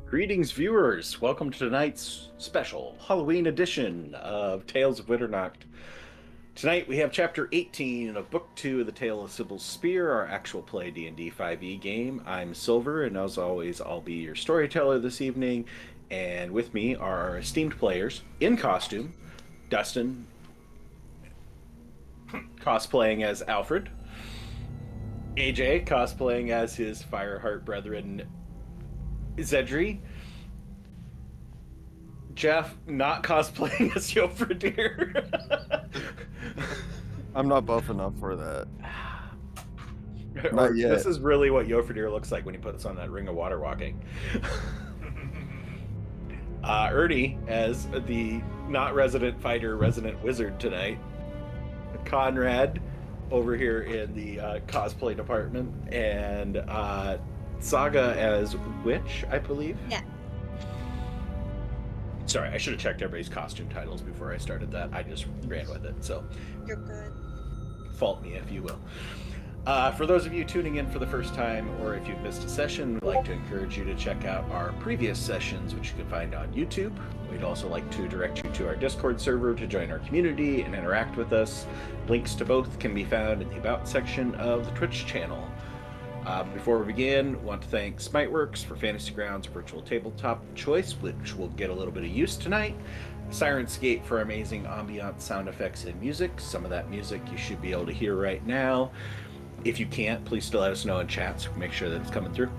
Greetings, viewers. Welcome to tonight's special Halloween edition of Tales of Winternacht. Tonight we have Chapter 18 of Book 2 of the Tale of Cybil's Spear, our actual play D&D 5e game. I'm Silver, and as always, I'll be your storyteller this evening. And with me are our esteemed players in costume, Dustin, cosplaying as Alfred, AJ, cosplaying as his Fireheart brethren, Zedri, Jeff not cosplaying as Yofredir. I'm not buff enough for that. Not yet. This is really what Yofredir looks like when he puts on that ring of water walking. Ernie as the not resident fighter, resident wizard tonight. Conrad over here in the cosplay department, and Saga as Witch, I believe. Yeah. Sorry, I should have checked everybody's costume titles before I started that. I just ran with it, so You're good. fault me if you will. For those of you tuning in for the first time, or if you've missed a session, we'd like to encourage you to check out our previous sessions, which you can find on YouTube. We'd also like to direct you to our Discord server to join our community and interact with us. Links to both can be found in the About section of the Twitch channel. Before we begin, I want to thank Smiteworks for Fantasy Grounds virtual tabletop choice, which will get a little bit of use tonight. Sirenscape for amazing ambient sound effects and music. Some of that music you should be able to hear right now. If you can't, please still let us know in chat so we can make sure that it's coming through.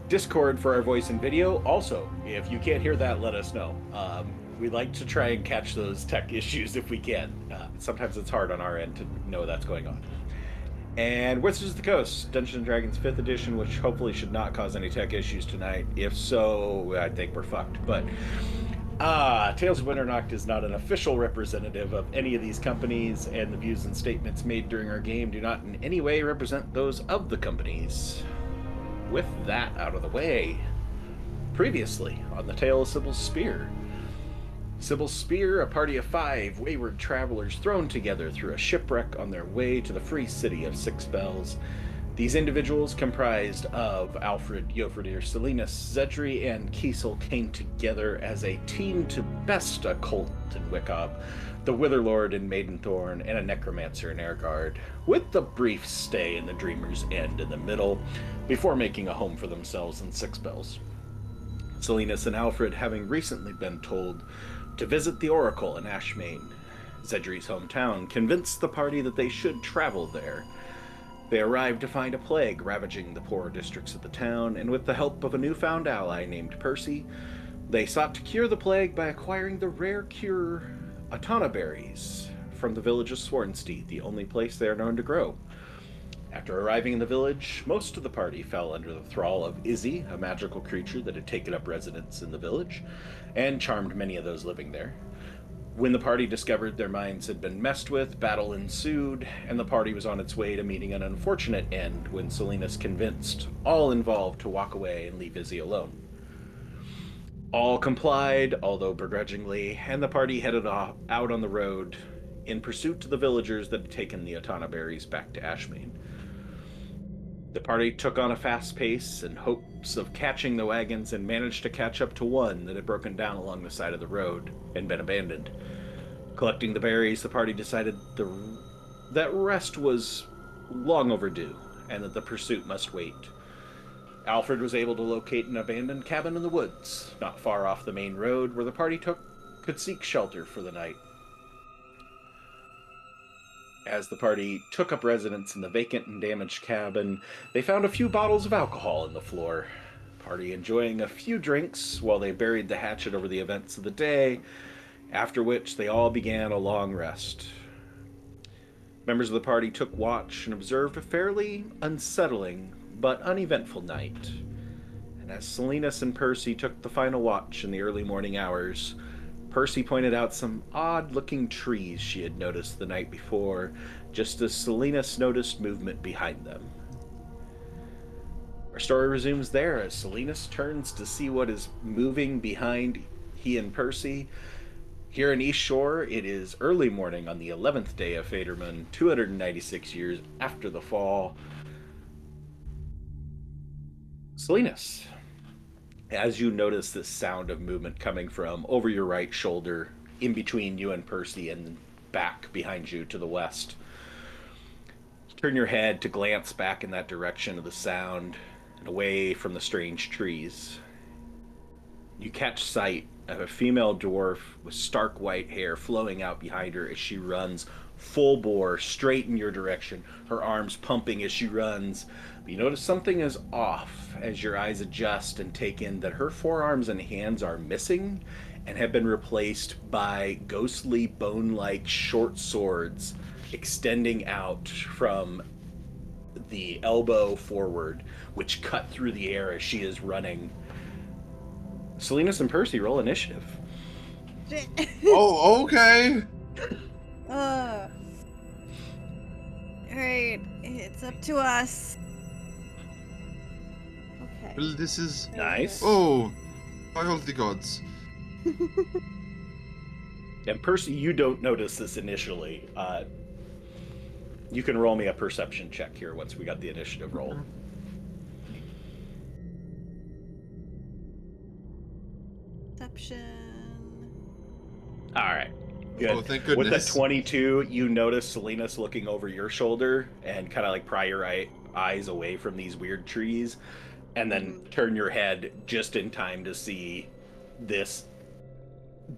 Discord for our voice and video. Also, if you can't hear that, let us know. We like to try and catch those tech issues if we can. Sometimes it's hard on our end to know that's going on. And Wizards of the Coast, Dungeons & Dragons 5th edition, which hopefully should not cause any tech issues tonight. If so, I think we're fucked. But Tales of Winternacht is not an official representative of any of these companies, and the views and statements made during our game do not in any way represent those of the companies. With that out of the way, previously on the Tale of Cybil's Spear. Cybil's Spear, a party of 5 wayward travelers thrown together through a shipwreck on their way to the free city of Six Bells. These individuals, comprised of Alfred, Yofredir, Salinas, Zedri, and Kiesel, came together as a team to best a cult in Wickob, the Witherlord in Maidenthorn, and a necromancer in Airguard, with a brief stay in the Dreamer's End in the middle, before making a home for themselves in Six Bells. Salinas and Alfred, having recently been told to visit the Oracle in Ashmain, Zedri's hometown, convinced the party that they should travel there. They arrived to find a plague ravaging the poorer districts of the town, and with the help of a newfound ally named Percy, they sought to cure the plague by acquiring the rare cure Atana berries from the village of Swornsteed, the only place they are known to grow. After arriving in the village, most of the party fell under the thrall of Izzy, a magical creature that had taken up residence in the village, and charmed many of those living there. When the party discovered their minds had been messed with, battle ensued, and the party was on its way to meeting an unfortunate end when Salinas convinced all involved to walk away and leave Izzy alone. All complied, although begrudgingly, and the party headed out on the road in pursuit of the villagers that had taken the Atana berries back to Ashmain. The party took on a fast pace in hopes of catching the wagons and managed to catch up to one that had broken down along the side of the road and been abandoned. Collecting the berries, the party decided that rest was long overdue and that the pursuit must wait. Alfred was able to locate an abandoned cabin in the woods, not far off the main road, where the party could seek shelter for the night. As the party took up residence in the vacant and damaged cabin, they found a few bottles of alcohol on the floor. Party enjoying a few drinks while they buried the hatchet over the events of the day, after which they all began a long rest. Members of the party took watch and observed a fairly unsettling but uneventful night. And as Salinas and Percy took the final watch in the early morning hours, Percy pointed out some odd-looking trees she had noticed the night before, just as Salinas noticed movement behind them. Our story resumes there as Salinas turns to see what is moving behind he and Percy. Here in East Shore, it is early morning on the 11th day of Faderman, 296 years after the fall. Salinas, as you notice this sound of movement coming from over your right shoulder, in between you and Percy, and back behind you to the west. Turn your head to glance back in that direction of the sound and away from the strange trees. You catch sight of a female dwarf with stark white hair flowing out behind her as she runs full bore straight in your direction, her arms pumping as she runs. But you notice something is off as your eyes adjust and take in that her forearms and hands are missing and have been replaced by ghostly bone-like short swords extending out from the elbow forward, which cut through the air as she is running. Salinas and Percy, roll initiative. Oh, okay. Alright, it's up to us. Okay. Well, this is... Nice. Oh, I hold the gods. And Percy, you don't notice this initially. You can roll me a perception check here once we got the initiative rolled. Perception. All right. Good. Oh, thank With goodness. the 22, you notice Salinas looking over your shoulder and kind of like pry your eyes away from these weird trees, and then turn your head just in time to see this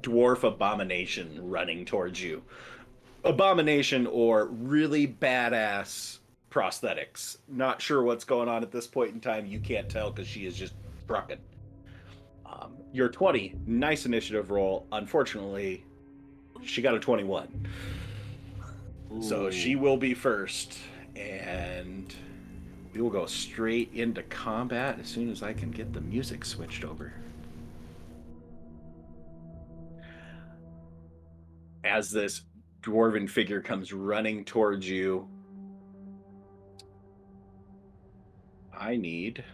dwarf abomination running towards you. Abomination or really badass prosthetics. Not sure what's going on at this point in time. You can't tell because she is just trucking. Your 20, nice initiative roll. Unfortunately, she got a 21. Ooh. So she will be first, and we will go straight into combat as soon as I can get the music switched over. As this dwarven figure comes running towards you, I need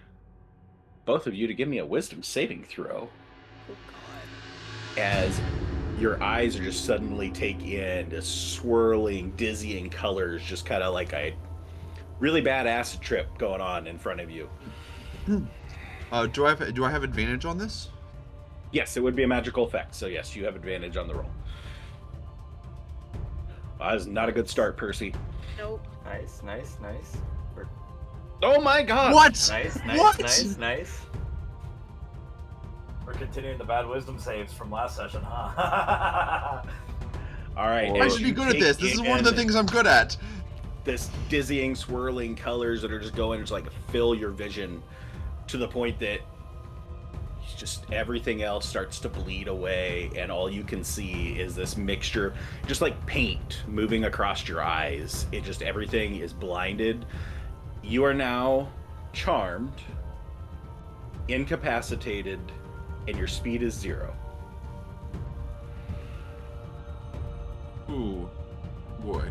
both of you to give me a wisdom saving throw. Oh god. As your eyes are just suddenly take in this swirling, dizzying colors, just kind of like a really bad acid trip going on in front of you. Do I have advantage on this? Yes, it would be a magical effect, so yes, you have advantage on the roll. That is not a good start, Percy. Nope. Nice. Oh my god! What? What? Nice. We're continuing the bad wisdom saves from last session, huh? All right, I should be good at this. This is one of the things I'm good at. This dizzying, swirling colors that are just going to like fill your vision to the point that just everything else starts to bleed away, and all you can see is this mixture, just like paint moving across your eyes. It just, everything is blinded. You are now charmed, incapacitated, and your speed is 0. Ooh, boy.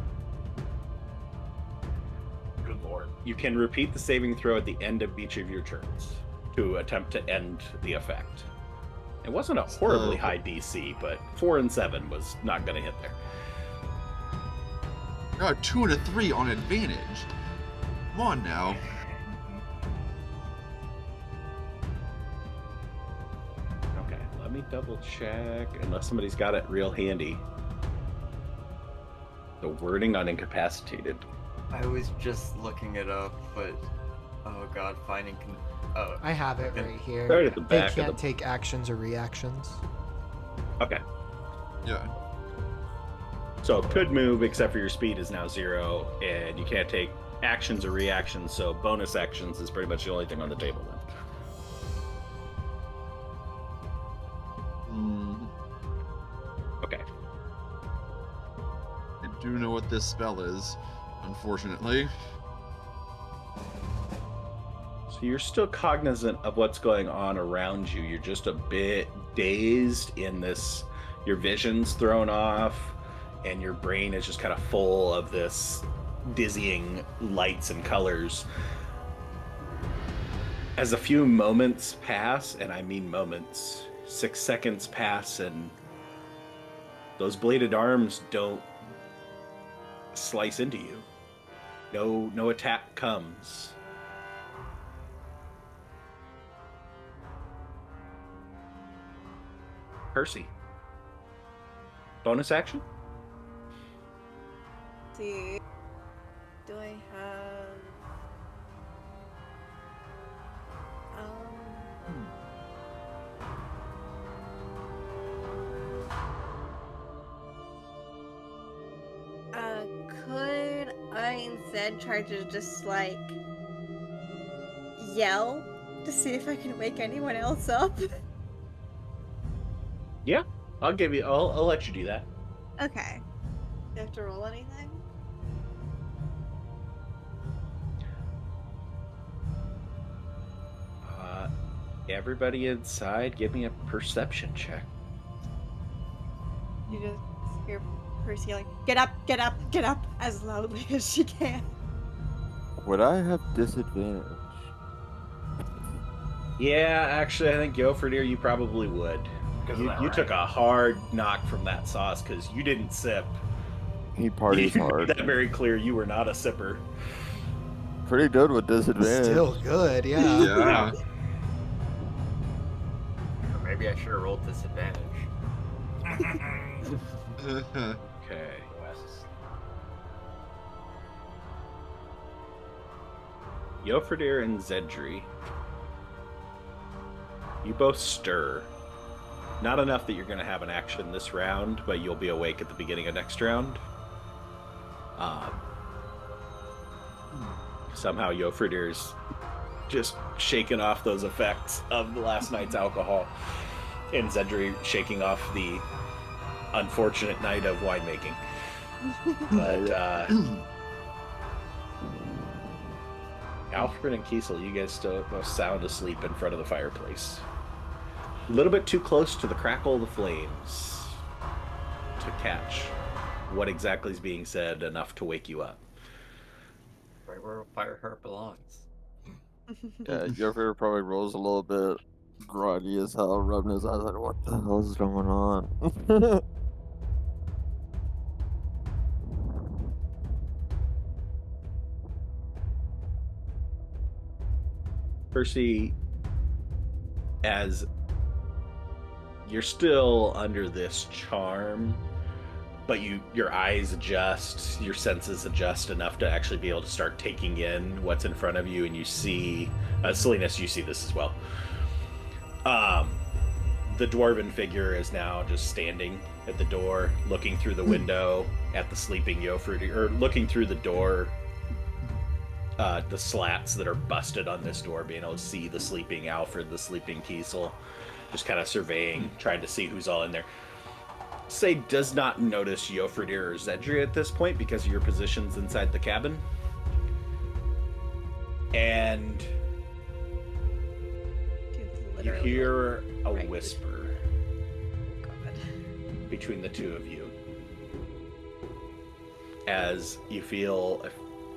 Good lord. You can repeat the saving throw at the end of each of your turns to attempt to end the effect. It wasn't a horribly high DC, but 4 and 7 was not going to hit there. Got a 2 and a 3 on advantage. Come on now. Okay, let me double check, unless somebody's got it real handy. The wording on incapacitated. I was just looking it up, but oh god, finding. Oh, I have it right here. Right at the They back of can't the... take actions or reactions. Okay, Yeah. so it could move, except for your speed is now 0, and you can't take actions or reactions, so bonus actions is pretty much the only thing on the table then. Okay. I do know what this spell is, unfortunately. So you're still cognizant of what's going on around you. You're just a bit dazed in this, your vision's thrown off, and your brain is just kind of full of this dizzying lights and colors. As a few moments pass, and I mean moments, 6 seconds pass, and those bladed arms don't slice into you. No attack comes. Percy. Bonus action? Let's see. Do I have... Could I instead try to just, like, yell to see if I can wake anyone else up? Yeah, I'll let you do that. Okay. Do I have to roll anything? Everybody inside, give me a perception check. You just hear Percy like, get up, get up, get up, as loudly as she can. Would I have disadvantage? Yeah, actually, I think Gilfredir, you probably would. Because of You, that you rank. took a hard knock from that sauce because you didn't sip. He parties You made hard. that very clear. You were not a sipper. Pretty good with disadvantage. Still good, yeah. Yeah. Or maybe I should have rolled disadvantage. Okay. West. Gilfredir and Zedri. You both stir. Not enough that you're going to have an action this round, but you'll be awake at the beginning of next round. Somehow Gilfredir's just shaking off those effects of last night's alcohol, and Zedri shaking off the unfortunate night of winemaking. But Alfred and Kiesel, you guys still most sound asleep in front of the fireplace. A little bit too close to the crackle of the flames to catch what exactly is being said enough to wake you up. Right where fire heart belongs. Yeah, your favorite probably rolls a little bit groggy as hell, rubbing his eyes like, what the hell is going on? Percy, as you're still under this charm, but your eyes adjust, your senses adjust enough to actually be able to start taking in what's in front of you, and you see, Salinas, you see this as well. The dwarven figure is now just standing at the door, looking through the window at the sleeping Gilfredir, or looking through the door, the slats that are busted on this door, being able to see the sleeping Alfred, the sleeping Kiesel, just kind of surveying, trying to see who's all in there. Say does not notice Gilfredir or Zedri at this point because of your positions inside the cabin. And you hear a whisper between the two of you as you feel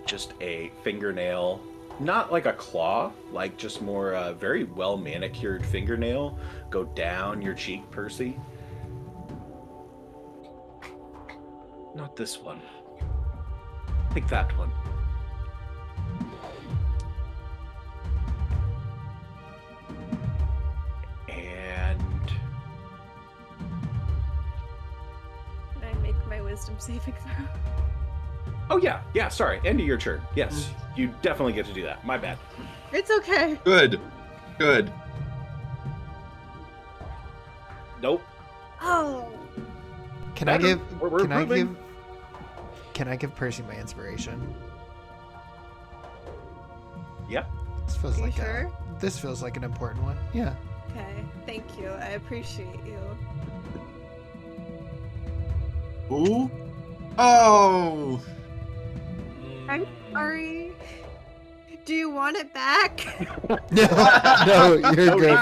just a fingernail, not like a claw, like just more a very well manicured fingernail go down your cheek, Percy. Not this one. I think that one. And Can I make my wisdom saving throw? oh yeah, sorry. End of your turn. Yes, you definitely get to do that. My bad. It's okay. Good. Good. Nope. Oh. Can I Better. give? We're Can I improving. give? Can I give Percy my inspiration? Yep. This feels Are you like sure? this feels like an important one. Yeah. Okay. Thank you. I appreciate you. Ooh. Oh. I'm sorry. Do you want it back? No, you're good.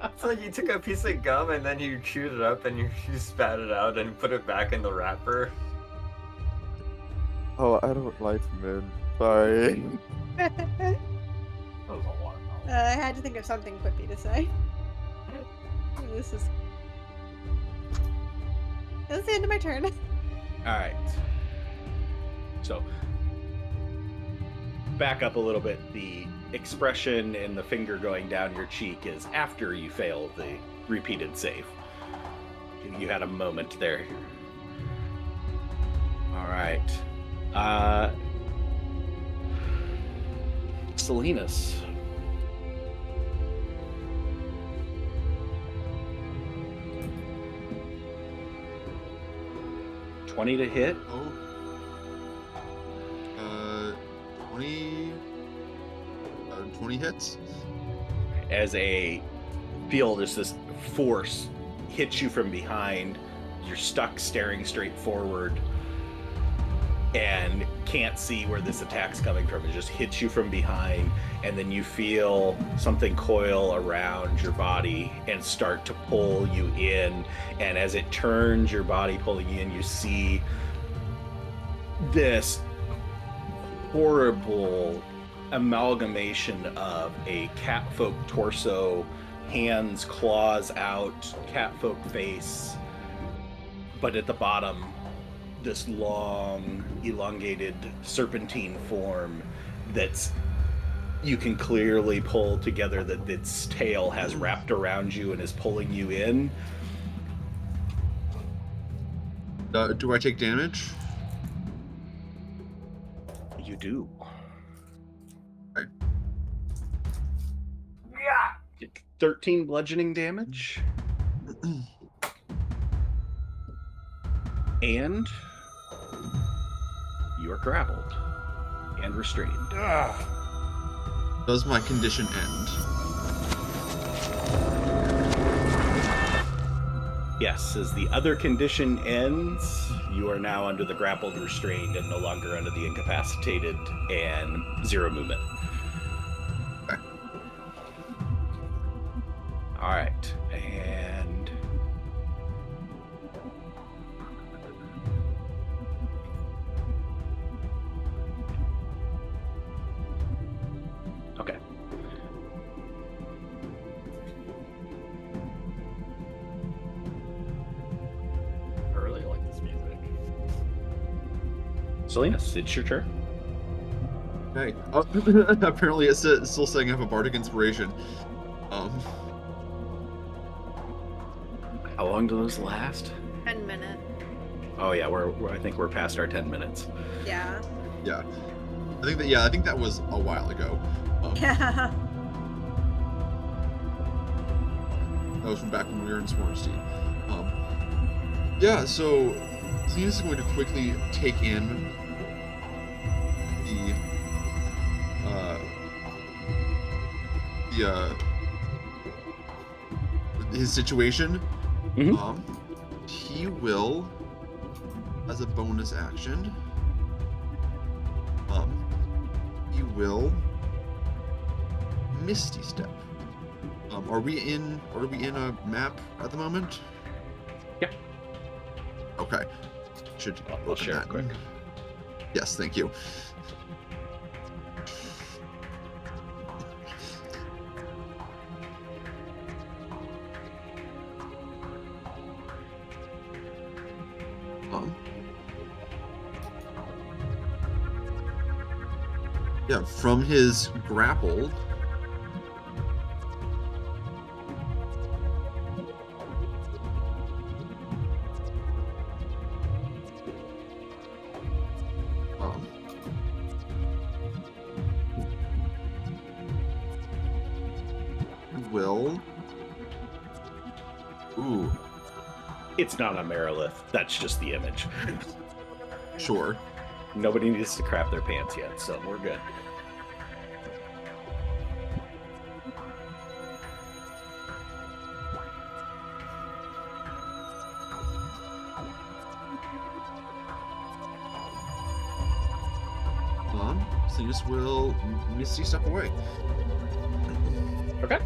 It's like you took a piece of gum and then you chewed it up and you spat it out and put it back in the wrapper. Oh, I don't like men. Sorry. That was a lot. I had to think of something quippy to say. This is. That's the end of my turn. All right. So, back up a little bit. The expression and the finger going down your cheek is after you fail the repeated save. You had a moment there. All right. Salinas. $20 to hit. Oh. 20 hits. As a feel just this force hits you from behind. You're stuck staring straight forward and can't see where this attack's coming from. It just hits you from behind, and then you feel something coil around your body and start to pull you in. And as it turns your body pulling you in, you see this horrible amalgamation of a catfolk torso, hands, claws out, catfolk face, but at the bottom, this long, elongated serpentine form that's you can clearly pull together that its tail has wrapped around you and is pulling you in. Do I take damage? You do. Okay. Yeah. 13 bludgeoning damage. And you are grappled and restrained. Does my condition end? Yes, as the other condition ends, you are now under the grappled, restrained, and no longer under the incapacitated and 0 movement. Okay. All right, and okay. I really like this music. Salinas, it's your turn. Okay. Oh, apparently it's still saying I have a bardic inspiration. How long do those last? 10 minutes. Oh yeah, I think we're past our 10 minutes. Yeah. Yeah. I think that was a while ago. Yeah. That was from back when we were in Swarmstein. Yeah, so Salinas is going to quickly take in his situation. Mhm. He will, as a bonus action, he will Misty Step. Are we in a map at the moment? Yeah. Okay. Should I'll open share that. it quick. Yes, thank you. Yeah, from his grapple, will. Ooh, It's not a Merilith. That's just the image. sure. Nobody needs to crap their pants yet, so we're good. Salinas will Misty Step away. Okay.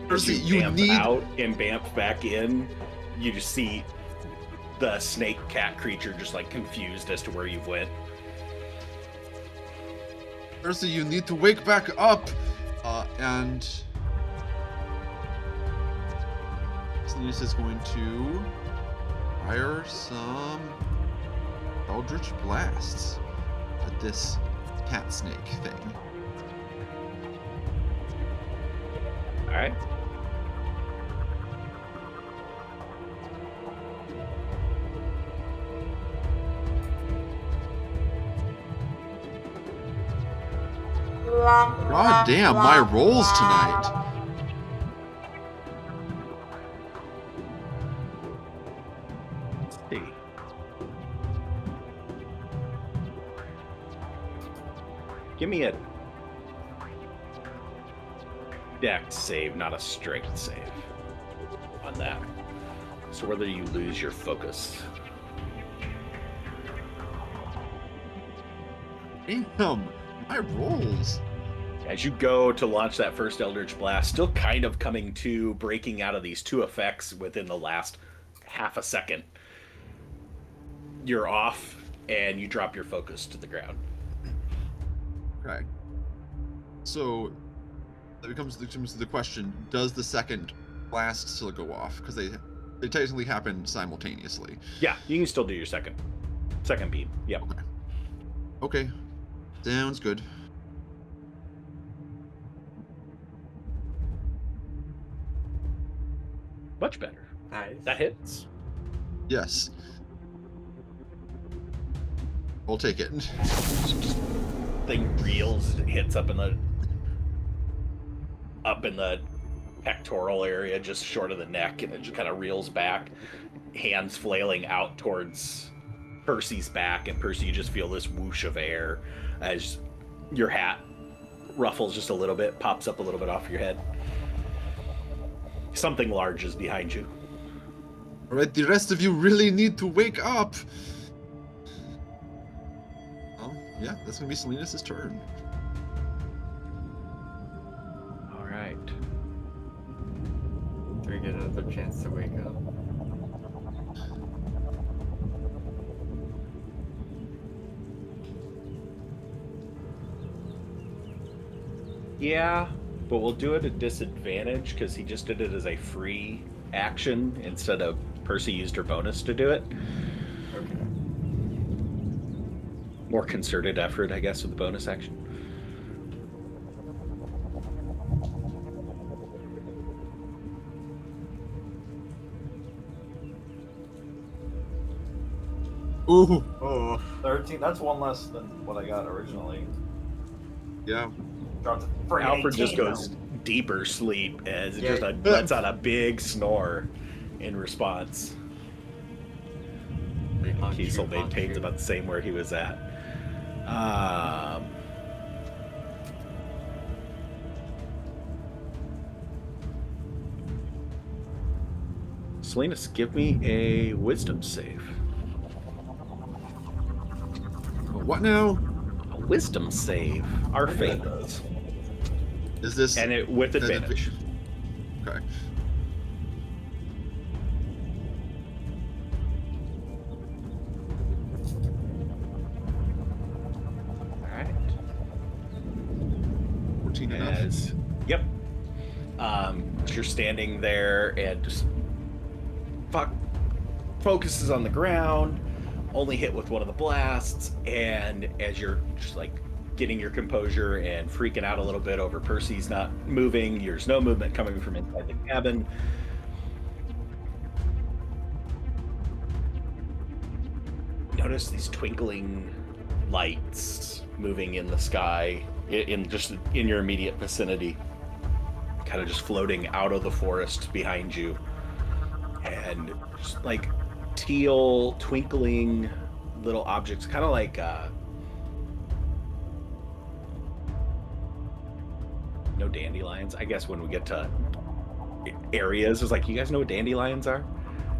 As Firstly, you you bamf need out and bamf back in, you just see the snake cat creature just like confused as to where you've went. Firstly, you need to wake back up, and Salinas is going to fire some Eldritch Blasts at this cat snake thing. right. God damn, my rolls tonight. Let's see. Give me a dex save, not a strength save on that. So whether you lose your focus. Damn, my rolls. As you go to launch that first Eldritch Blast, still kind of coming to, breaking out of these two effects within the last half a second, you're off and you drop your focus to the ground. Okay. So that becomes the question: does the second blast still go off? Because they technically happen simultaneously. Yeah, you can still do your second beam. Yep. Okay. Sounds good. Much better. Nice. That hits. Yes. I'll take it. Thing reels, hits up in the pectoral area, just short of the neck, and it just kind of reels back, hands flailing out towards Percy's back, and Percy, you just feel this whoosh of air as your hat ruffles just a little bit, pops up a little bit off your head. Something large is behind you. All right, the rest of you really need to wake up. Yeah, that's gonna be Salinas' turn. All right. Do we get another chance to wake up? Yeah, but we'll do it at disadvantage because he just did it as a free action instead of Percy used her bonus to do it. Okay. More concerted effort, I guess, with the bonus action. Ooh. Oh, 13. That's one less than what I got originally. Yeah. Dropped to friggin' Alfred 18 just goes now. deeper sleep as it Yeah. just lets out a big snore in response. Kiesel maintains about the same where he was at. Salinas, give me a wisdom save. What now? A wisdom save. Our fate. Is this? And it with advantage. Okay. Alright. 14 enough. As yep. You're standing there and just focuses on the ground, only hit with one of the blasts, and as you're just like getting your composure and freaking out a little bit over Percy's not moving, there's no movement coming from inside the cabin. Notice these twinkling lights moving in the sky in your immediate vicinity, kind of just floating out of the forest behind you, and just like teal twinkling little objects, kind of like no dandelions. I guess when we get to areas, it's like, you guys know what dandelions are?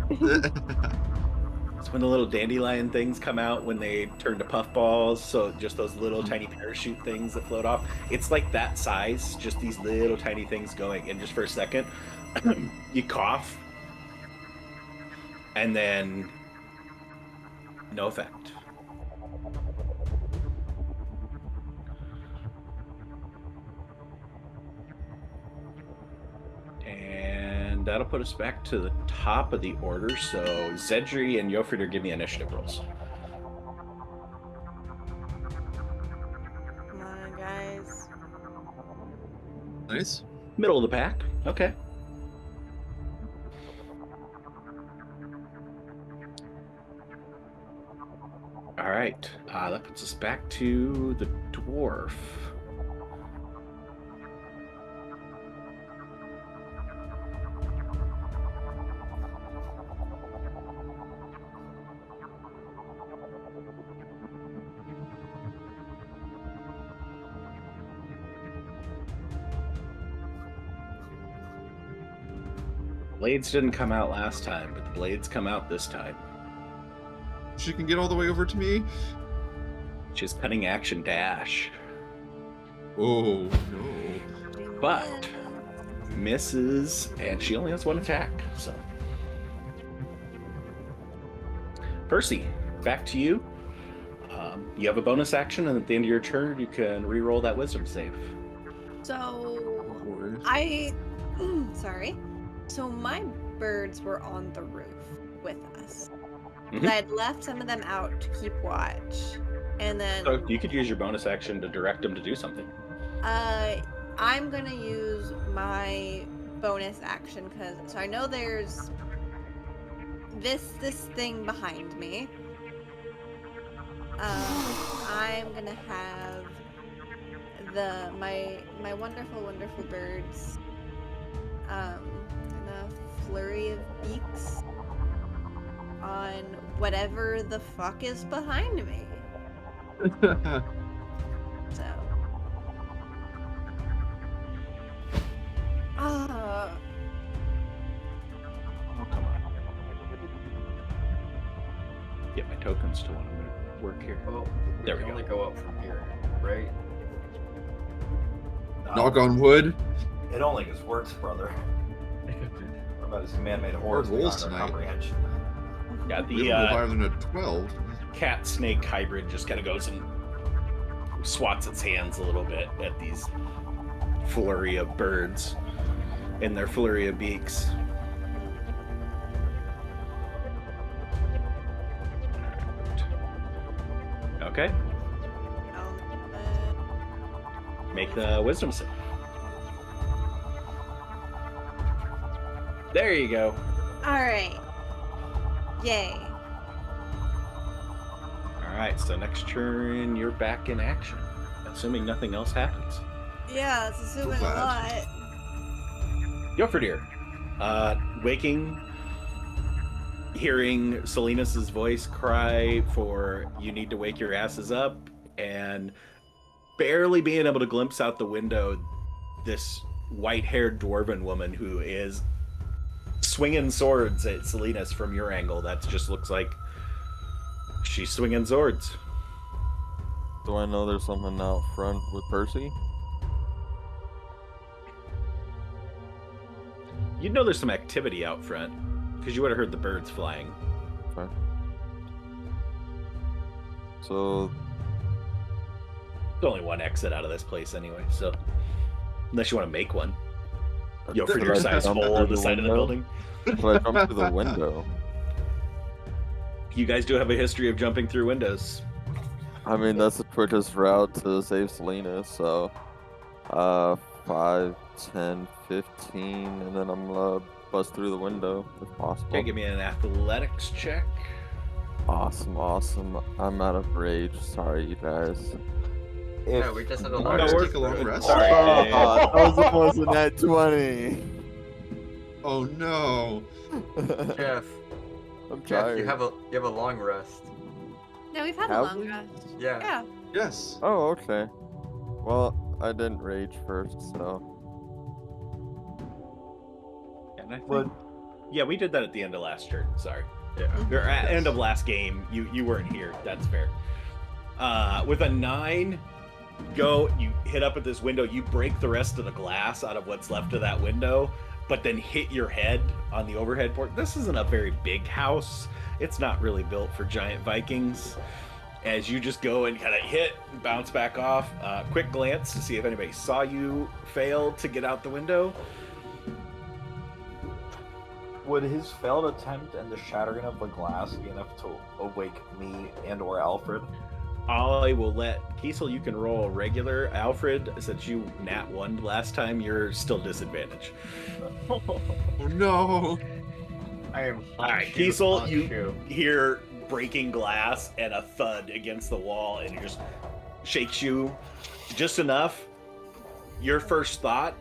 It's when the little dandelion things come out when they turn to puffballs. So just those little tiny parachute things that float off. It's like that size, just these little tiny things going. And just for a second, you cough, and then no effect. And that'll put us back to the top of the order. So Zedri and Yofrider, give me initiative rolls. Come on, guys. Nice. Middle of the pack. Okay. All right. That puts us back to the dwarf. Blades didn't come out last time, but the blades come out this time. She can get all the way over to me. She's cutting action dash, Oh no. but misses, and she only has one attack. So, Percy, back to you. You have a bonus action, and at the end of your turn, you can re-roll that wisdom save. So sorry. So my birds were on the roof with us. Mhm. I'd left some of them out to keep watch, and then So you could use your bonus action to direct them to do something. I'm gonna use my bonus action because I know there's this thing behind me. I'm gonna have my wonderful birds and a flurry of beaks on whatever the fuck is behind me. So Oh, come on. Get my tokens to want to work here. Well, There we can go. only go up from here, right? Knock on wood. It only gets worse, brother. What about his man-made horse rolls beyond our tonight. comprehension? Yeah, We the have higher than a 12. cat snake hybrid just kind of goes and swats its hands a little bit at these flurry of birds and their flurry of beaks. Okay, make the wisdom save. There you go. all right. Yay. All right, so next turn you're back in action, assuming nothing else happens. Yeah, it's assuming a glad. lot. Yoferdir, waking, hearing Salinas' voice cry for "you need to wake your asses up," and barely being able to glimpse out the window this white-haired dwarven woman who is swinging swords at Salinas from your angle. That just looks like she's swinging swords. Do I know there's something out front with Percy? You'd know there's some activity out front because you would have heard the birds flying. Okay. So, There's only one exit out of this place anyway, so unless you want to make one. Yo, for Did your I size jump hole through on the side of the window? building. If I jump through the window, You guys do have a history of jumping through windows. I mean, that's the quickest route to save Selena, so 5, 10, 15, and then I'm gonna bust through the window if possible. Okay, give me an athletics check. Awesome, awesome. I'm out of rage. Sorry, you guys. Yeah, we just had a No, long just we're- take a long rest. Sorry. That was almost a net 20. Oh no. Jeff, I'm Jeff, tired. you have a long rest. No, we've had a Have long we? rest. Yeah. Yeah. Yes. Oh, okay. Well, I didn't rage first, so. And I think, But yeah, we did that at the end of last turn. Sorry. Yeah. Or at end of last game. You weren't here. That's fair. With a 9, you hit up at this window. You break the rest of the glass out of what's left of that window, but then hit your head on the overhead port. This isn't a very big house. It's not really built for giant Vikings. As you just go and kind of hit and bounce back off. Quick glance to see if anybody saw you fail to get out the window. would his failed attempt and the shattering of the glass be enough to awake me and or Alfred? I will let Kiesel, you can roll regular. Alfred, since you nat 1 last time, you're still disadvantaged. Oh no! I am. Alright, Kiesel, you hear breaking glass and a thud against the wall, and it just shakes you just enough. Your first thought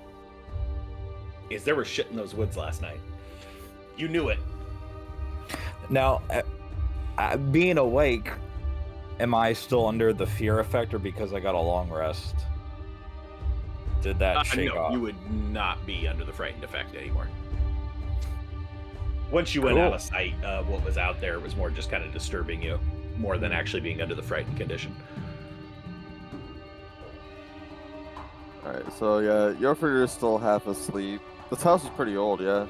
is there was shit in those woods last night. You knew it. Now, being awake, am I still under the fear effect, or because I got a long rest? Did that shake no, off? you would not be under the frightened effect anymore. Once you went out of sight, what was out there was more just kind of disturbing you, more than actually being under the frightened condition. Alright, so yeah, Yorford is still half asleep. This house is pretty old, yeah?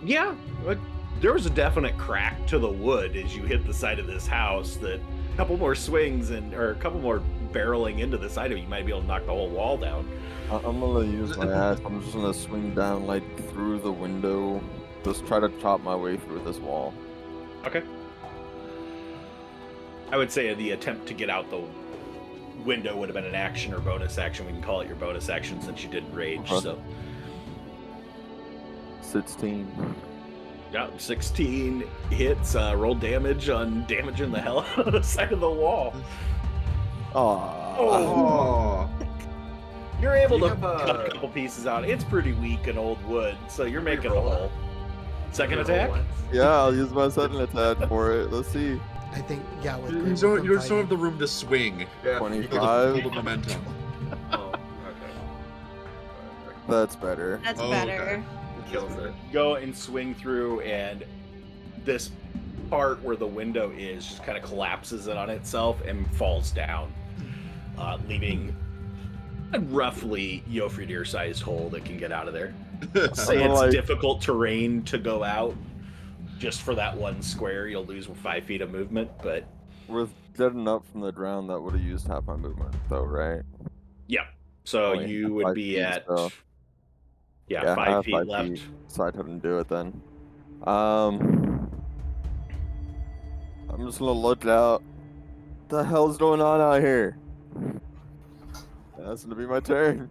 Yeah, but there was a definite crack to the wood as you hit the side of this house that a couple more swings or a couple more barreling into the side of it, you might be able to knock the whole wall down. I'm gonna use my axe. I'm just gonna swing down, like, through the window. Just try to chop my way through this wall. Okay. I would say the attempt to get out the window would have been an action or bonus action. We can call it your bonus action since you didn't rage, so... 16. Yeah, 16 hits, roll damage on damaging the hell out of the side of the wall. Oh. You're able You to have cut a couple pieces out. It's pretty weak and old wood, so you're making a hole. Second attack? Yeah, I'll use my second attack for it. Let's see. I think, yeah, with You Great don't, Weapon you just don't have fighting- the room to swing. Yeah. 25. Feel the momentum. Oh, okay. That's better. That's Oh, better. Kills it. Go and swing through, and this part where the window is just kind of collapses in on itself and falls down, leaving a roughly Yofridir-sized hole that can get out of there. Say I'm it's like- difficult terrain to go out. Just for that one square, you'll lose 5 feet of movement, but With getting up from the ground, that would have used half my movement, though, right? yeah. So Oh, yeah, you would 5 be feet, at so- yeah, I 5 have feet 5 left. feet, so I couldn't do it then. I'm just gonna look out. What the hell's going on out here? That's gonna be my turn.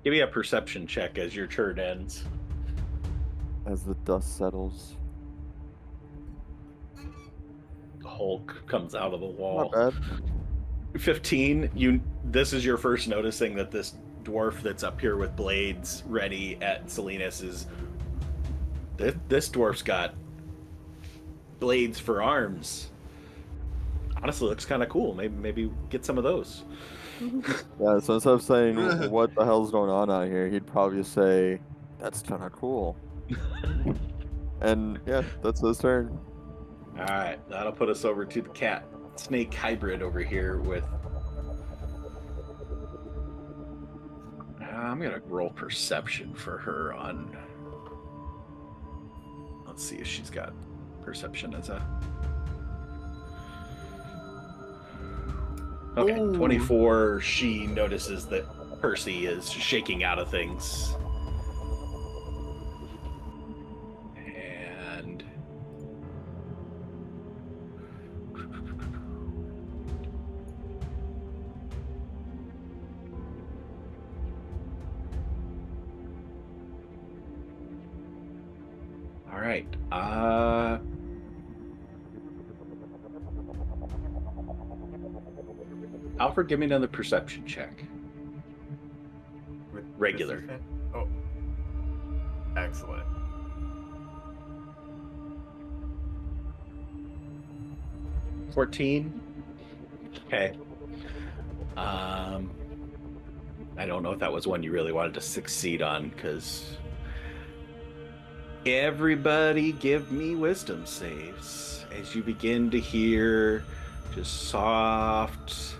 Give me a perception check as your turn ends. As the dust settles. The Hulk comes out of the wall. Not bad. 15. This is your first noticing that this dwarf that's up here with blades ready at Salinas is. This dwarf's got blades for arms. Honestly, looks kind of cool. Maybe get some of those. Yeah, so instead of saying, what the hell's going on out here, he'd probably say, that's kind of cool. And yeah, that's his turn. All right, that'll put us over to the cat snake hybrid over here with. I'm gonna roll perception for her on. Let's see if she's got perception as a. Okay, Ooh. 24. She notices that Percy is shaking out of things. And. All right. Alfred, give me another perception check. With Regular. disadvantage? Oh. Excellent. – 14. Okay. I don't know if that was one you really wanted to succeed on, because everybody give me wisdom saves as you begin to hear just soft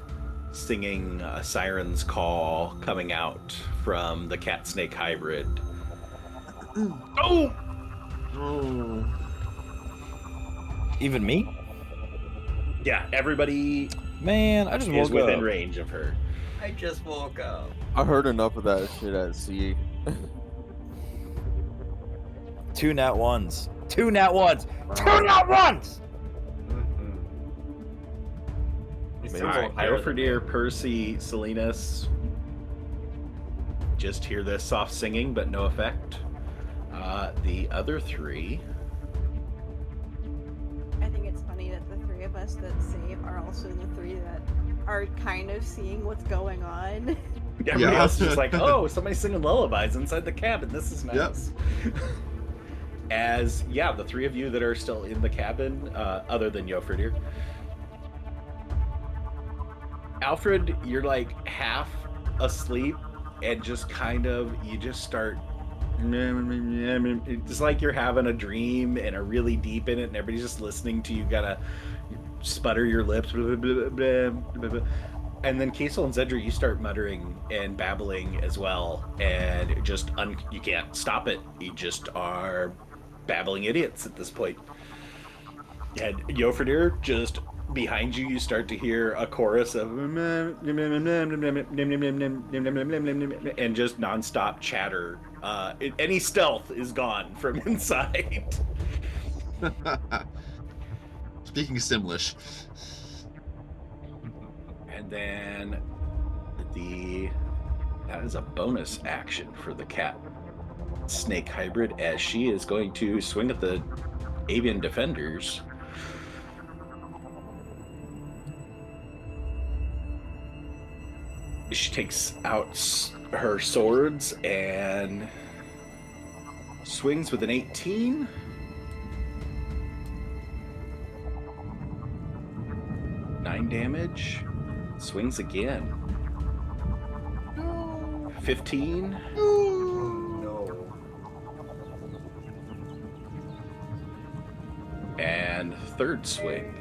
singing a siren's call coming out from the cat snake hybrid. Oh! Oh. Even me? Yeah, everybody Man, I just is woke within up. range of her. I just woke up. I heard enough of that shit at sea. 2 nat 1s. 2 nat 1s. 2 nat 1s! me. All right, higher go for than dear me. Percy, Salinas. Just hear the soft singing, but no effect. The other three. I think it's funny that the three of us that save are also the three that are kind of seeing what's going on. Everybody Yeah. else is just like, oh, somebody's singing lullabies inside the cabin. This is nice. As, yeah, the three of you that are still in the cabin, other than Jofridir. Alfred, you're like half asleep and just kind of, you just start, it's like you're having a dream and are really deep in it and everybody's just listening to you, gotta sputter your lips, blah, blah, blah, blah, blah. And then Kiesel and Zedra, you start muttering and babbling as well, and just you can't stop it. You just are babbling idiots at this point. And Jofridir, just behind you, you start to hear a chorus of and just nonstop chatter. Any stealth is gone from inside. Speaking Simlish. And then that is a bonus action for the cat snake hybrid, as she is going to swing at the avian defenders. She takes out her swords and swings with an 18. Nine damage. Swings again. 15. No. And third swing.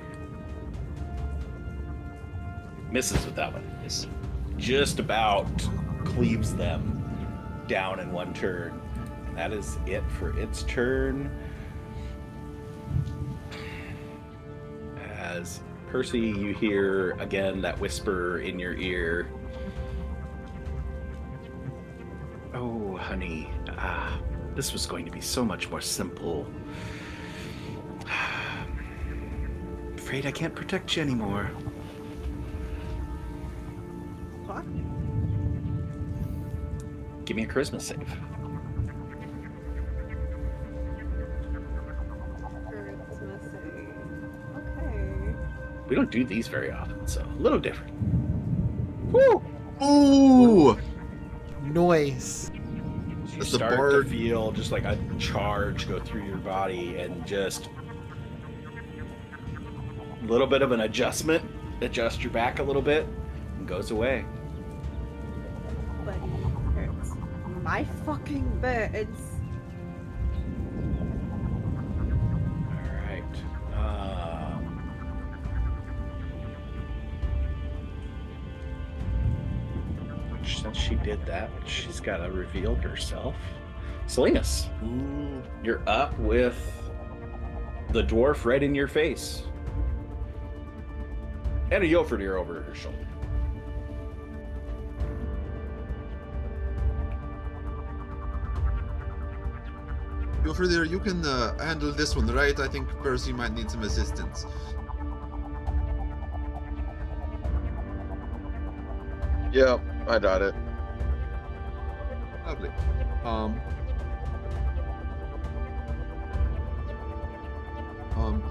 Misses with that one. Just about cleaves them down in one turn. That is it for its turn. As Percy, you hear again that whisper in your ear. Oh, honey, this was going to be so much more simple. Afraid I can't protect you anymore. What? Give me a charisma save. Charisma save. Okay. We don't do these very often, so a little different. Woo! Ooh! Noise. You That's the start to bard. feel just like a charge go through your body, and just a little bit of an adjustment. Adjust your back a little bit, and goes away. Buddy hurts my fucking birds. All right. Which, since she did that, she's got to reveal herself. Salinas, Ooh. you're up with the dwarf right in your face. And a Jofridir over her shoulder. Go for there. You can handle this one, right? I think Percy might need some assistance. Yep, I got it. Lovely.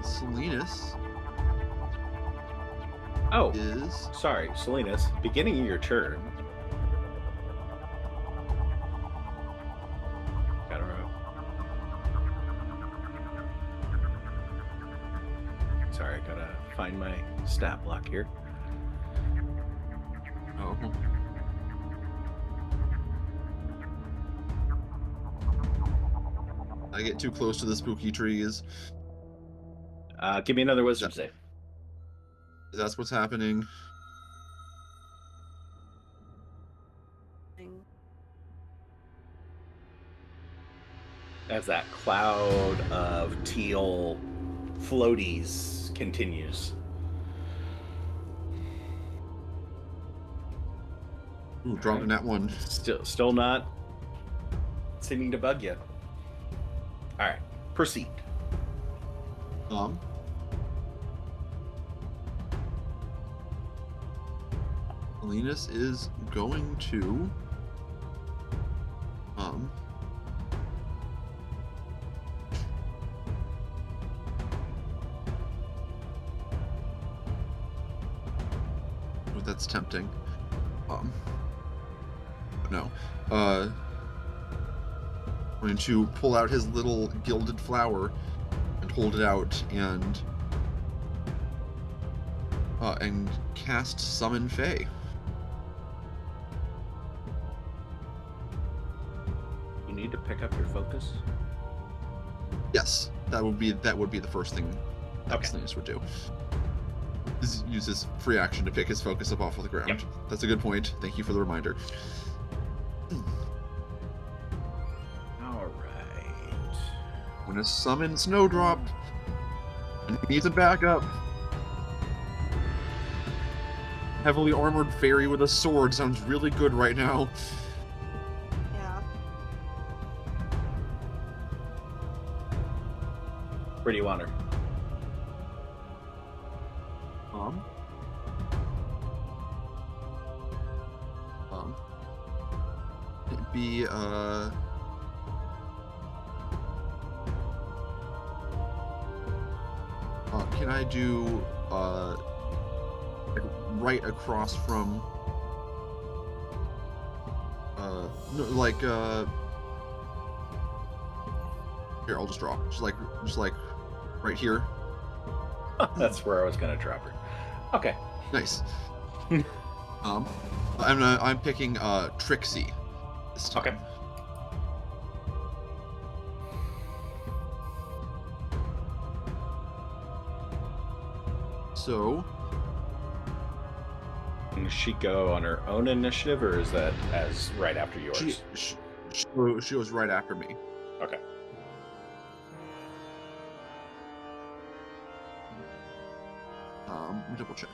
Salinas Oh, is sorry, Salinas. Beginning of your turn. Got her out. Sorry, I gotta find my stat block here. oh. I get too close to the spooky trees. Give me another wisdom save. That's what's happening. As that cloud of teal floaties continues. Ooh, dropping that one. Still not seeming to bug you. All right, proceed. Linus is going to oh, that's tempting. No. Going to pull out his little gilded flower and hold it out and cast Summon Fae. You need to pick up your focus. Yes, that would be the first thing Okay. Linus would do. Is use his free action to pick his focus up off of the ground. Yep. That's a good point. Thank you for the reminder. All right. When a summon Snowdrop and he needs a backup. Heavily armored fairy with a sword sounds really good right now. Yeah. Where do you want her? It'd be can I do right across from no, like here, I'll just draw. Just like right here. That's where I was gonna drop her. Okay. Nice. I'm picking Trixie this time. Okay. So Does she go on her own initiative, or is that as right after yours? she was right after me. Okay. Let me double check.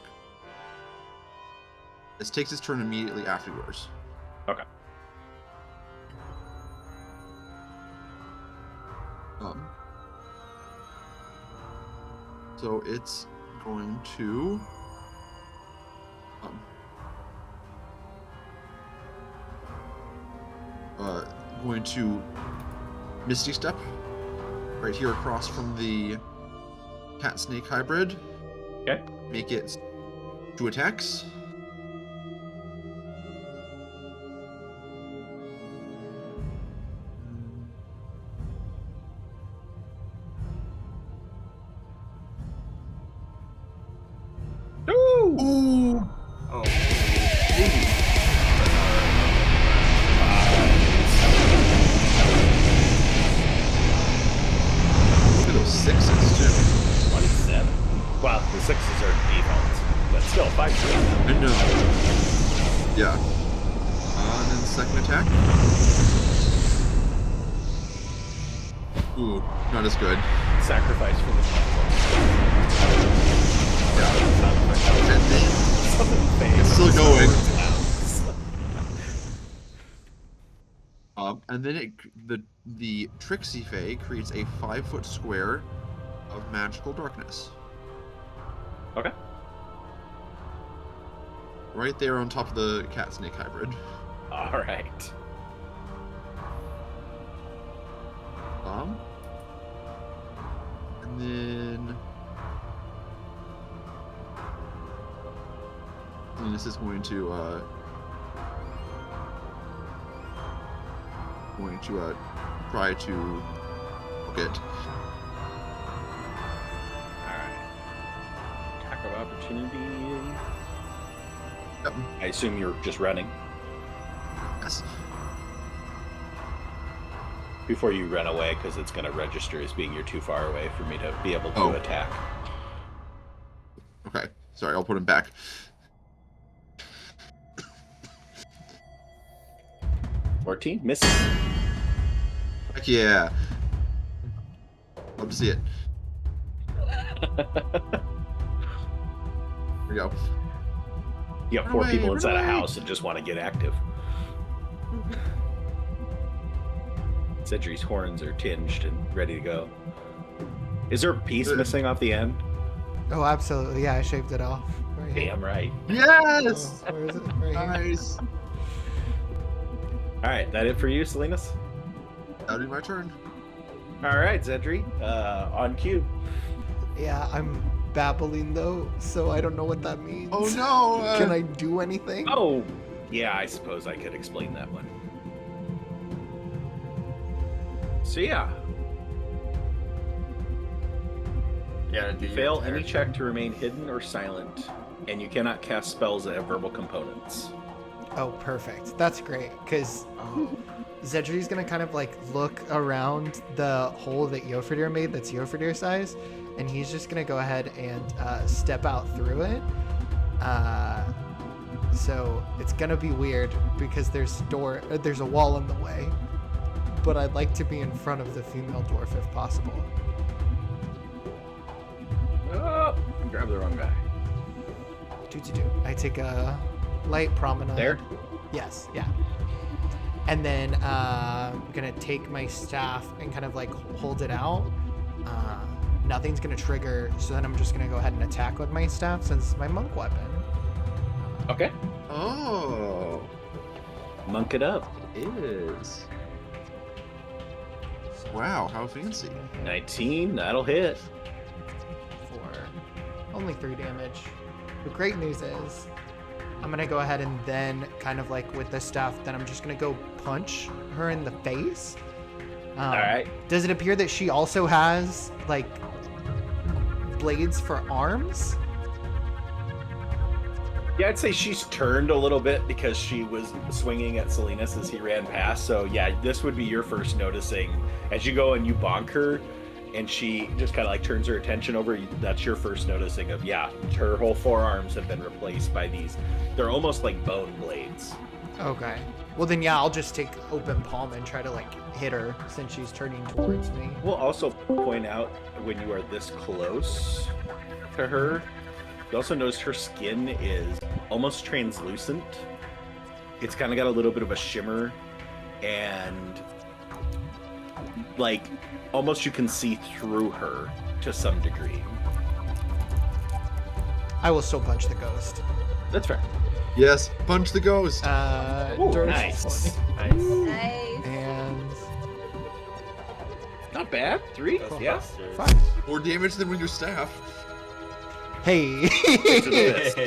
This takes his turn immediately after yours. Okay. So it's going to Misty Step right here across from the cat snake hybrid. Okay. Make it 2 attacks. Ooh! Oh. Look at those 6s too. 27. Well, the 6s are defaults, but still 5. I know. Yeah. And then second attack. Ooh, not as good. Sacrifice for the Yeah. And then it's still going. And then the Trixie Fae creates a 5-foot square of magical darkness. Okay. Right there on top of the cat snake hybrid. All right. And then this is going to try to hook it. Alright. Attack of opportunity. Yep. I assume you're just running. Yes. Before you run away, because it's going to register as being you're too far away for me to be able to attack. Okay. Sorry, I'll put him back. 14 misses. Heck yeah. Love to see it. There we go. You got 4 Run people away, inside a run away. house and just want to get active. Cedric's horns are tinged and ready to go. Is there a piece missing off the end? Oh, absolutely. Yeah, I shaved it off. Right Right here. Damn right. Yes! Oh, where is it? Right here. Nice. All right, that it for you, Salinas? That'll be my turn. All right, Zedri, on cue. Yeah, I'm babbling though, so I don't know what that means. Oh no! Can I do anything? Oh, yeah, I suppose I could explain that one. So yeah, Yeah, do you your fail entire any turn. check to remain hidden or silent, and you cannot cast spells that have verbal components. Oh, perfect. That's great, because Zedri's gonna kind of like look around the hole that Yoferdir made that's Yoferdir size, and he's just gonna go ahead and step out through it. So it's gonna be weird because there's a wall in the way, but I'd like to be in front of the female dwarf if possible. Oh, grab the wrong guy. Do. I take a light promenade. There? Yes, yeah. And then I'm gonna take my staff and kind of like hold it out. Nothing's gonna trigger, so then I'm just gonna go ahead and attack with my staff since it's my monk weapon. Okay. Oh, Monk it up. it is. Wow, how fancy. 19, that'll hit. For only 3 damage. The great news is I'm gonna go ahead and then kind of like with the staff, then I'm just gonna go punch her in the face. All right. Does it appear that she also has like blades for arms? Yeah, I'd say she's turned a little bit because she was swinging at Salinas as he ran past. So yeah, this would be your first noticing as you go and you bonk her, and she just kind of like turns her attention over. That's your first noticing of, yeah, her whole forearms have been replaced by these. They're almost like bone blades. Okay. Well then, yeah, I'll just take open palm and try to like hit her since she's turning towards me. We'll also point out when you are this close to her, you also notice her skin is almost translucent. It's kind of got a little bit of a shimmer, and like almost you can see through her to some degree. I will still punch the ghost. That's fair. Yes, punch the ghost. Ooh, dirty nice. 20. Nice. Nice. And Not bad. 3? That's Yeah. faster. 5. More damage than with your staff. Hey. To the fist.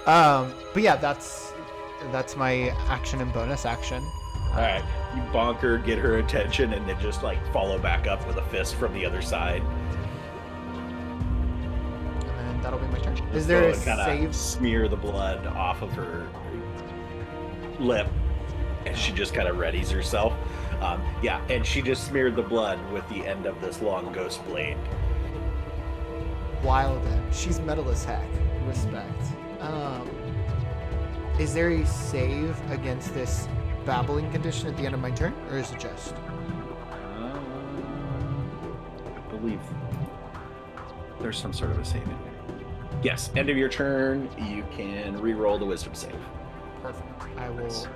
But yeah, that's my action and bonus action. All right. You bonk her, get her attention, and then just like follow back up with a fist from the other side. And that'll be my turn. Is there a kind of save? smear the blood off of her lip, and she just kind of readies herself. Yeah, and she just smeared the blood with the end of this long ghost blade. Wild then. She's metal as heck. Respect. Is there a save against this babbling condition at the end of my turn, or is it just? I believe there's some sort of a save in here. Yes, end of your turn, you can re-roll the wisdom save. Perfect. I will Nice.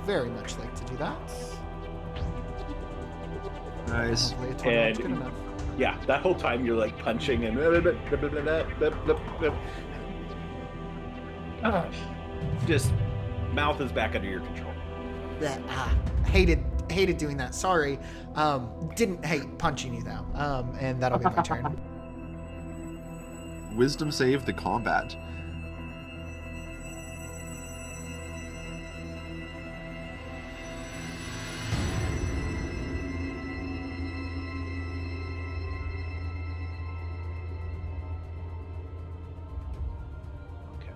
very much like to do that. Nice. Hopefully a 21 is And- good enough. Yeah, that whole time you're like punching and just mouth is back under your control. Hated doing that. Sorry. Didn't hate punching you though. And that'll be my turn. Wisdom save the combat. Okay.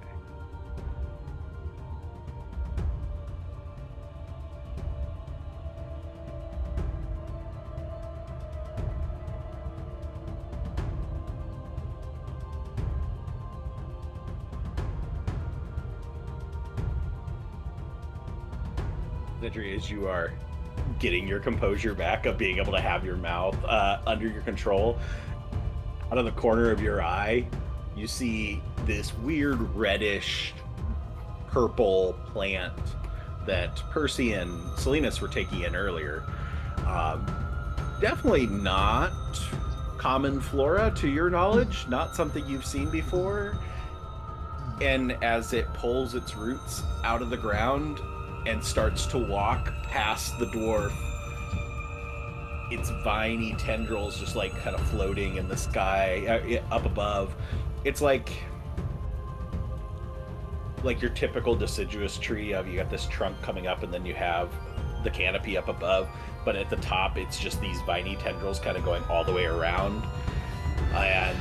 Zedri, as you are getting your composure back of being able to have your mouth under your control, out of the corner of your eye, you see this weird reddish purple plant that Percy and Salinas were taking in earlier. Definitely not common flora to your knowledge, not something you've seen before. And as it pulls its roots out of the ground and starts to walk past the dwarf, its viney tendrils just like kind of floating in the sky up above. It's like your typical deciduous tree of you got this trunk coming up and then you have the canopy up above, but at the top it's just these viney tendrils kind of going all the way around. And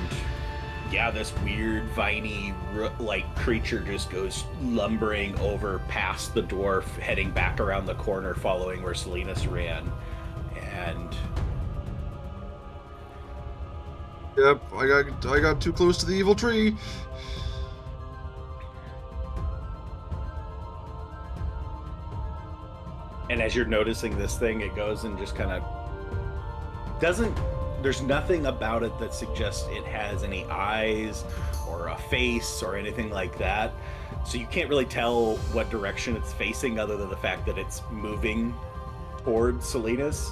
yeah, this weird viney like creature just goes lumbering over past the dwarf, heading back around the corner following where Salinas ran. And yep, I got too close to the evil tree. And as you're noticing this thing, it goes and just kind of doesn't, there's nothing about it that suggests it has any eyes or a face or anything like that. So you can't really tell what direction it's facing other than the fact that it's moving towards Salinas.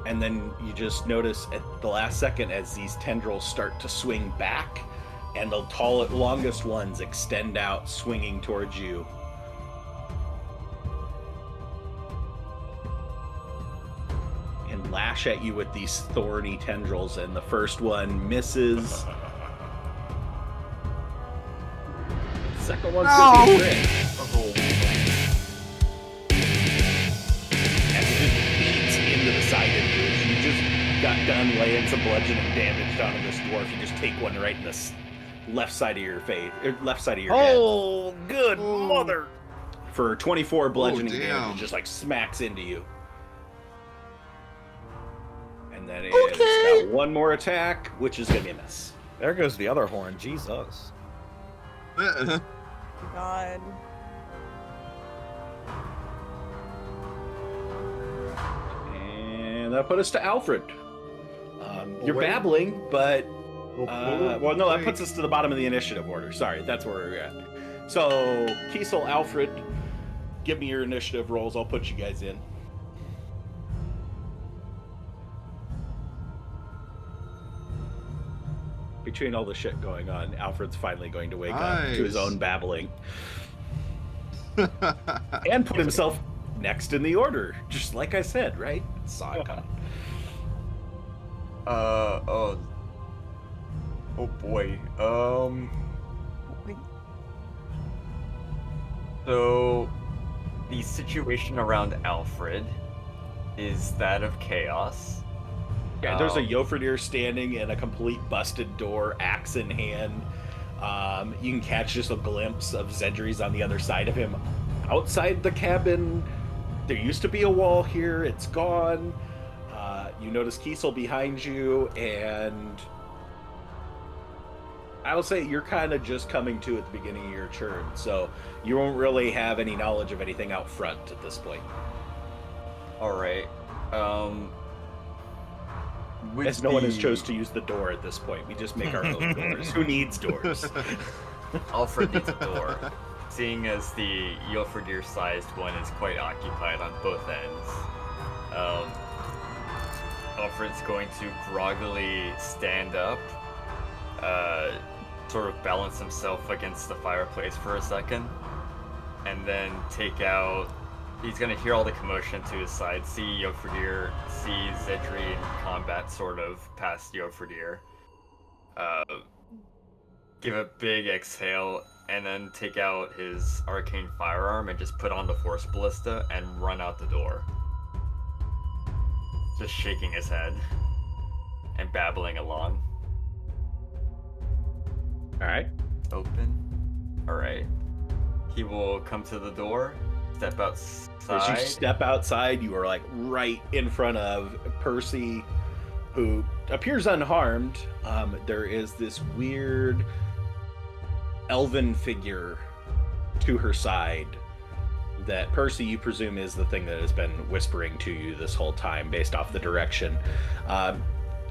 And then you just notice at the last second as these tendrils start to swing back and the longest ones extend out, swinging towards you. And lash at you with these thorny tendrils, and the first one misses. The second one's gonna be a crit. As it just beats into the side of you. As you just got done laying some bludgeoning damage onto this dwarf, you just take one right in the left side of your face, left side of your head. Oh, good mother! For 24 bludgeoning damn. damage, it just like smacks into you. And then it's got one more attack, which is gonna be a miss. There goes the other horn. Jesus. God. And that put us to Alfred. You're babbling, but well, no, that puts us to the bottom of the initiative order. Sorry, that's where we're at. So, Kiesel, Alfred, give me your initiative rolls. I'll put you guys in. Between all the shit going on, Alfred's finally going to wake up to his own babbling. And put himself next in the order, just like I said, right? Saw it coming. Oh boy. So the situation around Alfred is that of chaos. Yeah, there's a Yofredir standing in a complete busted door, axe in hand. You can catch just a glimpse of Zedri's on the other side of him. Outside the cabin, there used to be a wall here. It's gone. You notice Kiesel behind you, and I will say you're kind of just coming to at the beginning of your turn, so you won't really have any knowledge of anything out front at this point. All right. As no one has chose to use the door at this point. We just make our own doors. Who needs doors? Alfred needs a door. Seeing as the Yofredir-sized one is quite occupied on both ends, Alfred's going to groggily stand up, sort of balance himself against the fireplace for a second, and then take out. He's gonna hear all the commotion to his side, see Yofredir, see Zedri in combat sort of past Yofredir, give a big exhale, and then take out his arcane firearm and just put on the force ballista and run out the door. Just shaking his head and babbling along. Alright. Open. Alright. He will come to the door, step outside. As you step outside, you are like right in front of Percy, who appears unharmed. There is this weird elven figure to her side that Percy, you presume, is the thing that has been whispering to you this whole time based off the direction.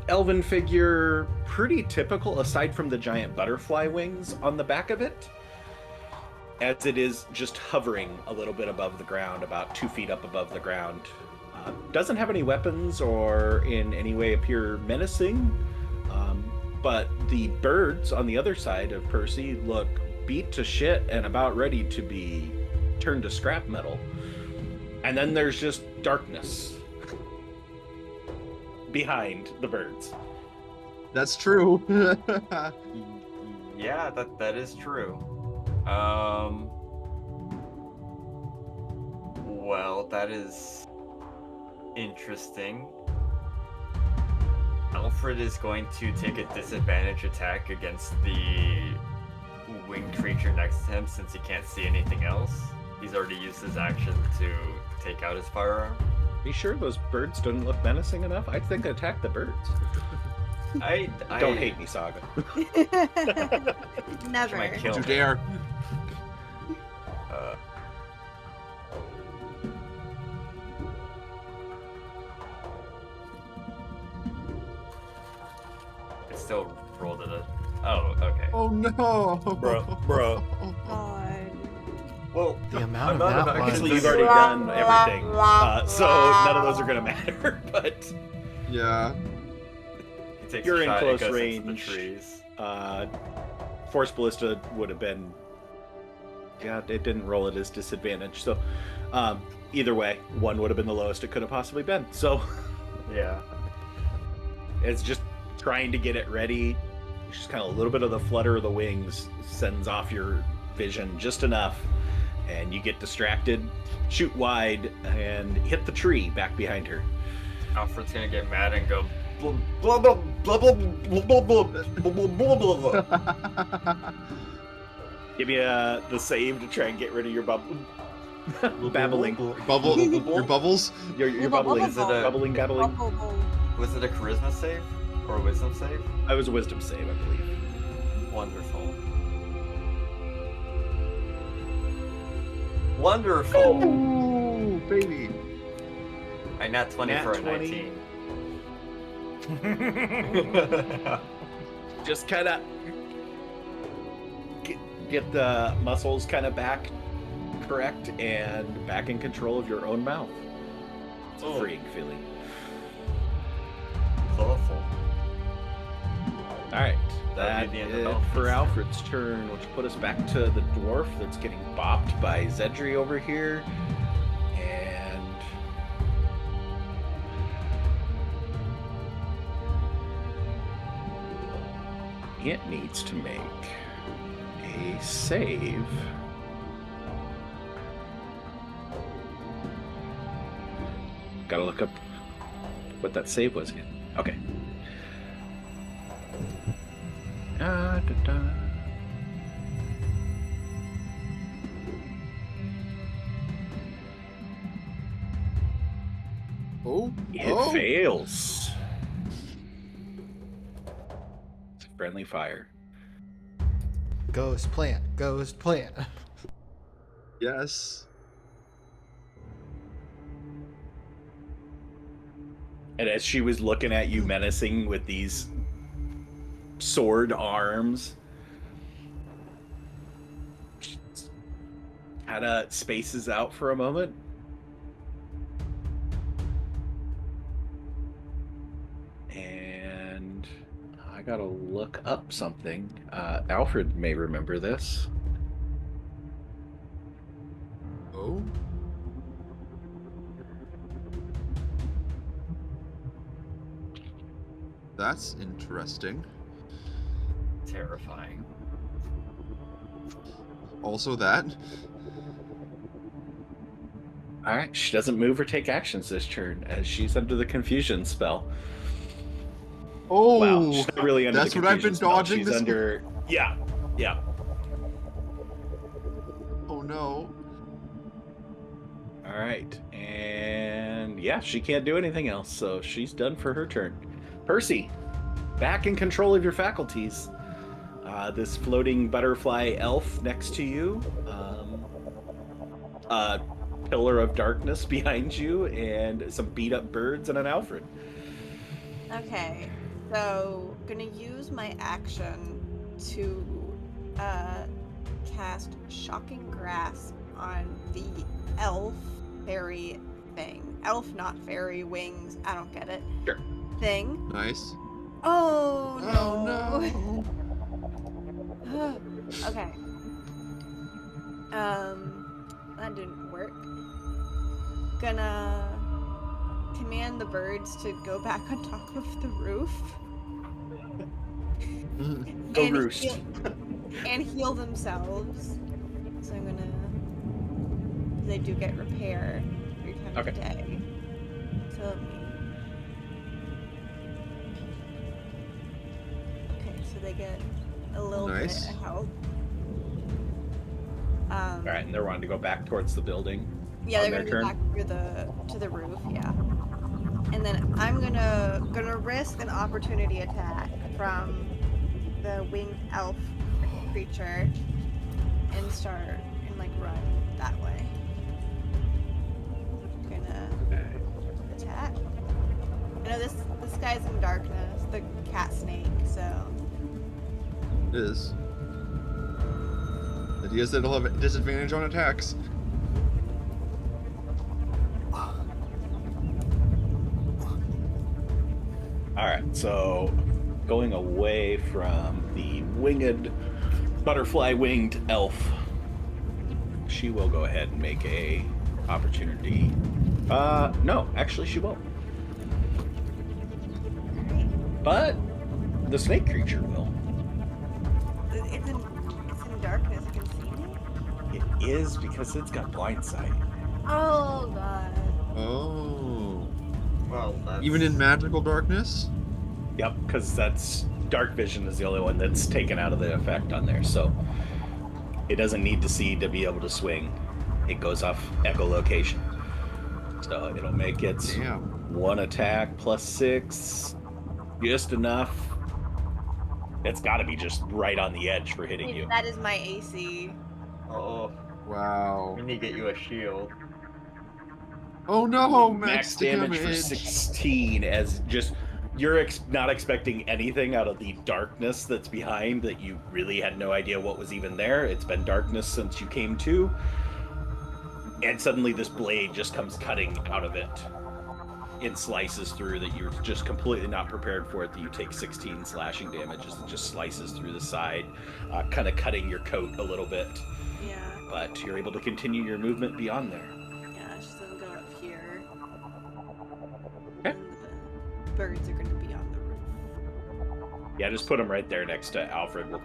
Elven figure, pretty typical aside from the giant butterfly wings on the back of it, as it is just hovering a little bit above the ground, about 2 feet up above the ground. Doesn't have any weapons or in any way appear menacing, but the birds on the other side of Percy look beat to shit and about ready to be turned to scrap metal. And then there's just darkness behind the birds. That's true. Yeah, that is true. Well, that is interesting. Alfred is going to take a disadvantage attack against the winged creature next to him since he can't see anything else. He's already used his action to take out his firearm. Are you sure those birds don't look menacing enough? I think attack the birds. I Don't hate me, Saga. Never. might kill You me. dare. It still rolled it. Oh, okay. Oh no. Bro. God. Well, The amount of I'm not that about- was. Actually, you've already done everything, so none of those are going to matter, but Yeah. he takes you're a in shot, it close goes into range. the trees. Force Ballista would have been... Yeah, it didn't roll at his disadvantage, so either way, one would have been the lowest it could have possibly been, so Yeah. it's just trying to get it ready. Just kind of a little bit of the flutter of the wings sends off your vision just enough, and you get distracted, shoot wide, and hit the tree back behind her. Alfred's gonna get mad and go blah blah blah blah blah blah blah blah blah blah blah. Give me the save to try and get rid of your babbling. Bubble. Your bubbles. Your bubbling. Is it a- Bubbling, babbling. Was it a charisma save or a wisdom save? It was a wisdom save, I believe. Wonderful. Wonderful. Ooh, baby. I nat 20 Nat for a 20. 19. Just kind of get the muscles kind of back correct and back in control of your own mouth. It's a Oh. freeing feeling. Awful. All right, That'd that be the end is of for Alfred's. Alfred's turn, which put us back to the dwarf that's getting bopped by Zedri over here, and it needs to make a save. Gotta look up what that save was again. Okay. Da, da, da. Oh. It Oh. fails. It's a friendly fire. Ghost plant. Ghost plant. Yes. And as she was looking at you menacing with these sword arms, kind of spaces out for a moment. And I gotta look up something. Alfred may remember this. Oh. That's interesting. Terrifying. Also that. All right, she doesn't move or take actions this turn as she's under the confusion spell. Oh. Wow, she's not really under that's the what I've been confusion spell. dodging She's this under. Yeah. Oh no. All right, and yeah, she can't do anything else, so she's done for her turn. Percy, back in control of your faculties. This floating butterfly elf next to you, a pillar of darkness behind you, and some beat up birds and an Alfred. Okay, so gonna use my action to cast Shocking Grasp on the elf fairy thing. Elf, not fairy, wings, I don't get it. Sure. Thing. Nice. Oh no. Oh no. Okay, That didn't work. Gonna command the birds to go back on top of the roof. Go and roost. And heal themselves. So I'm gonna. They do get repair 3 times a day. So let me. Okay, so they get a little bit of help. All right, and they're wanting to go back towards the building. Yeah, on they're their gonna turn? go back to the roof. Yeah, and then I'm gonna risk an opportunity attack from the winged elf creature and start and like run that way. Gonna attack. I know this guy's in darkness, the cat snake. So It is. The idea is that it'll have a disadvantage on attacks. All right, so going away from the winged, butterfly-winged elf, she will go ahead and make a opportunity. No, actually she won't. But the snake creature will. it's in darkness. You can see me. It is because it's got blind sight. Oh god. Oh. Well, that's... Even in magical darkness? Yep, because that's dark vision is the only one that's taken out of the effect on there. So it doesn't need to see to be able to swing. It goes off echolocation. So it'll make its one attack plus 6, just enough. It's got to be just right on the edge for hitting you. That is my AC. Oh, Wow. we need to get you a shield. Oh no, Max damage for 16 as just you're not expecting anything out of the darkness that's behind that you really had no idea what was even there. It's been darkness since you came to. And suddenly this blade just comes cutting out of it and slices through that you're just completely not prepared for it, that you take 16 slashing damage as it just slices through the side, kind of cutting your coat a little bit. Yeah. But you're able to continue your movement beyond there. Yeah, she's gonna go up here. Okay. And the birds are gonna be on the roof. Yeah, just put them right there next to Alfred. We'll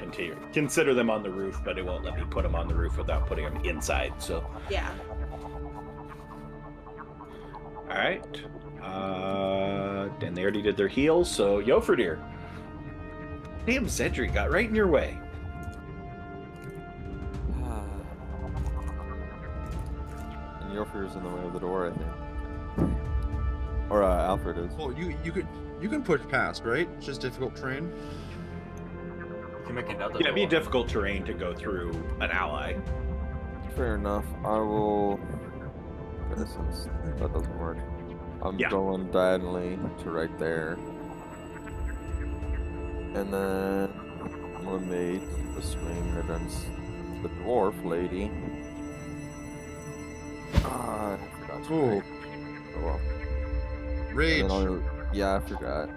consider them on the roof, but it won't let me put them on the roof without putting them inside. So, Yeah. all right. And they already did their heals, so Yofredir. Damn, Cedric got right in your way. And Yofredir's in the way of the door, I think. Or Alfred is. Well, you can push past, right? It's just difficult terrain. You can make another. Yeah, it'd be door. difficult terrain to go through an ally. Fair enough. I will. Since that doesn't work, I'm going diagonally to right there, and then I'm gonna make a swing against the dwarf lady. I forgot to Ooh. rage. Oh well. Rage. And then yeah, I forgot.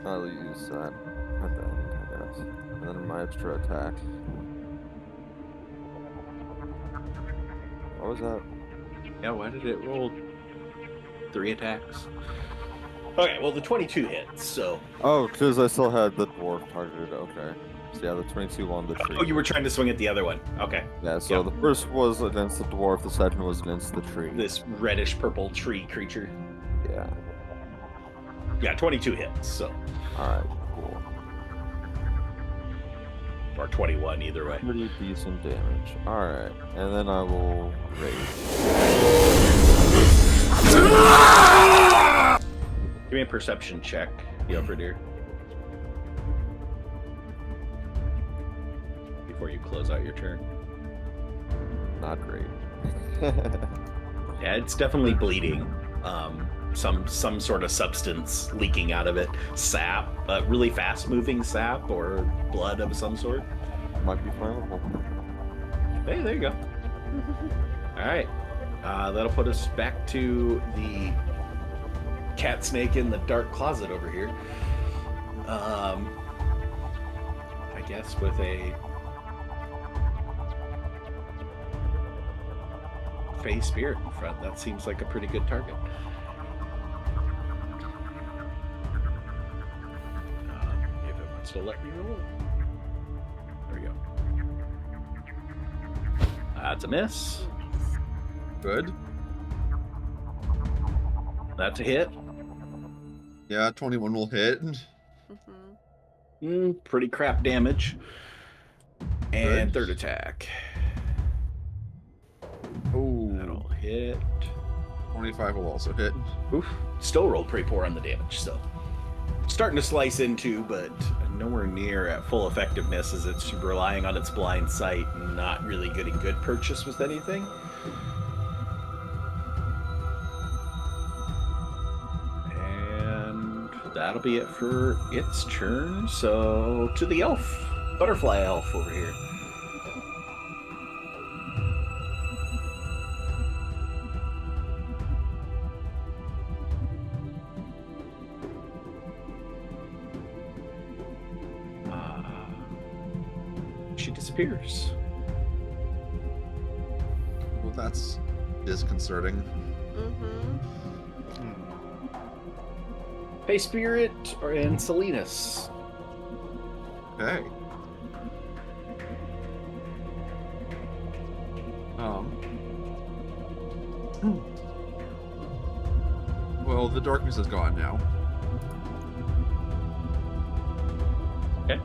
I'll use that at the end, I guess. And then my extra attack. What was that? Yeah, why did it roll 3 attacks? Okay, well, the 22 hits, so... Oh, because I still had the dwarf targeted. Okay. So yeah, the 22 on the tree. Oh, you were trying to swing at the other one. Okay. Yeah, so Yep. the first was against the dwarf, the second was against the tree. This reddish-purple tree creature. Yeah. Yeah, 22 hits, so... Alright, cool. Or 21, either way. Pretty decent damage. Alright, and then I will rage. Give me a perception check, Yofredir. Before you close out your turn. Not great. Yeah, it's definitely bleeding. Some sort of substance leaking out of it. Sap, really fast-moving sap or blood of some sort. Might be flammable. Hey, there you go. All right, that'll put us back to the cat snake in the dark closet over here. I guess with a Fey Spirit in front. That seems like a pretty good target. If it wants to let me roll. There we go. That's a miss. Good. That's a hit. Yeah, 21 will hit. Pretty crap damage. And Good. third attack. Oh, That'll hit. 25 will also hit. Oof. Still rolled pretty poor on the damage, so. Starting to slice into, but nowhere near at full effectiveness as it's relying on its blind sight and not really getting good purchase with anything. And that'll be it for its turn. So to the elf, butterfly elf over here. She disappears. Well, that's disconcerting. Fey Spirit and Salinas. Okay. Well, the darkness is gone now. Okay.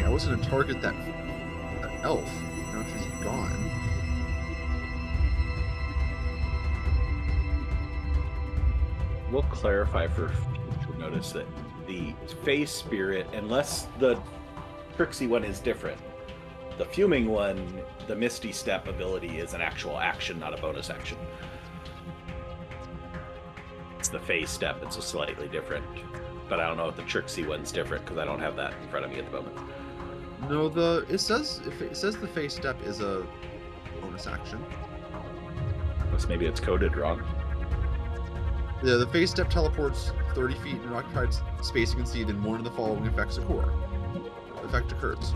I was going to target that elf. Now she's gone. We'll clarify for future notice that the Fey Spirit, unless the Trixie one is different, the Fuming one, the Misty Step ability is an actual action, not a bonus action. It's the Fey Step, it's a slightly different. But I don't know if the Trixie one's different because I don't have that in front of me at the moment. No, it says the face step is a bonus action. Unless maybe it's coded wrong. Yeah, the face step teleports 30 feet in an occupied space you can see, then one of the following effects occurs.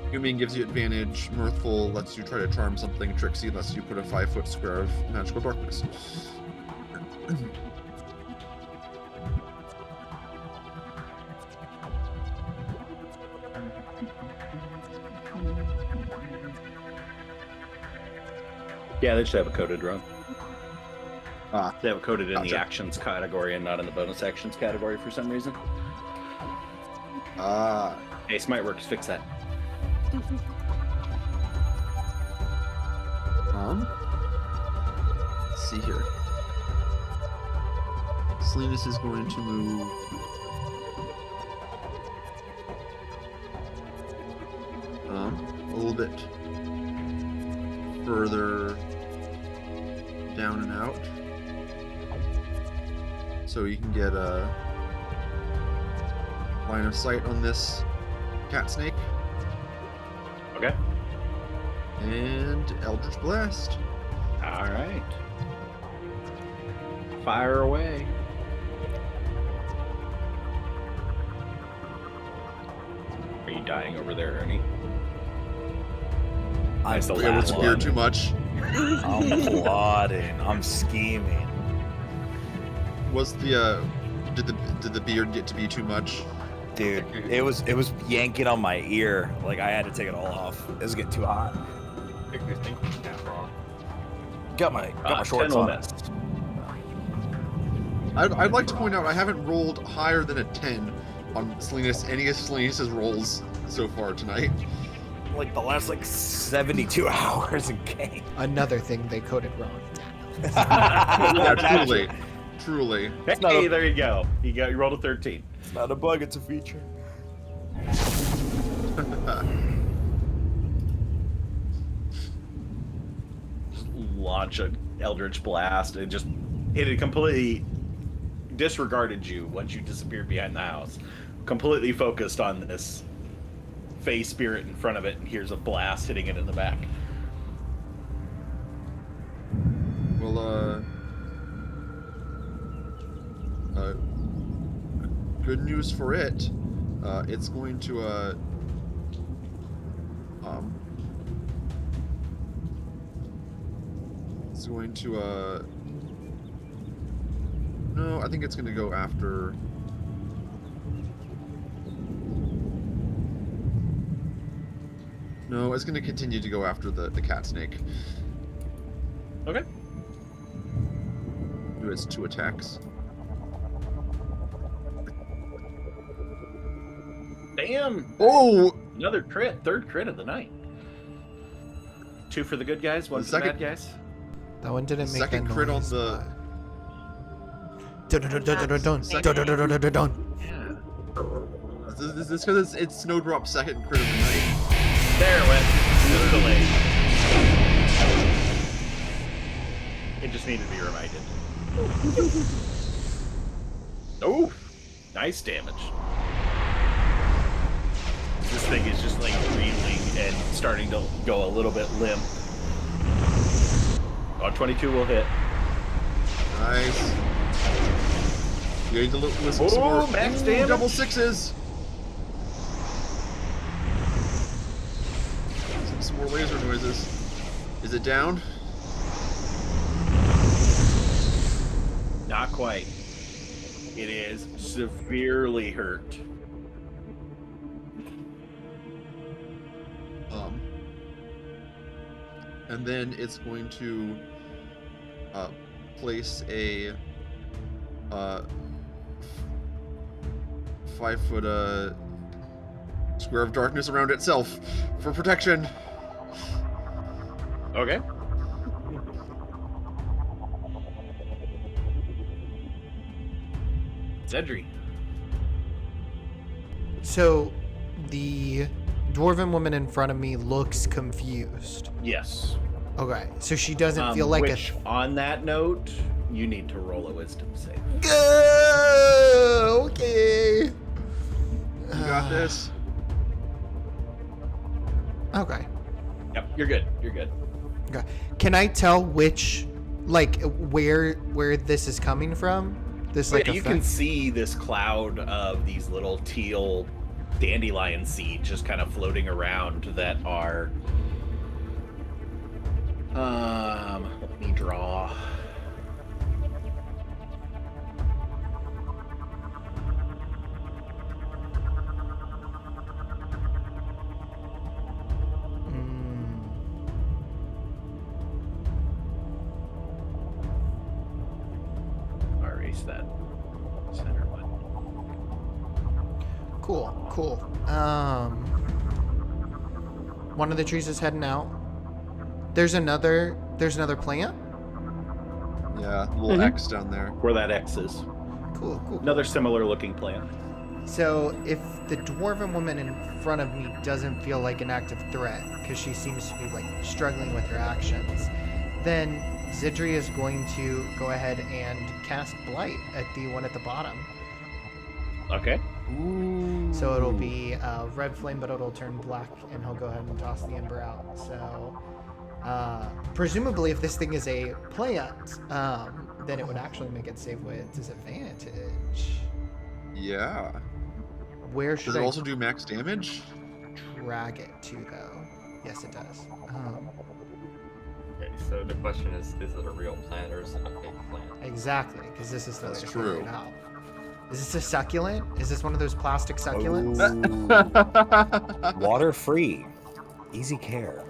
Fuming gives you advantage. Mirthful lets you try to charm something. Trixie lets you put a 5-foot square of magical darkness. Yeah, they should have it coded wrong. They have it coded in the Gotcha. actions category and not in the bonus actions category for some reason. Hey, Smiteworks, fix that. Let's see here. Salinas is going to move. A little bit further down and out, so you can get a line of sight on this cat snake. Okay. And Eldritch Blast. All right. Fire away. Are you dying over there, Ernie? I'm the We able to gear plotting. too much. I'm plotting. I'm scheming. Was the did the beard get to be too much? Dude, it was yanking on my ear. Like I had to take it all off. It was getting too hot. I think you're thinking that wrong. Got my 10 shorts will on. miss. I'd like to point out I haven't rolled higher than a 10 on Salinas any of Salinas' rolls so far tonight. Like the last 72 hours in game. Another thing they coded wrong. Yeah, truly. Hey, there you go. You rolled a 13. It's not a bug, it's a feature. Launch an Eldritch Blast and just hit it completely. Disregarded you once you disappeared behind the house. Completely focused on this Fey spirit in front of it and hears a blast hitting it in the back. Well, good news for it. It's going to, no, I think it's going to go after... No, it's going to continue to go after the cat snake. Okay. Do its 2 attacks. Damn! Oh! Another crit. 3rd crit of the night. 2 for the good guys, 1 for the bad guys. That one didn't make Second that crit on noise, the... Yeah. This is because it's Snowdrop's 2nd crit of the night. There it went. Just delayed. It just needed to be reminded. Oh, nice damage. This thing is just like reeling and starting to go a little bit limp. 22 will hit. Nice. You need to listen to some more. Max damage. Double 6s. Some more laser noises. Is it down? Not quite. It is severely hurt. And then it's going to place a 5-foot square of darkness around itself for protection. Okay. Zedri. So, the dwarven woman in front of me looks confused. Yes. Okay, so she doesn't feel like which, on that note, you need to roll a wisdom save. Okay. You got this. Okay. Yep, you're good. You're good. Okay. Can I tell which, like, where this is coming from? This like you effect? can see this cloud of these little teal dandelion seeds just kind of floating around that are. Let me draw. Erase that center one. Cool. One of the trees is heading out. There's another plant. Yeah, little X down there. Where that X is. Cool. Another similar looking plant. So if the dwarven woman in front of me doesn't feel like an active threat because she seems to be like struggling with her actions, then Zidri is going to go ahead and cast Blight at the one at the bottom. Okay. Ooh. So it'll be red flame, but it'll turn black, and he'll go ahead and toss the ember out. So presumably, if this thing is a plant, then it would actually make it save with disadvantage. Yeah. Where should Does it I also do max damage? drag it to, though? Yes, it does. Okay, so the question is it a real plant or is it a fake plant? Exactly, because this is the way That's to figure true. it out. Is this a succulent? Is this one of those plastic succulents? Water free. Easy care.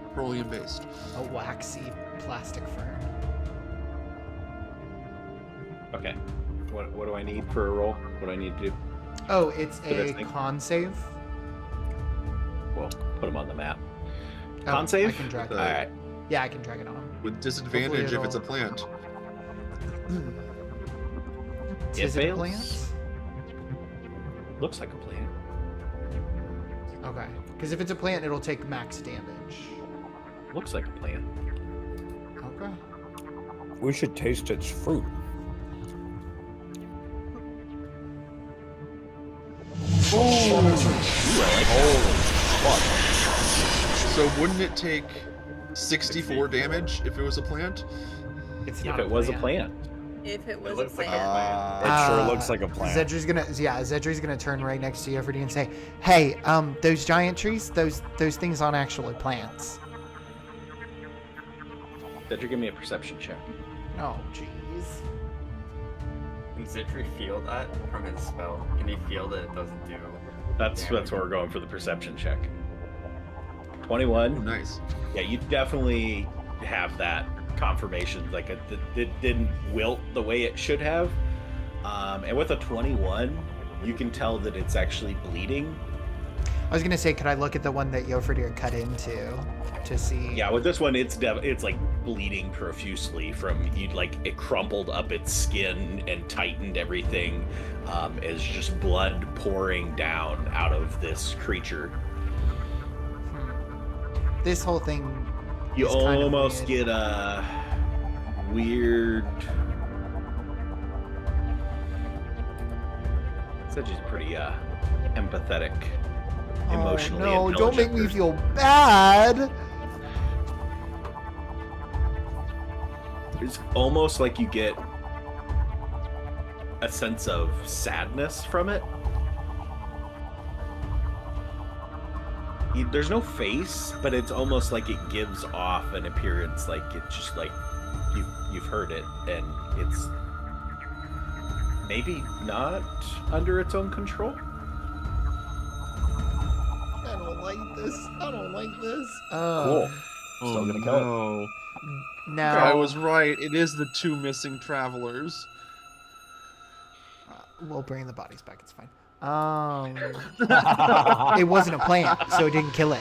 Petroleum based. A waxy plastic fern. Okay. What do I need for a roll? What do I need to do? Oh, it's For this a thing? con save. Well, put them on the map. Oh, Con save? I can drag it. Uh, Alright. Yeah, I can drag it on. With disadvantage if it's a it'll- plant. Is it a fails. plant? Looks like a plant. Okay. Because if it's a plant, it'll take max damage. Looks like a plant. Okay. We should taste its fruit. So wouldn't it take 64 damage if it was a plant? It's If not it was a plant. If it was a looks like a plant. It sure looks like a plant. Zedri's gonna turn right next to Yoverty and say, "Hey, those giant trees, those things aren't actually plants." Cedric, give me a perception check. Oh, jeez. Can Zitri feel that from his spell? Can he feel that it doesn't do? That's where we're going for the perception check. Oh, 21. nice. Yeah, you definitely have that confirmation. Like it didn't wilt the way it should have. And with a 21, you can tell that it's actually bleeding. I was gonna say, could I look at the one that Yoverty cut into to see? Yeah, with this one, it's like bleeding profusely from it crumpled up its skin and tightened everything, as just blood pouring down out of this creature. This whole thing. You is kind of almost weird. get a weird. Such is pretty empathetic, emotionally. Oh no! Don't make me intelligent feel bad. It's almost like you get a sense of sadness from it. There's no face, but it's almost like it gives off an appearance like it's just like you've heard it, and it's maybe not under its own control. I don't like this. I don't like this. Cool. Still gonna kill it. no. Now I was right. It is the 2 missing travelers. we'll bring the bodies back. It's fine. It wasn't a plant, so it didn't kill it.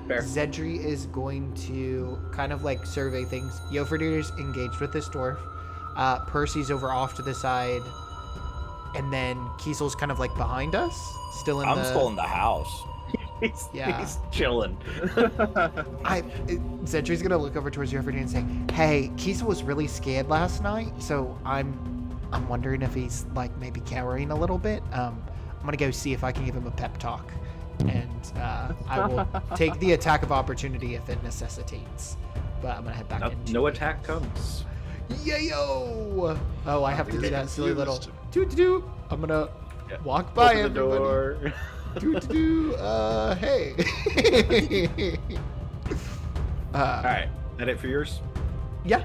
Fair. Zedri is going to kind of like survey things. Yoverdir's engaged with this dwarf. Percy's over off to the side, and then Kiesel's kind of like behind us, still in I'm still in the house. He's chilling. Zedri's gonna look over towards Yoverdir and say, "Hey, Kiesel was really scared last night, so I'm wondering if he's like maybe cowering a little bit. I'm gonna go see if I can give him a pep talk, and I will take the attack of opportunity if it necessitates. But I'm gonna head back in. No attack comes. Yayo! Oh, I have to do that silly little Confused. doo-doo-doo. I'm gonna walk by Open the everybody. door. Doo-doo-doo. Hey. All right, that it for yours? Yeah.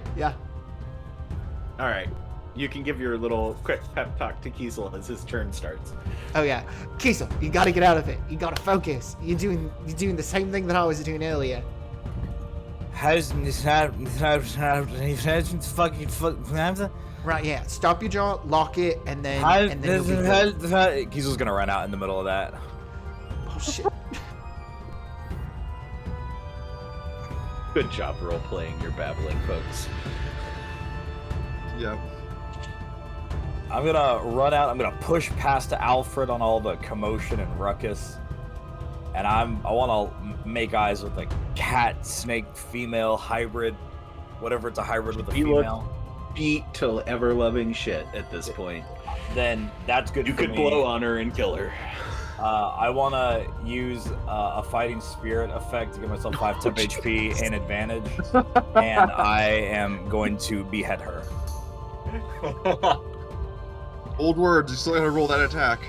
All right. You can give your little quick pep talk to Kiesel as his turn starts. Oh yeah, Kiesel, you gotta get out of it. You gotta focus. You're doing the same thing that I was doing earlier. How's this fucking Right, yeah. Stop your jaw, lock it, and then you'll be good. Kiesel's gonna run out in the middle of that. Oh shit. Good job role playing your babbling, folks. Yep. I'm gonna run out. I'm gonna push past Alfred on all the commotion and ruckus, and I want to make eyes with the cat, snake, female hybrid, whatever it's a hybrid with a You look female. beat to ever loving shit at this point. Then that's good. You for could me. blow on her and kill her. I want to use a fighting spirit effect to give myself 5 temp HP and advantage, and I am going to behead her. Old words. You still gotta roll that attack.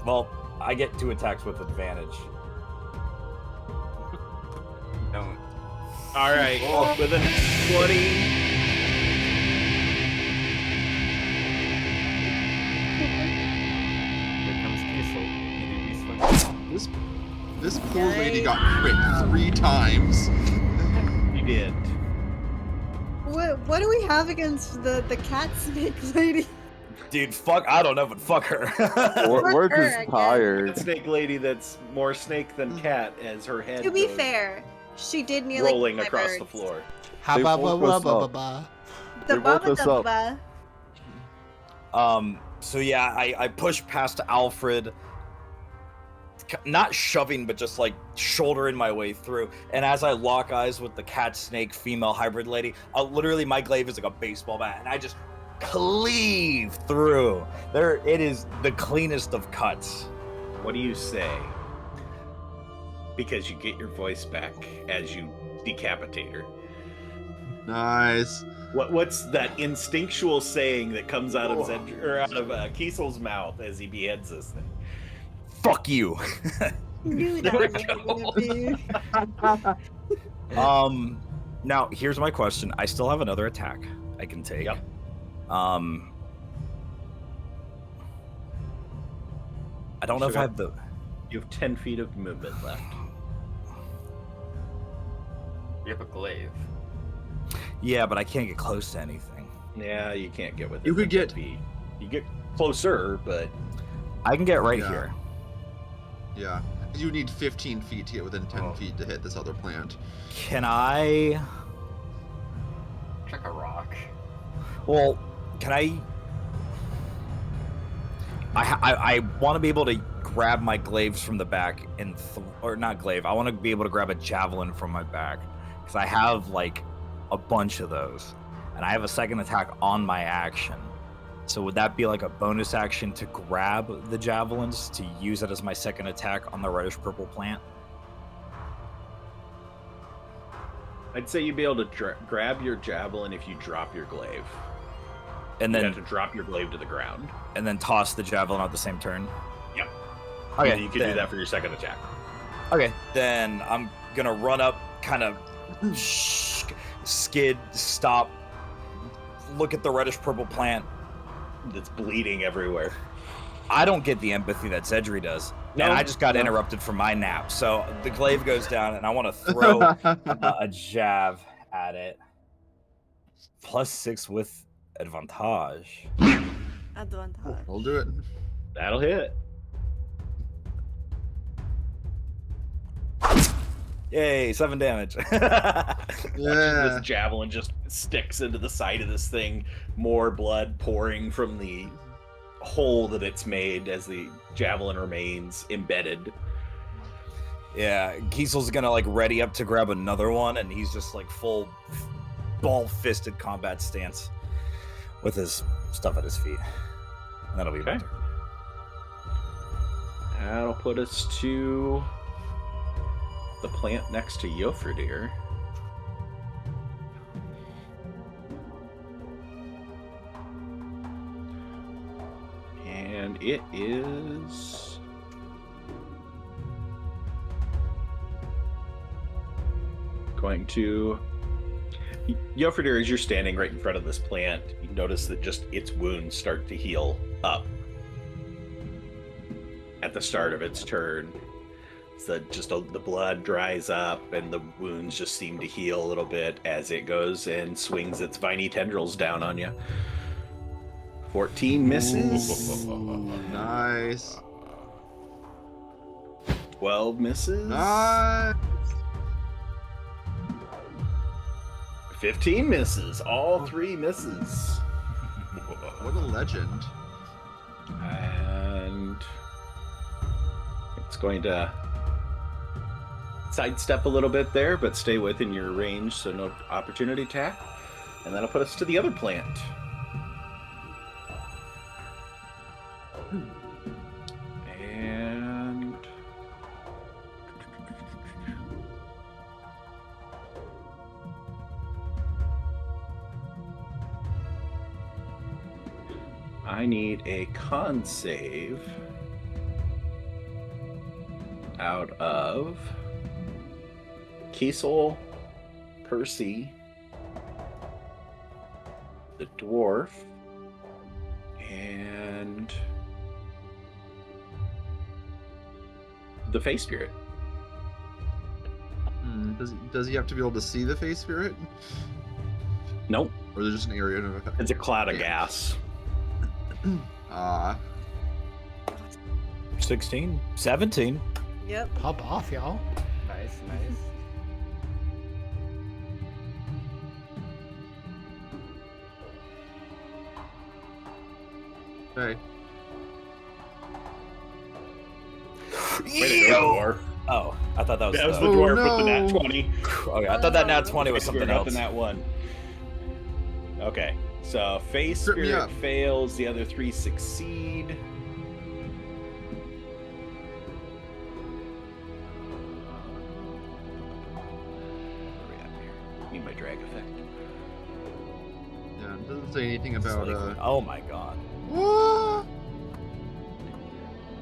Well, I get 2 attacks with advantage. Don't. All right, with a 20. Here comes Kiesel. This poor lady got crit 3 times. You did. What do we have against the cat snake lady? Dude, fuck, I don't know, but fuck her. We're her, I just guess. tired. Snake lady that's more snake than cat as her head To be goes fair, she did nearly rolling kill my across birds. the floor. They woke us up. The They woke bubba us up. dubba. So yeah, I push past Alfred, not shoving, but just like shouldering my way through. And as I lock eyes with the cat snake female hybrid lady, literally my glaive is like a baseball bat, and I just cleave through. There, it is the cleanest of cuts. What do you say? Because you get your voice back as you decapitate her. Nice. What's that instinctual saying that comes out of Kiesel's mouth as he beheads this thing? Fuck you. Knew that was gonna be. Now here's my question. I still have another attack I can take. Yep. I don't know if I have the. You have 10 feet of movement left. You have a glaive. Yeah, but I can't get close to anything. Yeah, you can't get with it. You could get- feet. You get closer, but I can get right Yeah. here. Yeah. You need 15 feet to get within 10 feet to hit this other plant. Can I? Check a rock. Well, can I? I want to be able to grab my glaives from the back and or not glaive. I want to be able to grab a javelin from my back because I have like a bunch of those, and I have a second attack on my action. So would that be like a bonus action to grab the javelins to use it as my second attack on the reddish purple plant? I'd say you'd be able to grab your javelin if you drop your glaive. And You then have to drop your glaive to the ground. and then toss the javelin at the same turn. Yep. Okay, And you can do then- that for your second attack. Okay, then I'm gonna run up, kind of skid, stop, look at the reddish purple plant. That's bleeding everywhere. I don't get the empathy that Zedri does, No, and I just got no. interrupted from my nap. So the glaive goes down, and I want to throw a jab at it. +6 with advantage. Advantage. I'll do it. That'll hit. Yay, 7 damage. Yeah. This javelin just sticks into the side of this thing. More blood pouring from the hole that it's made as the javelin remains embedded. Yeah, Kiesel's gonna like ready up to grab another one, and he's just like full ball-fisted combat stance with his stuff at his feet. And that'll be my Okay. turn. That'll put us to the plant next to Yofridir. And it is going to Yofridir, as you're standing right in front of this plant, you notice that just its wounds start to heal up at the start of its turn. So the blood dries up and the wounds just seem to heal a little bit as it goes and swings its viney tendrils down on you. 14 misses. Nice. 12 misses. Nice. 15 misses. All 3 misses. What a legend. And it's going to sidestep a little bit there, but stay within your range, so no opportunity attack. And that'll put us to the other plant. And I need a con save out of Kiesel, Percy, the dwarf, and the face spirit. Does he have to be able to see the face spirit? Nope, Or is it just an area of effect? it's a cloud of Yeah. gas. 16, 17. Yep. Pop off, y'all. Nice, nice. Okay. Way to go, dwarf. Oh, I thought that was, That was the, the Oh, dwarf with the nat no. 20. okay, I thought that nat 20 was You're something up else. in that one. Okay. So Face Trip me Spirit up. fails, the other 3 succeed. Where are we at here? Need my drag effect. Yeah, it doesn't say anything It's about like, oh my god. What?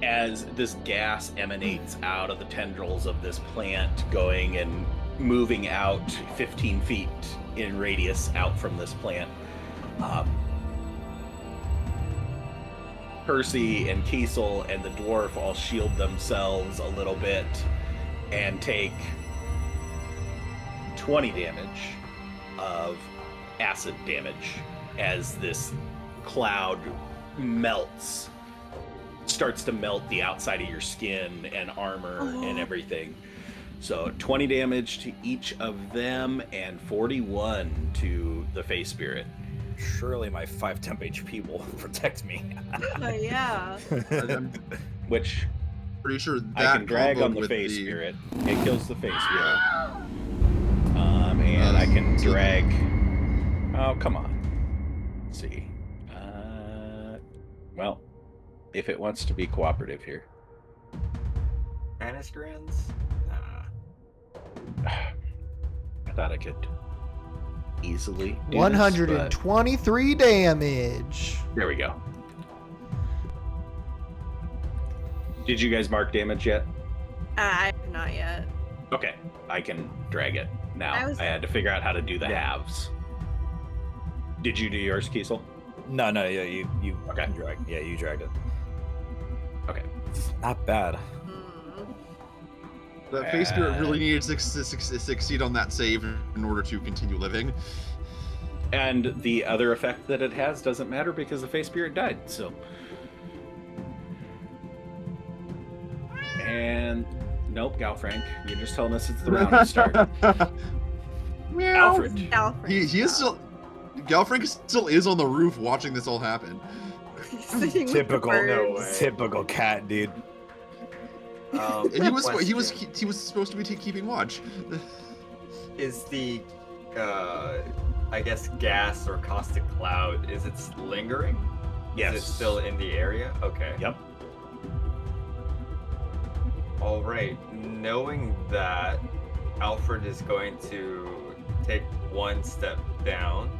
As this gas emanates out of the tendrils of this plant, going and moving out 15 feet in radius out from this plant. Percy and Kiesel and the dwarf all shield themselves a little bit and take 20 damage of acid damage as this cloud starts to melt the outside of your skin and armor and everything. So 20 damage to each of them and 41 to the Face Spirit. Surely my 5 temp HP will protect me. Yeah. I'm Which pretty sure that I can drag on comboed the with Face Spirit. It kills the Face Spirit. Yeah. And I can so- drag... Oh, come on. Let's see. Well, if it wants to be cooperative here. Anastrans? Nah. I thought I could easily do this, 123 damage. but there we go. Did you guys mark damage yet? I have not yet. Okay, I can drag it now. I was- I had to figure out how to do the halves. Did you do yours, Kiesel? No, yeah, you Okay. dragged. Yeah, you dragged it. Okay. Not bad. Hmm. That Face Spirit really needed to succeed on that save in order to continue living. And the other effect that it has doesn't matter because the Face Spirit died, so. And nope, Galfrank, you're just telling us it's the round to start. Alfred. Alfred. He is still. Galfrank still is on the roof watching this all happen. Sitting with the Typical, birds. typical cat, dude. And he was Question. supposed to be keeping watch. Is the, I guess, gas or caustic cloud, is it lingering? Yes. Is it still in the area? Okay. Yep. All right. Knowing that, Alfred is going to take one step down.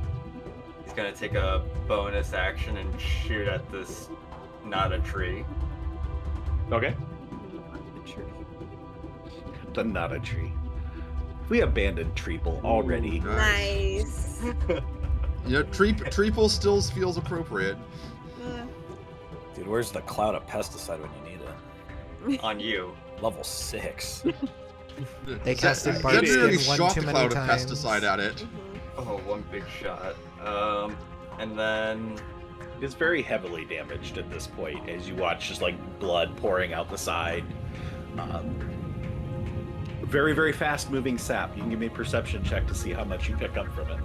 He's going to take a bonus action and shoot at this, not a tree. Okay. The not a tree. We abandoned Treeple already. Nice. Yeah, Treeple still feels appropriate. Dude, where's the cloud of pesticide when you need it? On you. Level 6. They casted Zed Barbed really Skin one shot too the many cloud of times. pesticide at it. Oh, one big shot. And then It's very heavily damaged at this point as you watch just like blood pouring out the side. Very, very fast moving sap. You can give me a perception check to see how much you pick up from it.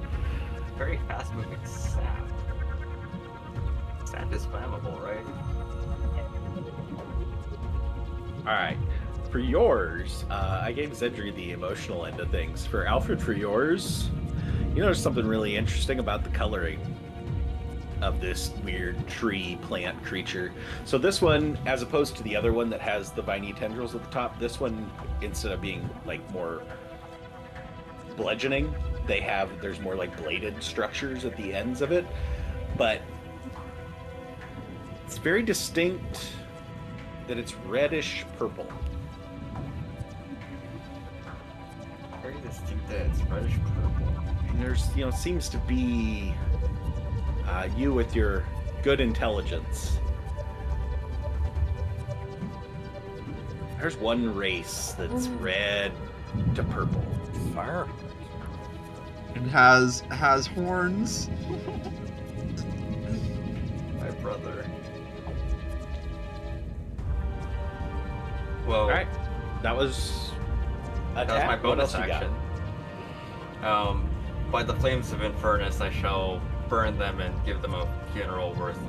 very fast moving sap. Sap is flammable, right? Alright. For yours, I gave Zedri the emotional end of things. For Alfred, for yours, you notice something really interesting about the coloring of this weird tree plant creature. So this one, as opposed to the other one that has the viney tendrils at the top, this one, instead of being like more bludgeoning, there's more like bladed structures at the ends of it, but it's very distinct that it's reddish purple. Very distinct that it's reddish purple. And there's, seems to be you with your good intelligence. There's one race that's red to purple. Fire. And has horns. My brother. Well, All right, that was that was my attack. What bonus else you got? action. By the flames of Infernus, I shall burn them and give them a funeral worth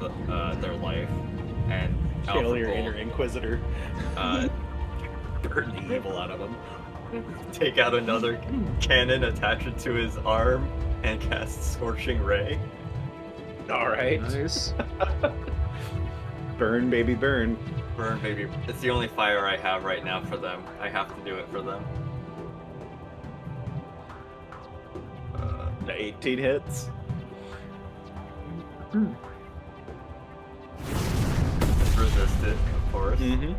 their life. And Channel your Alfred inner will, inquisitor. uh, Burn the evil out of him. take out another cannon, attach it to his arm, and cast Scorching Ray. All right. Nice. Burn, baby, burn. Burn, baby. It's the only fire I have right now for them. I have to do it for them. The 18 hits. It's resisted, of course. Mm-hmm.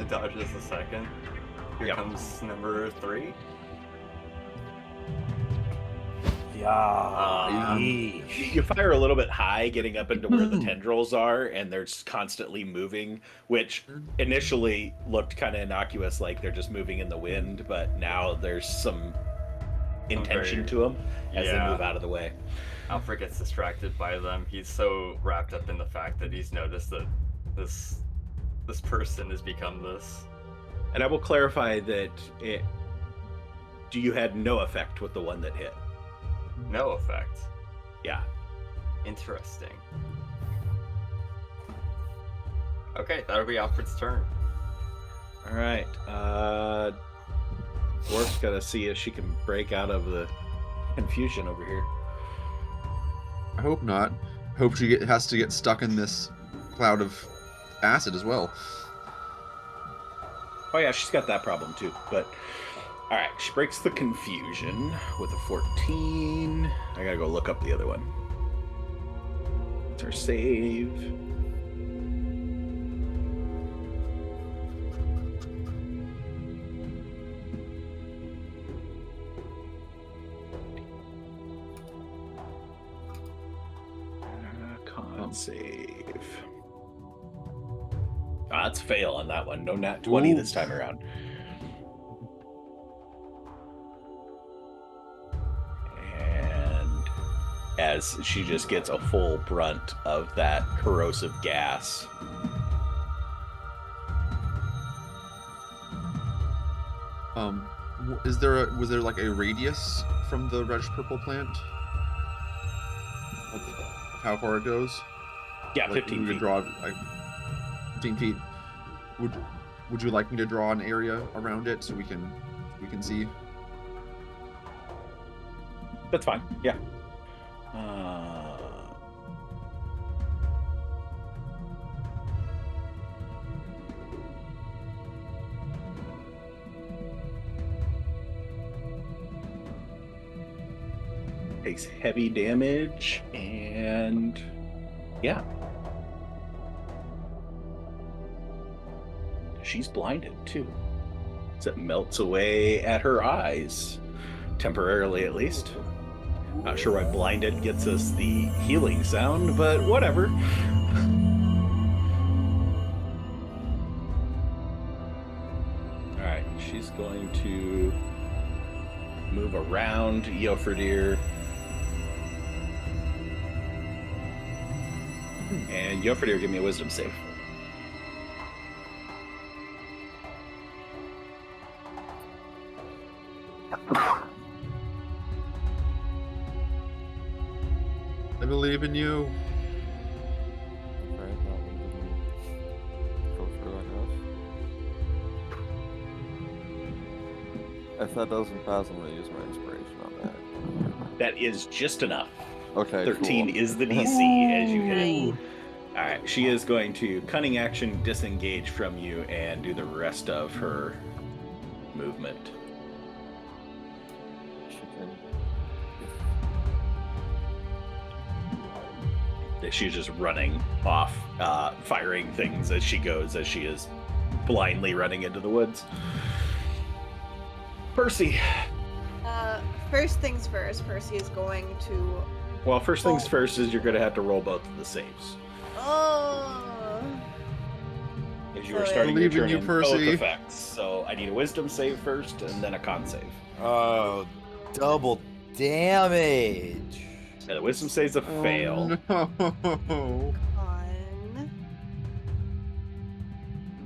It dodges the second. Here Yep. comes number 3. Yeah. You fire a little bit high, getting up into where the tendrils are, and they're just constantly moving, which initially looked kind of innocuous, like they're just moving in the wind, but now there's some intention to them as they move out of the way. Alfred gets distracted by them. He's so wrapped up in the fact that he's noticed that this person has become this. And I will clarify that you had no effect with the one that hit. No effect. Yeah. Interesting. Okay, that'll be Alfred's turn. All right. Dwarf's got to see if she can break out of the confusion over here. I hope not. Hope she has to get stuck in this cloud of acid as well. Oh yeah, she's got that problem too. But all right, she breaks the confusion with a 14. I gotta go look up the other one. It's her save. Con save. That's fail on that one. No nat 20 this time around. And as she just gets a full brunt of that corrosive gas. Was there like a radius from the reddish purple plant? Of how far it goes? Yeah, Like, 15 we could feet. draw like 15 feet. Would you like me to draw an area around it so we can see? That's fine. Yeah. Takes heavy damage, and yeah. She's blinded too. As it melts away at her eyes. Temporarily, at least. Not sure why blinded gets us the healing sound, but whatever. Alright, she's going to move around Yofredir. And Yofredir, give me a wisdom save. I believe in you. Okay, that one didn't go through, I guess. If that doesn't pass, I'm gonna use my inspiration on that. That is just enough. Okay, 13 cool. is the DC as you hit it. Alright, she is going to cunning action disengage from you and do the rest of her movement. She can... She's just running off, firing things as she goes, as she is blindly running into the woods. Percy. First things first, Percy is going to... Well, first things first is you're going to have to roll both of the saves. Oh! As you are So, starting to Believe in turn you, in both Percy. effects. So I need a wisdom save first, and then a con save. Oh, double damage. Yeah, the wisdom save's a fail. Oh, no. On...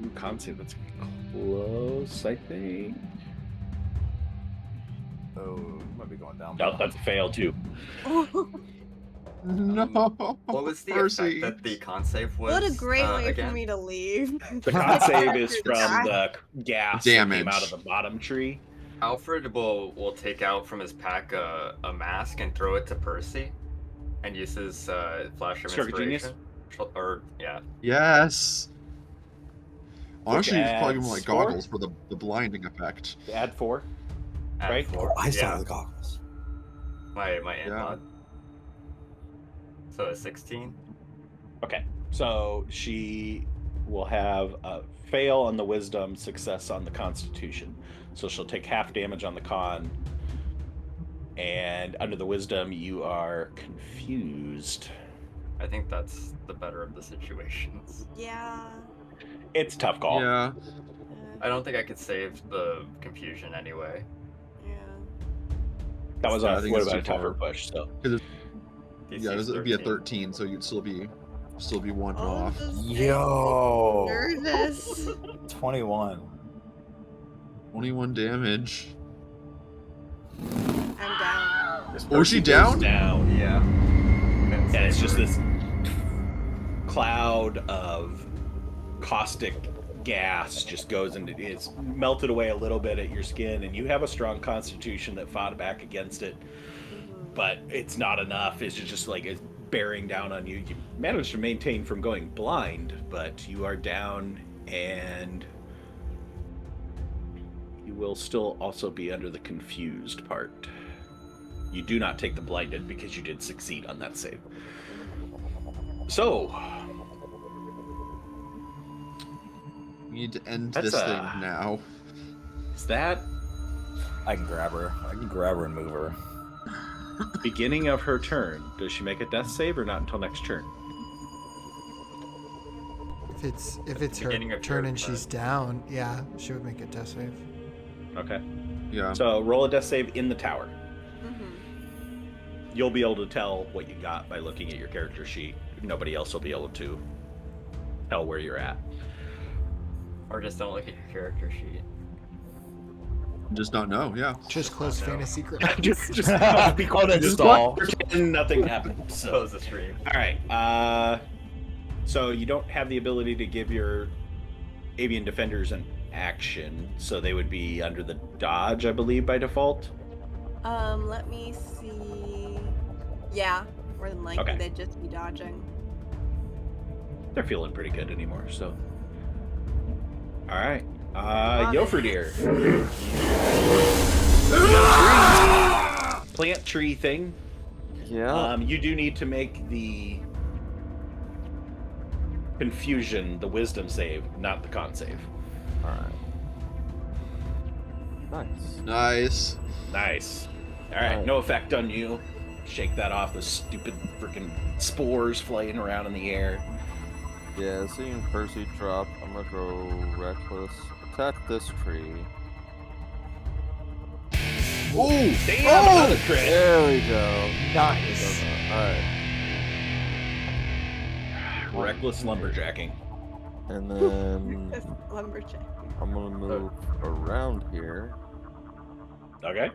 Ooh, con save, that's close, I think. Oh, might be going down. No, that's a fail too. No. What was the Percy. effect that the con save was? What a great way again? for me to leave. The con save is from the gas that Damage. came out of the bottom tree. Alfred will take out from his pack a mask and throw it to Percy, and use his flash of Stroke of genius? inspiration. Or yeah, Yes. Honestly, it's probably adds more like 4? goggles for the blinding effect. Add 4. add Right? 4. I still yeah, have the goggles. my Yeah. mod. So a 16. Okay, so she will have a fail on the wisdom, success on the constitution. So she'll take half damage on the con. And under the wisdom, you are confused. I think that's the better of the situations. Yeah. It's a tough call. Yeah. I don't think I could save the confusion anyway. Yeah. That was I a think what it's about a too tougher far. push. So Yeah, it would be a 13, so you'd still be one Oh, off. this makes me Yo. nervous. 21. 21 damage. I'm down. this Oh, is she person goes down? Down. Yeah. And it's just this cloud of caustic gas just goes into it's melted away a little bit at your skin, and you have a strong constitution that fought back against it, but it's not enough. It's just like it's bearing down on you. You managed to maintain from going blind, but you are down, and you will still also be under the confused part. You do not take the blinded because you did succeed on that save. So You need to end That's this a- thing now. is that I can grab her. I can grab her and move her. beginning of her turn? Does she make a death save or not until next turn? If it's her Beginning of turn your and she's down, yeah, she would make a death save. Okay. Yeah. So roll a death save in the tower. Mm-hmm. You'll be able to tell what you got by looking at your character sheet. Nobody else will be able to tell where you're at. Or just don't look at your character sheet. Just not know, yeah. Just close no. fantasy secret. just be Oh, quiet. that's Just all. pretend nothing happened. So, Close the stream. all right. So you don't have the ability to give your avian defenders an action, so they would be under the dodge, I believe, by default. Let me see. Yeah, more than likely Okay. they'd just be dodging. They're feeling pretty good anymore, so. All right. Love it. Yofredir. Plant tree thing. Yeah. You do need to make the confusion, the wisdom save, not the con save. Alright. Nice. Nice. Nice. All right, Alright. no effect on you. Shake that off. The stupid freaking spores flying around in the air. Yeah, seeing Percy drop, I'm gonna go reckless. Attack this tree. Oh! Damn, another crit. There we go. Nice. Alright. Reckless lumberjacking. And then This lumberjack. I'm gonna move around here. Okay.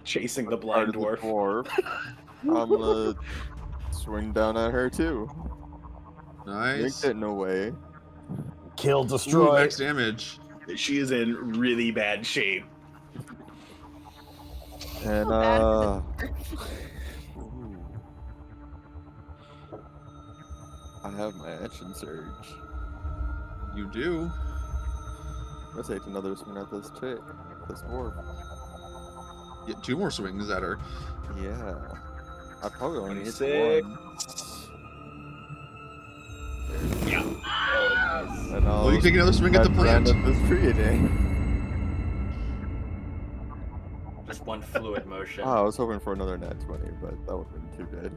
Chasing the Part blind of the dwarf. I'm gonna swing down at her too. Ain't Nice. getting away. Kill, Ooh, destroy. max damage. She is in really bad shape. And bad ooh. I have my action surge. You do. Let's take another swing at this chick. This dwarf. Get 2 more swings at her. Yeah. I probably only need 26. one. Yeah. And I'll Will you take another swing at the head round plant? at this tree again. Just one fluid motion. Oh, I was hoping for another nat 20, but that would have been too good.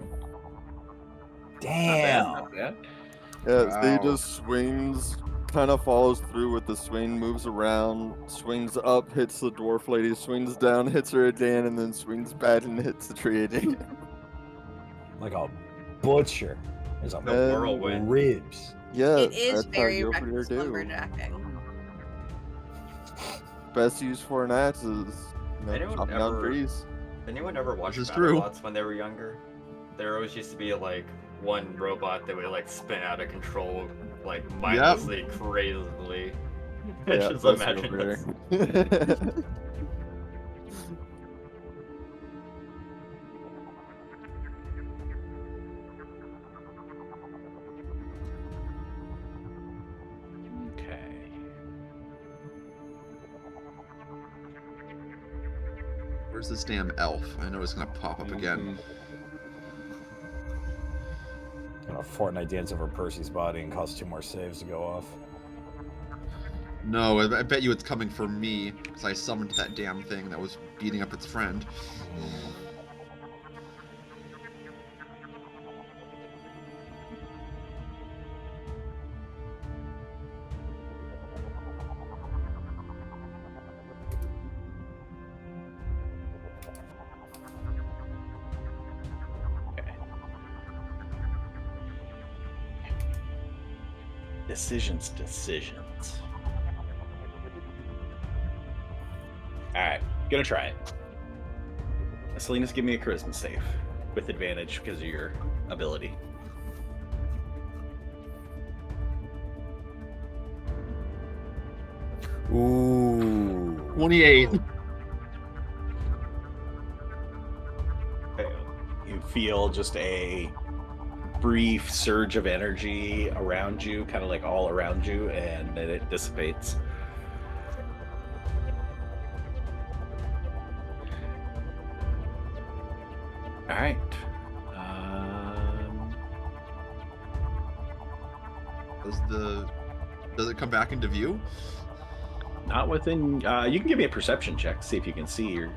Damn. Not bad. Yeah, so he Wow. just swings, kind of follows through with the swing, moves around, swings up, hits the dwarf lady, swings down, hits her again, and then swings back and hits the tree again. Like a butcher. There's a The whirlwind. ribs. Yeah, It is that's very how Gilfrida reckless do. lumberjacking. Best use for an axe is Anyone chopping down ever- trees. Anyone ever watch This is Battle true. Bots when they were younger? There always used to be like one robot that would like spin out of control, like mindlessly, crazily. I Yeah, just that's imagine over this. there. Where's this damn elf? I know it's gonna pop up again. Fortnite dance over Percy's body and cause 2 more saves to go off. No, I bet you it's coming for me, because I summoned that damn thing that was beating up its friend. Decisions. Alright, gonna try it. Selena's give me a charisma save with advantage because of your ability. Ooh. 28. You feel just a brief surge of energy around you, kind of like all around you, and then it dissipates. All right. Does it come back into view? Not within. You can give me a perception check, see if you can see your.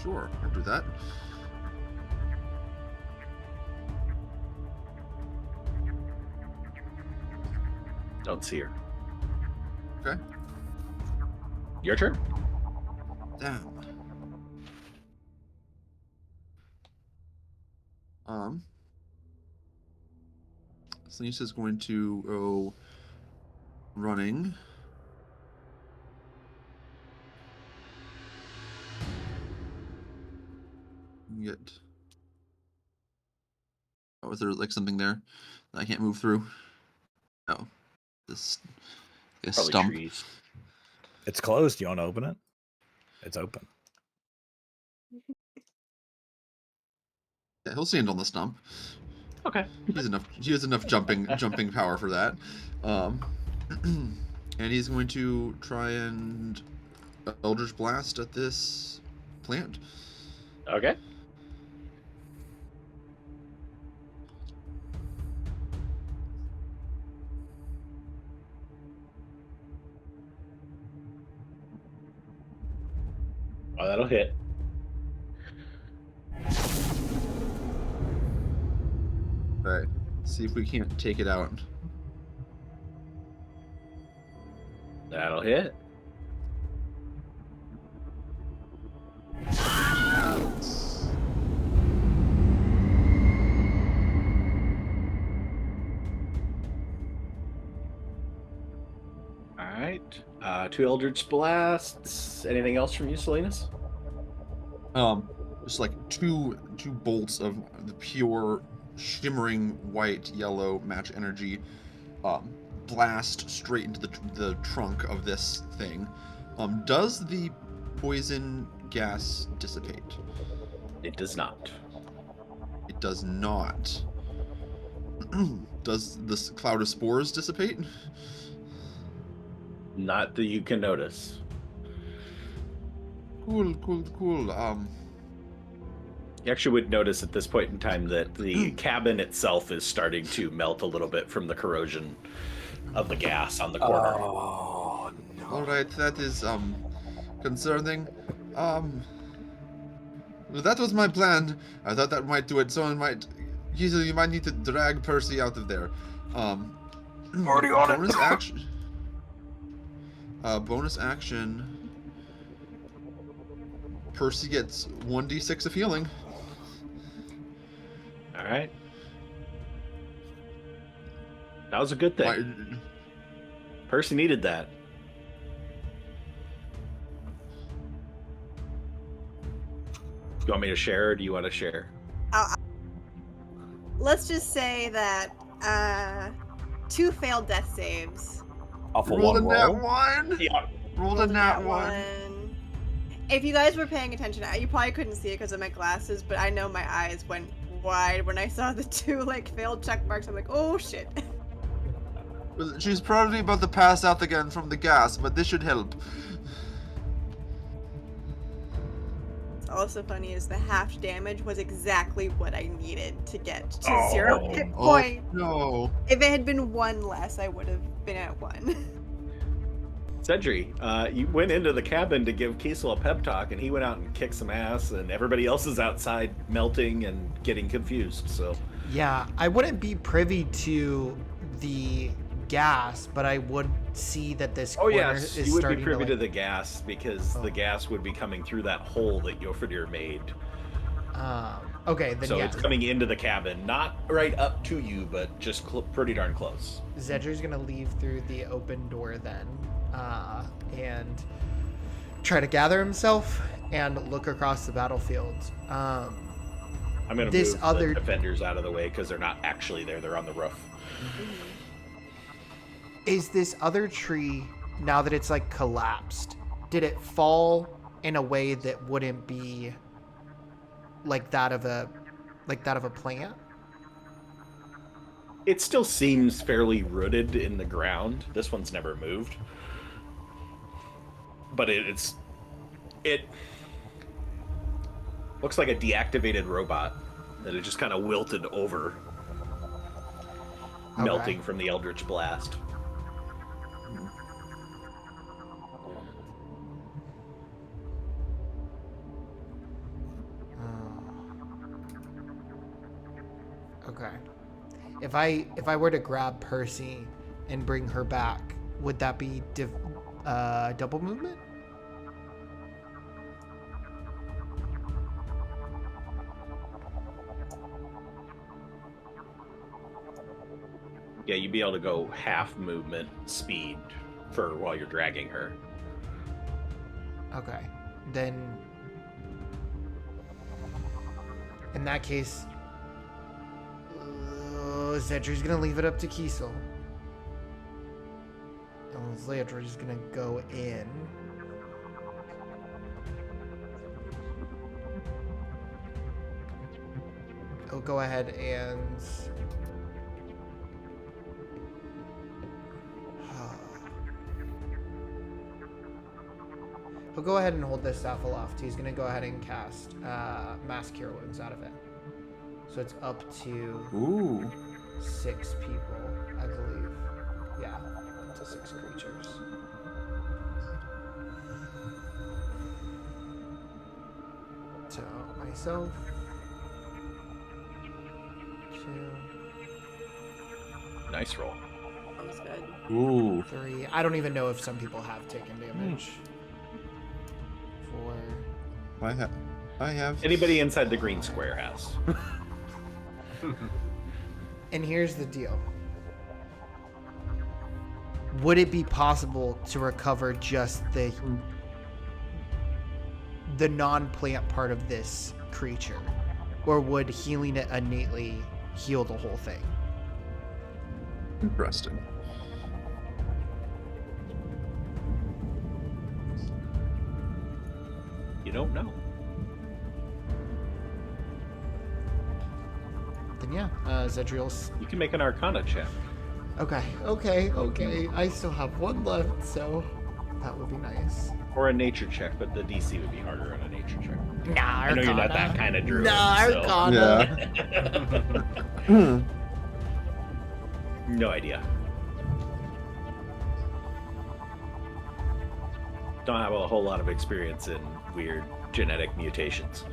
Sure, I'll do that. Don't see her. Okay. Your turn. Damn. Selena's going to go running. Get. Oh, is there like something there that I can't move through? No. This Probably stump. trees. It's closed. You want to open it? It's open. Yeah, he'll stand on the stump. Okay. He has enough jumping power for that. And he's going to try and Eldritch Blast at this plant. Okay. Oh, that'll hit. Alright, see if we can't take it out. That'll hit. Alright. 2 Eldritch Blasts. Anything else from you, Salinas? Just like two bolts of the pure shimmering white yellow match energy blast straight into the trunk of this thing. Does the poison gas dissipate? It does not. It does not. Does this cloud of spores dissipate? Not that you can notice. Cool. You actually would notice at this point in time that the cabin itself is starting to melt a little bit from the corrosion of the gas on the corner. Oh, no. Alright, that is concerning. That was my plan. I thought that might do it. Someone might you might need to drag Percy out of there. Already on it. Bonus action. Bonus action. Percy gets 1d6 of healing. All right. That was a good thing. Percy needed that. Do you want me to share, or do you want to share? Let's just say that 2 failed death saves. Off of Rolled one a nat roll. 1. Yeah. Rolled a nat 1. If you guys were paying attention, you probably couldn't see it because of my glasses, but I know my eyes went wide when I saw the 2 like failed check marks. I'm like, oh shit. She's probably about to pass out again from the gas, but this should help. also funny is the half damage was exactly what I needed to get to 0 hit Oh points. no. If it had been 1 less, I would have been at 1. Cedri, you went into the cabin to give Kiesel a pep talk, and he went out and kicked some ass, and everybody else is outside melting and getting confused, so... Yeah, I wouldn't be privy to the gas, but I would see that this Oh corner yes, is you would starting be privy to, to like, the gas, because the gas would be coming through that hole that Yofadir made. Okay, then So yeah. it's coming into the cabin, not right up to you, but just pretty darn close. Zedri's gonna leave through the open door then, and try to gather himself and look across the battlefield. I'm gonna This move other- the defenders out of the way because they're not actually there; they're on the roof. Is this other tree, now that it's like collapsed, did it fall in a way that wouldn't be like that of a plant? It still seems fairly rooted in the ground. This one's never moved, but it looks like a deactivated robot that it just kind of wilted over, melting from the Eldritch Blast. Okay. If I were to grab Percy and bring her back, would that be double movement? Yeah, you'd be able to go half movement speed for while you're dragging her. Okay. Then in that case, Zedri's gonna leave it up to Kiesel. And Zedri's gonna go in. He'll go ahead and he'll go ahead and hold this staff aloft. He's gonna go ahead and cast Mass Cure Wounds out of it. So it's up to Ooh. 6 people, I believe. Yeah, up to 6 creatures. So myself, 2, Nice roll. That was good. Ooh. 3. I don't even know if some people have taken damage. 4. I have. Anybody inside the green square has. And here's the deal. Would it be possible to recover just the non-plant part of this creature? Or would healing it innately heal the whole thing? Interesting. You don't know. Then yeah, Zedriel's... You can make an Arcana check. Okay. I still have 1 left, so that would be nice. Or a nature check, but the DC would be harder on a nature check. Nah, I know you're not that kind of druid. Nah, so- Arcana. Yeah. No idea. Don't have a whole lot of experience in weird genetic mutations.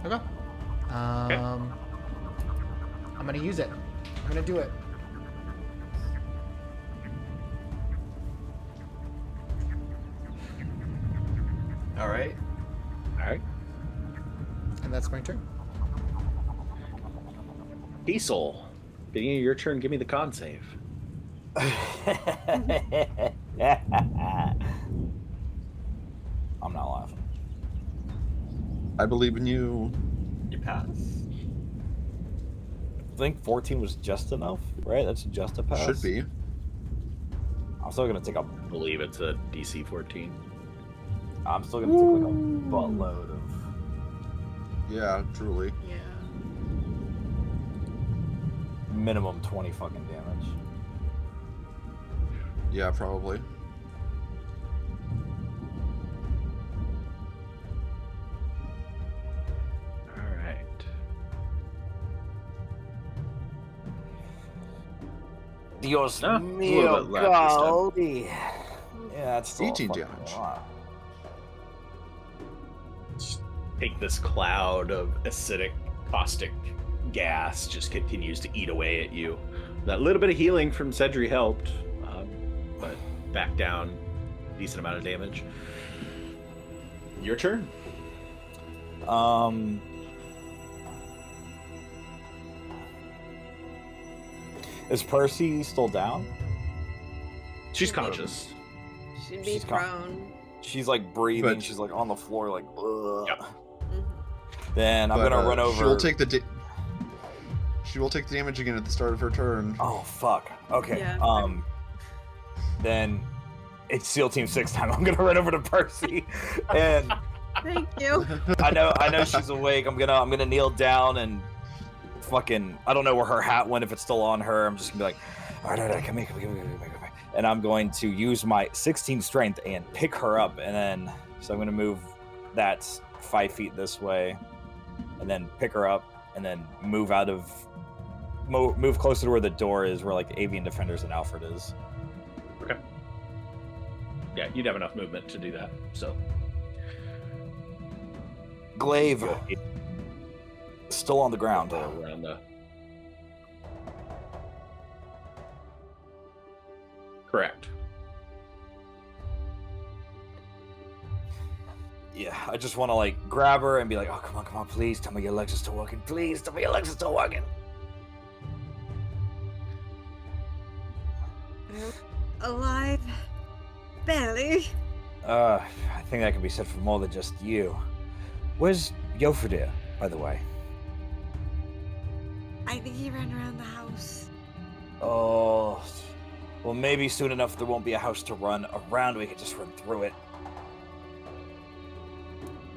Okay. I'm gonna use it. I'm gonna do it. All right. All right. And that's my turn. Kiesel, beginning of your turn, give me the con save. I'm not laughing. I believe in you. You pass. I think 14 was just enough, right? That's just a pass. Should be. I'm still gonna take a. I believe it's a DC 14. I'm still gonna take like a buttload of. Yeah, truly. Yeah. Minimum 20 fucking damage. Yeah, probably. Dios No, a little mío, bit left this time. golly. Yeah, that's still 18 fucking damage. lot. Take this cloud of acidic, caustic gas just continues to eat away at you. That little bit of healing from Cedri helped, but back down a decent amount of damage. Your turn. Is Percy still down? She's conscious. Should be She's prone. She's like breathing. But- She's like on the floor, like. Ugh. Yep. Mhm. Then I'm But, gonna run over. She will take the damage again at the start of her turn. Oh fuck. Okay. Yeah. Then it's SEAL Team 6 time. I'm gonna run over to Percy, and Thank you. I know she's awake. I'm gonna kneel down and fucking. I don't know where her hat went. If it's still on her, I'm just gonna be like, all right, come here. And I'm going to use my 16 strength and pick her up, and then so I'm gonna move that 5 feet this way, and then pick her up, and then move closer to where the door is, where like Avian Defenders and Alfred is. Okay. Yeah, you'd have enough movement to do that. So. Glaive still on the ground. Around the... Correct. Yeah, I just want to like grab her and be like, oh, come on, please tell me your legs are still working. Please tell me your legs are still working. Alive. Barely. I think that can be said for more than just you. Where's Yofadir, by the way? I think he ran around the house. Oh, well, maybe soon enough there won't be a house to run around. We can just run through it.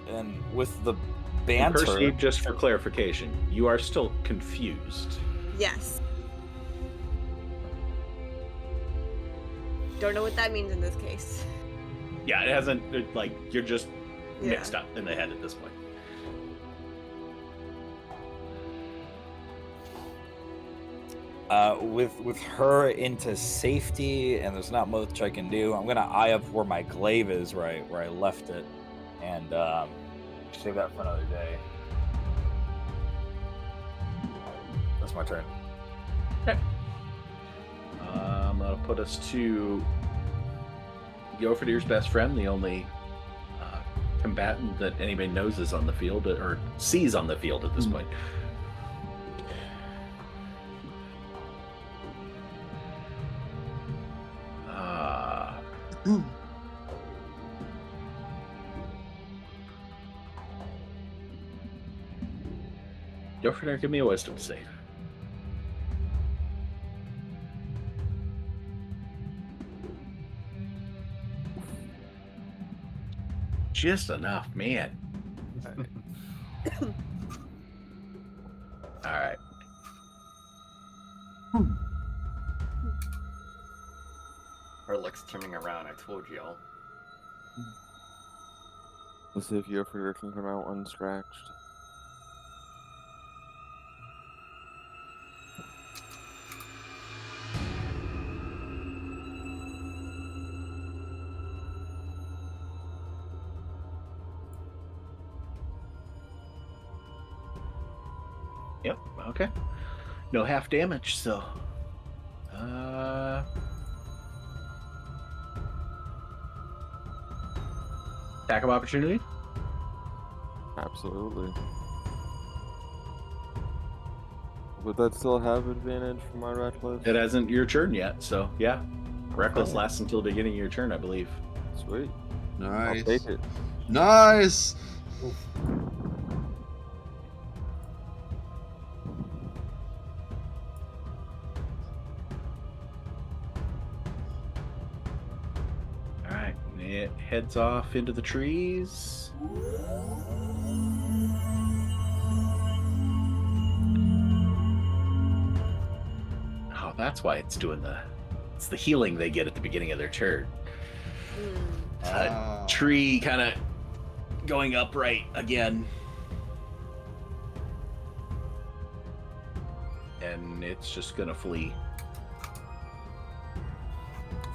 And with the banter... Percy, just for clarification, you are still confused. Yes. Don't know what that means in this case. Yeah, it hasn't, you're just mixed up in the head at this point. With her into safety, and there's not much I can do, I'm gonna eye up where my glaive is, where I left it, and save that for another day. That's my turn. Okay. That'll put us to Yofadir's best friend, the only combatant that anybody knows is on the field, or sees on the field at this point. Yofadir, give me a wisdom save. Just enough, man. All right. Her luck's turning around, I told y'all. Let's see if Yofadir can come out unscratched. Yep, okay. No half damage, so. Attack of opportunity? Absolutely. Would that still have advantage for my reckless? It hasn't your turn yet, so yeah. Reckless Okay. lasts until the beginning of your turn, I believe. Sweet. Nice. I'll take it. Nice. Alright, it heads off into the trees. Oh, that's why it's doing it's the healing they get at the beginning of their turn. Ah. Tree kind of going upright again. And it's just gonna flee.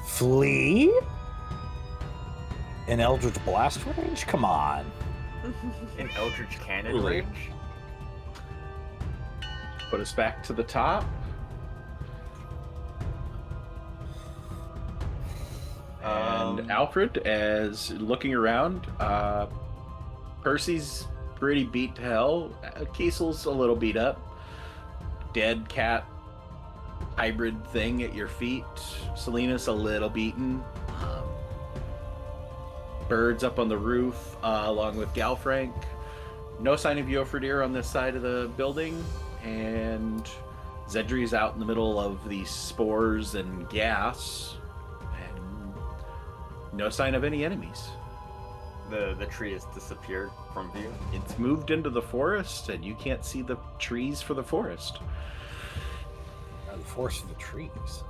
Flee? In Eldritch Blast range? Come on. In Eldritch Cannon Really? range? Put us back to the top. And Alfred, as looking around, Percy's pretty beat to hell. Kiesel's a little beat up. Dead cat hybrid thing at your feet. Selena's a little beaten. Birds up on the roof, along with Galfrank. No sign of Yofredir on this side of the building. And Zedri's out in the middle of these spores and gas. And no sign of any enemies. The tree has disappeared from view. It's moved into the forest, and you can't see the trees for the forest. The forest of the trees.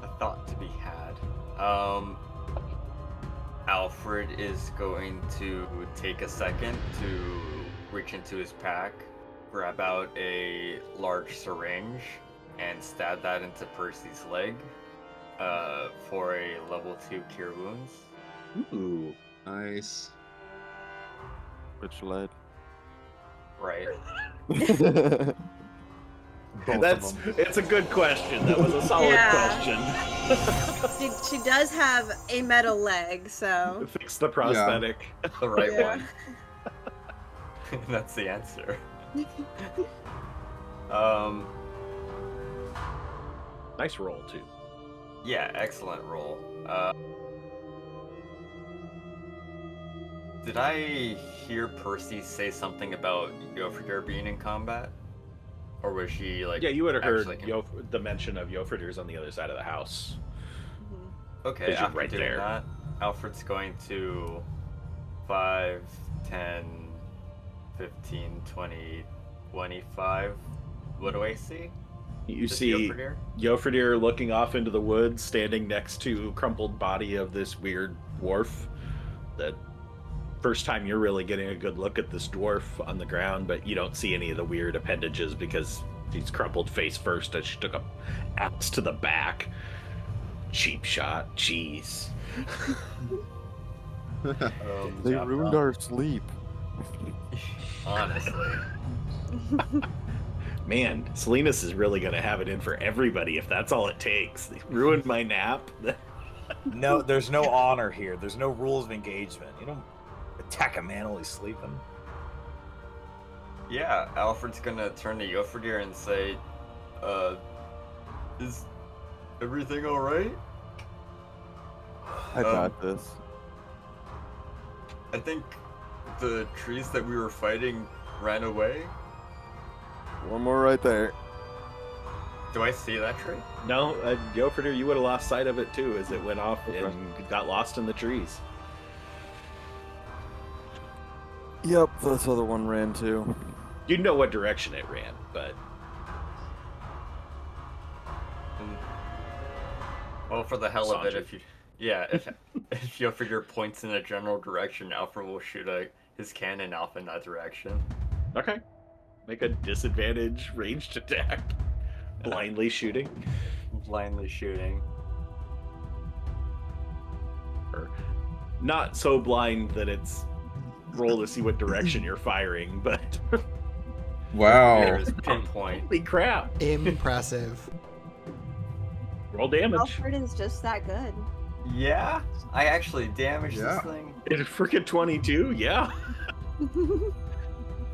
A thought to be had. Alfred is going to take a second to reach into his pack, grab out a large syringe, and stab that into Percy's leg for a level 2 cure wounds. Ooh. Nice. Which leg? Right. It's a good question. That was a solid question. She does have a metal leg, so. Fix the prosthetic. The right Yeah. one. That's the answer. Nice roll, too. Yeah, excellent roll. Did I hear Percy say something about Yofredir being in combat? Or was she like? Yeah, you would have heard actually- the mention of Yofredir's on the other side of the house. Okay, Because you're after right doing there. that, Alfred's going to 5, 10, 15, 20, 25. What do I see? You Just see Yofredir? Yofredir looking off into the woods, standing next to crumpled body of this weird dwarf. That first time you're really getting a good look at this dwarf on the ground, but you don't see any of the weird appendages because he's crumpled face first as she took a axe to the back. Cheap shot, cheese. They Yeah, ruined our sleep. honestly. Man, Salinas is really gonna have it in for everybody if that's all it takes. They ruined my nap. No, there's no honor here. There's no rules of engagement. You don't attack a man while he's sleeping. Yeah, Alfred's gonna turn to Yofredir and say, is everything alright? I got this. I think the trees that we were fighting ran away. One more right there. Do I see that tree? No, Yofredir, you would have lost sight of it too as it went off and got lost in the trees. Yep, this other one ran too. You know what direction it ran, but Well, for the hell of it, Saunter. if Yofredir points in a general direction, Alfred will shoot his cannon off in that direction. okay. Make a disadvantage ranged attack. Blindly shooting. Blindly shooting. Or not so blind that it's roll to see what direction you're firing, but Wow. There's pinpoint. holy crap. Impressive. Roll damage. Alfred is just that good. Yeah, I actually damaged Yeah. this thing. It's freaking 22, yeah.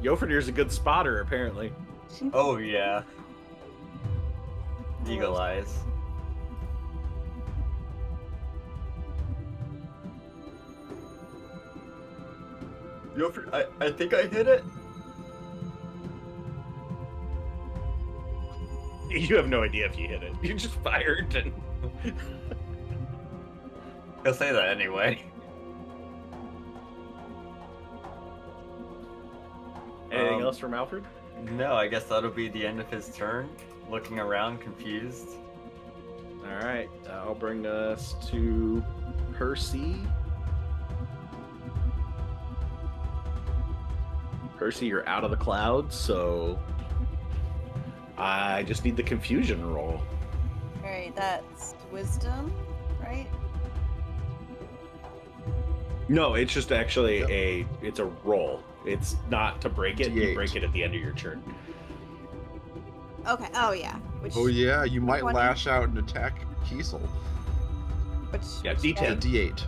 Yofredir's a good spotter, apparently. Oh yeah. Eagle eyes. I think I hit it. You have no idea if you hit it. You just fired and He'll say that anyway. anything else from Alfred? No, I guess that'll be the end of his turn. Looking around, confused. All right, I'll bring us to Percy. Percy, you're out of the clouds, so I just need the confusion roll. Alright, that's wisdom, right? No, it's just actually Yep. it's a roll. It's not to break it. You D8. break it at the end of your turn. Okay, oh yeah. Which, Oh yeah, you might 20? lash out and attack Kiesel. which, Yeah, which D10. A D8.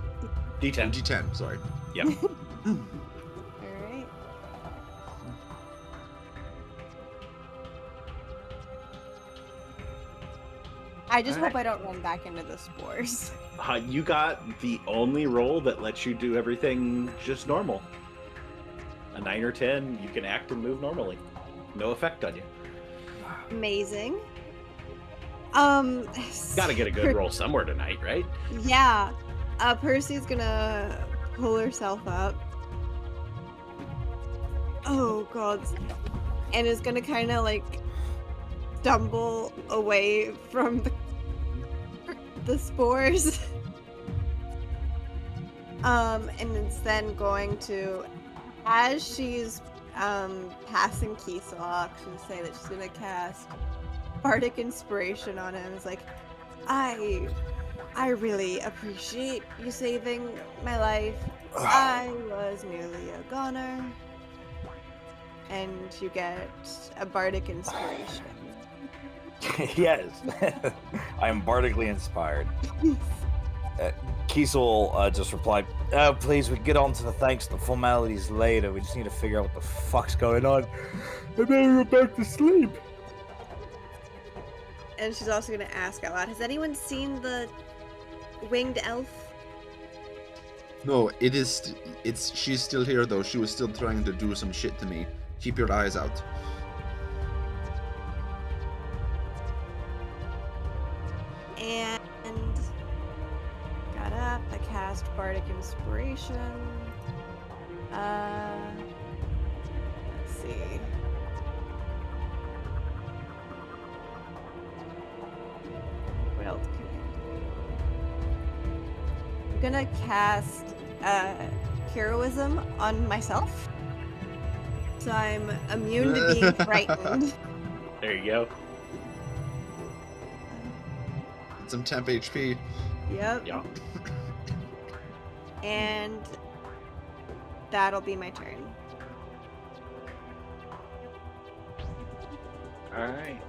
D10. D10, sorry. Yep. Alright. I just hope I don't run back into the spores. You got the only roll that lets you do everything just normal. A 9 or 10, you can act and move normally. No effect on you. Amazing. Gotta get a good roll somewhere tonight, right? Yeah. Percy's gonna pull herself up. Oh god. And is gonna kinda like stumble away from the spores. And it's then going to, as she's passing Kiesel, she'll say that she's gonna cast Bardic Inspiration on him. It's like, I really appreciate you saving my life. I was nearly a goner. And you get a Bardic Inspiration. Yes, I am bardically inspired. Kiesel just replied, "Oh, please, we can get on to the thanks and the formalities later. We just need to figure out what the fuck's going on. And then we're back to sleep." And she's also going to ask out loud, has anyone seen the winged elf? No, she's still here though. She was still trying to do some shit to me. Keep your eyes out. And got up, I cast Bardic Inspiration. Let's see. What else can I do? I'm gonna cast heroism on myself. So I'm immune to being frightened. There you go. Some temp HP. Yep. Yeah. And that'll be my turn. Alright.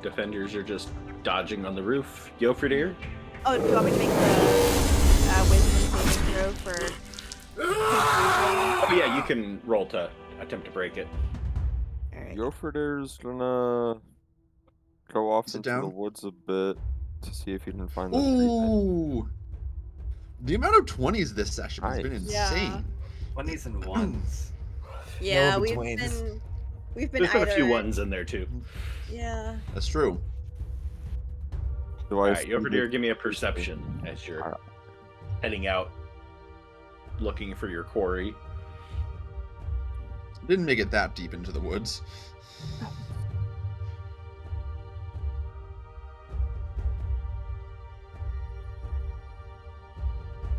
Defenders are just dodging on the roof. Yofridir? Oh, do you want me to make the wisdom saving throw for confusion? Oh yeah, you can roll to attempt to break it. Alright. Yofridir's gonna go off Sit into down. the woods a bit to see if he can find the Ooh! The amount of 20s this session has been Nice. Yeah. insane. 20s and 1s. Yeah, No we've betweens. been There's been a few either- ones in there too. Yeah. That's true. Do I Alright, see Yofridir, give me a perception as you're Alright. heading out looking for your quarry. Didn't make it that deep into the woods.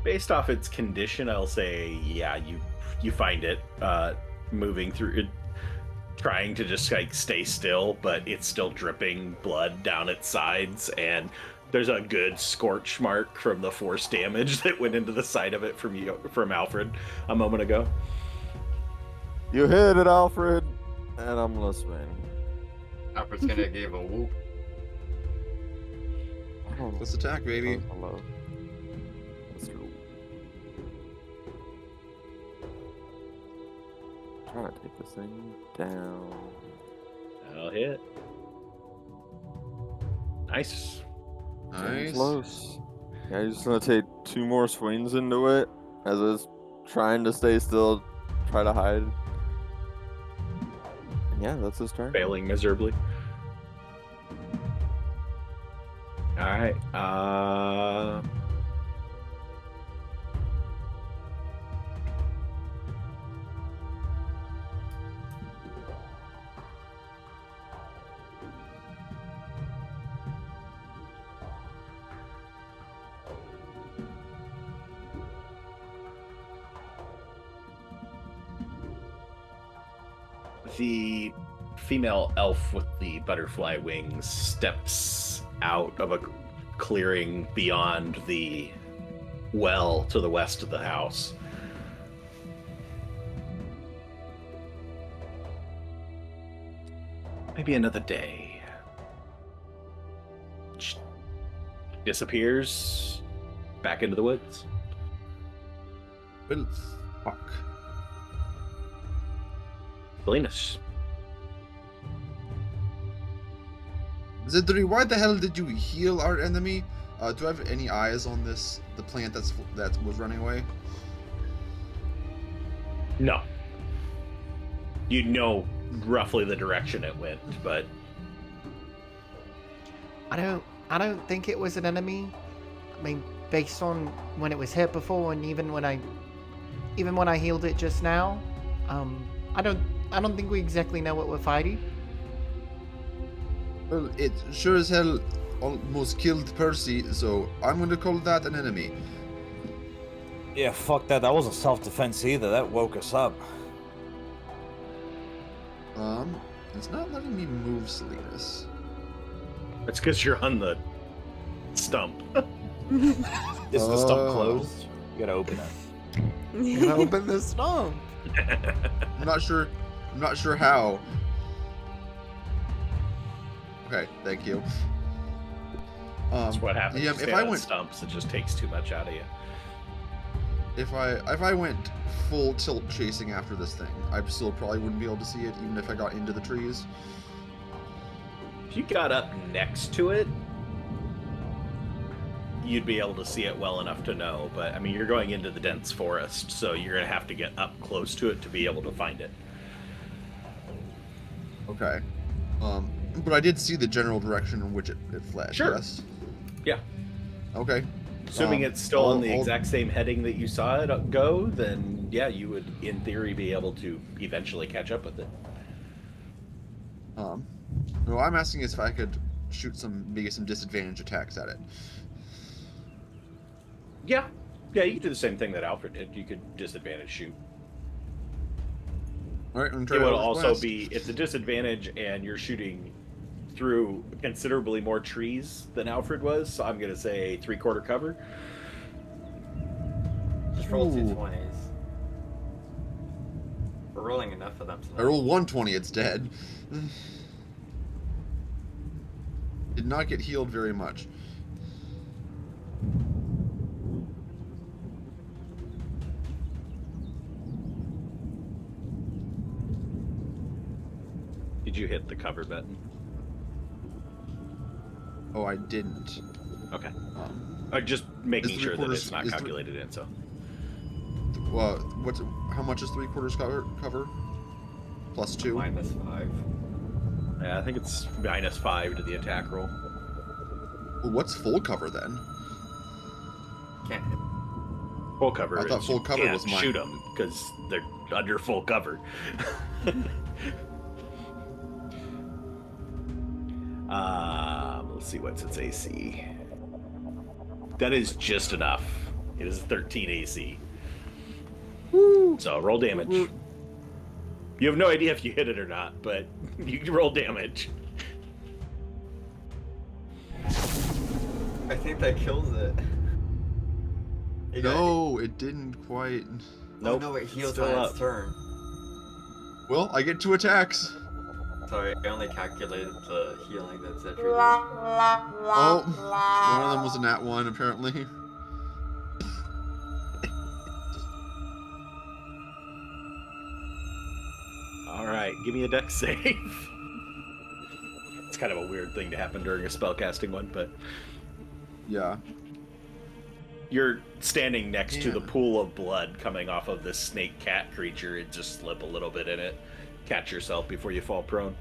Based off its condition, I'll say, yeah, you find it moving through it, trying to just like stay still, but it's still dripping blood down its sides, and there's a good scorch mark from the force damage that went into the side of it from Alfred a moment ago. You hit it, Alfred, and I'm listening. Alfred's gonna give a whoop. Oh, Let's attack, baby. hello. Let's go. Trying to take this thing down. That'll hit. Nice. Getting Nice. close. Yeah, he's just gonna take 2 more swings into it as it's trying to stay still, try to hide. And yeah, that's his turn. Failing miserably. Alright, the female elf with the butterfly wings steps out of a clearing beyond the well to the west of the house. Maybe another day. Disappears back into the woods. Well, fuck. Linus. Zidri, why the hell did you heal our enemy? Do I have any eyes on this? The plant that was running away? No. You know roughly the direction it went, but I don't think it was an enemy. I mean, based on when it was hit before, and even when I healed it just now, I don't think we exactly know what we're fighting. Well, it sure as hell almost killed Percy, so I'm going to call that an enemy. Yeah, fuck that. That wasn't self-defense either. That woke us up. It's not letting me move, Salinas. it's because you're on the stump. Is the stump Oh. closed? You gotta open it. You gotta open the stump. I'm not sure how. Okay, thank you. That's what happens. Yeah, You if stand I on went stumps, it just takes too much out of you. if I went full tilt chasing after this thing, I still probably wouldn't be able to see it even if I got into the trees. If you got up next to it, you'd be able to see it well enough to know, but I mean, you're going into the dense forest, so you're going to have to get up close to it to be able to find it. Okay. But I did see the general direction in which it fled. Sure. Yes. Yeah. Okay. Assuming it's still on the I'll- exact same heading that you saw it go, then yeah, you would, in theory, be able to eventually catch up with it. No, I'm asking is if I could shoot maybe some disadvantage attacks at it. Yeah. Yeah, you could do the same thing that Alfred did. You could disadvantage shoot. All right, I'm It trying would to also be, it's a disadvantage and you're shooting through considerably more trees than Alfred was, so I'm going to say 3/4 cover. Just roll two Ooh. 20s. We're rolling enough of them I tonight. roll 120, it's dead. Did not get healed very much. Did you hit the cover button? Oh, I didn't. Okay. Um, Just making Is sure that 3/4 it's not is three- calculated in, so. well, how much is 3/4 cover? Plus 2. -5. Yeah, I think it's -5 to the attack roll. Well, what's full cover then? Can't hit. Full cover. I thought is full you cover can't was mine. shoot them because they're under full cover. Let's see what's its AC. That is just enough. It is 13 AC. So roll damage. You have no idea if you hit it or not, but you can roll damage. I think that kills it. You got- No, it didn't quite. Oh, Nope, no, it heals still on up. its turn. Well, I get 2 attacks. Sorry, I only calculated the healing that's at Oh, one of them was a nat 1, apparently. Alright, give me a dex save. It's kind of a weird thing to happen during a spellcasting one, but Yeah. you're standing next to the Damn. pool of blood coming off of this snake cat creature. It just slip a little bit in it. Catch yourself before you fall prone.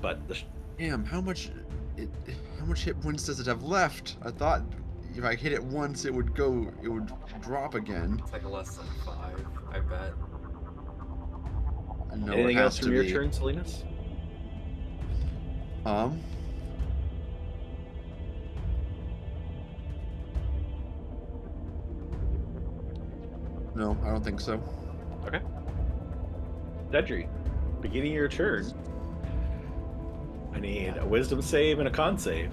But the Damn, how much hit points does it have left? I thought if I hit it once, it would drop again. It's like a less than 5, I bet. I know anything it has else to from your be. turn, Salinas? No, I don't think so. Okay. Dedry, beginning of your turn, I need a wisdom save and a con save.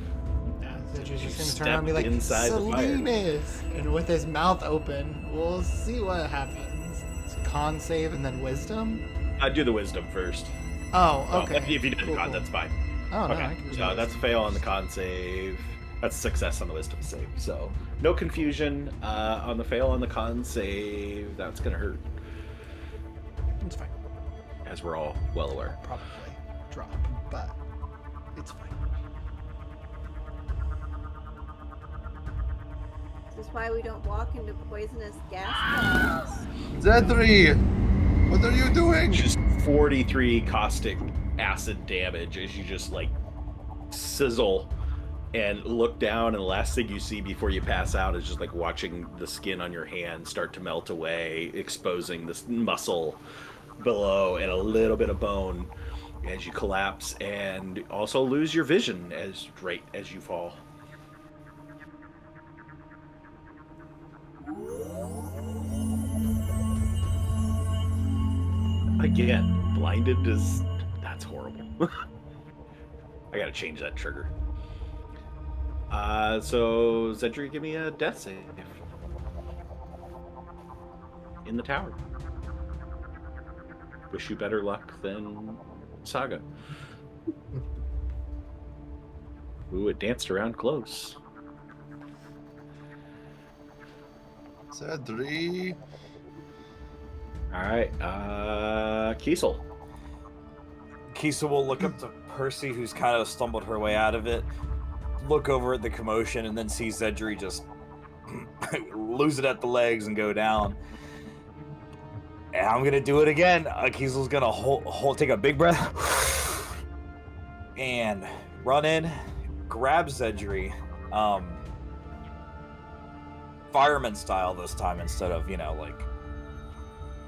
Yeah, Zedry's You just gonna turn around and be like, stepped inside the fire. Salinas! And with his mouth open, we'll see what happens. It's con save and then wisdom? I'd do the wisdom first. Oh, Well, okay. If you did the Cool, con, cool. that's fine. Oh, no, Okay, I can do so that. that's a fail on the con save. That's a success on the wisdom save. So no confusion on the fail on the con save. That's gonna hurt, It's fine. as we're all well aware. Probably drop, but it's fine. This is why we don't walk into poisonous gas clouds. Zedri! What are you doing? Just 43 caustic acid damage as you just like sizzle and look down, and the last thing you see before you pass out is just like watching the skin on your hand start to melt away, exposing this muscle below and a little bit of bone as you collapse, and also lose your vision right as you fall. Again, blinded is... that's horrible. I gotta change that trigger. So Zedri, give me a death save. In the tower. Wish you better luck than Saga. Ooh, it danced around close. Zedri. Alright, Kiesel. Kisa will look up to Percy, who's kind of stumbled her way out of it, look over at the commotion, and then see Zedri just lose it at the legs and go down. And I'm gonna do it again. Kiesel's gonna take a big breath and run in, grab Zedri, fireman style this time instead of, like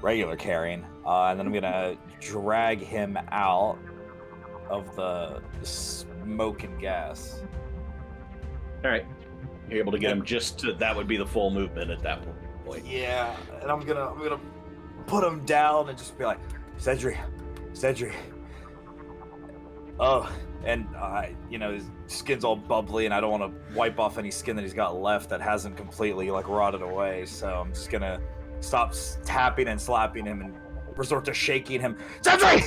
regular carrying. And then I'm gonna drag him out of the smoke and gas. Alright. You're able to get him just to... that would be the full movement at that point. Yeah, and I'm gonna put him down and just be like, Zedri. Oh, and his skin's all bubbly, and I don't want to wipe off any skin that he's got left that hasn't completely rotted away. So I'm just gonna stop tapping and slapping him and resort to shaking him. Zedri!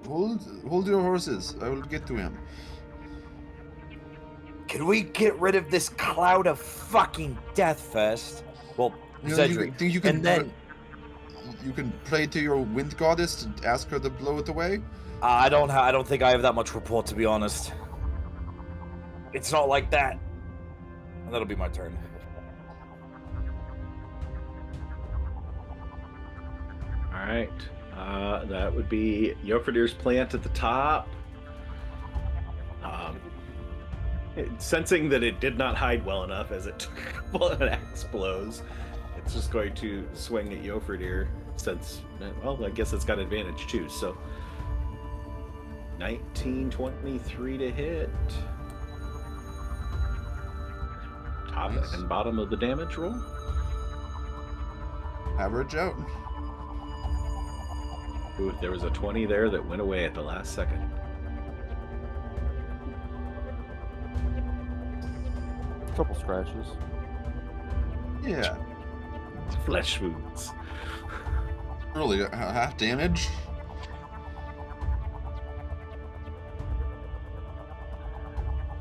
Hold your horses. I will get to him. Can we get rid of this cloud of fucking death first? Well, Zedri, You can, and then you can pray to your wind goddess and ask her to blow it away. I don't think I have that much rapport, to be honest. It's not like that. And that'll be my turn. Alright. That would be Yofridir's plant at the top. Sensing that it did not hide well enough as it took a couple of axe blows, it's just going to swing at Yofridir since, well, I guess it's got advantage too. So 1923 to hit. Top Nice. and bottom of the damage roll. Average out. Ooh, there was a 20 there that went away at the last second. Couple scratches. Yeah. Flesh wounds. Really, half damage.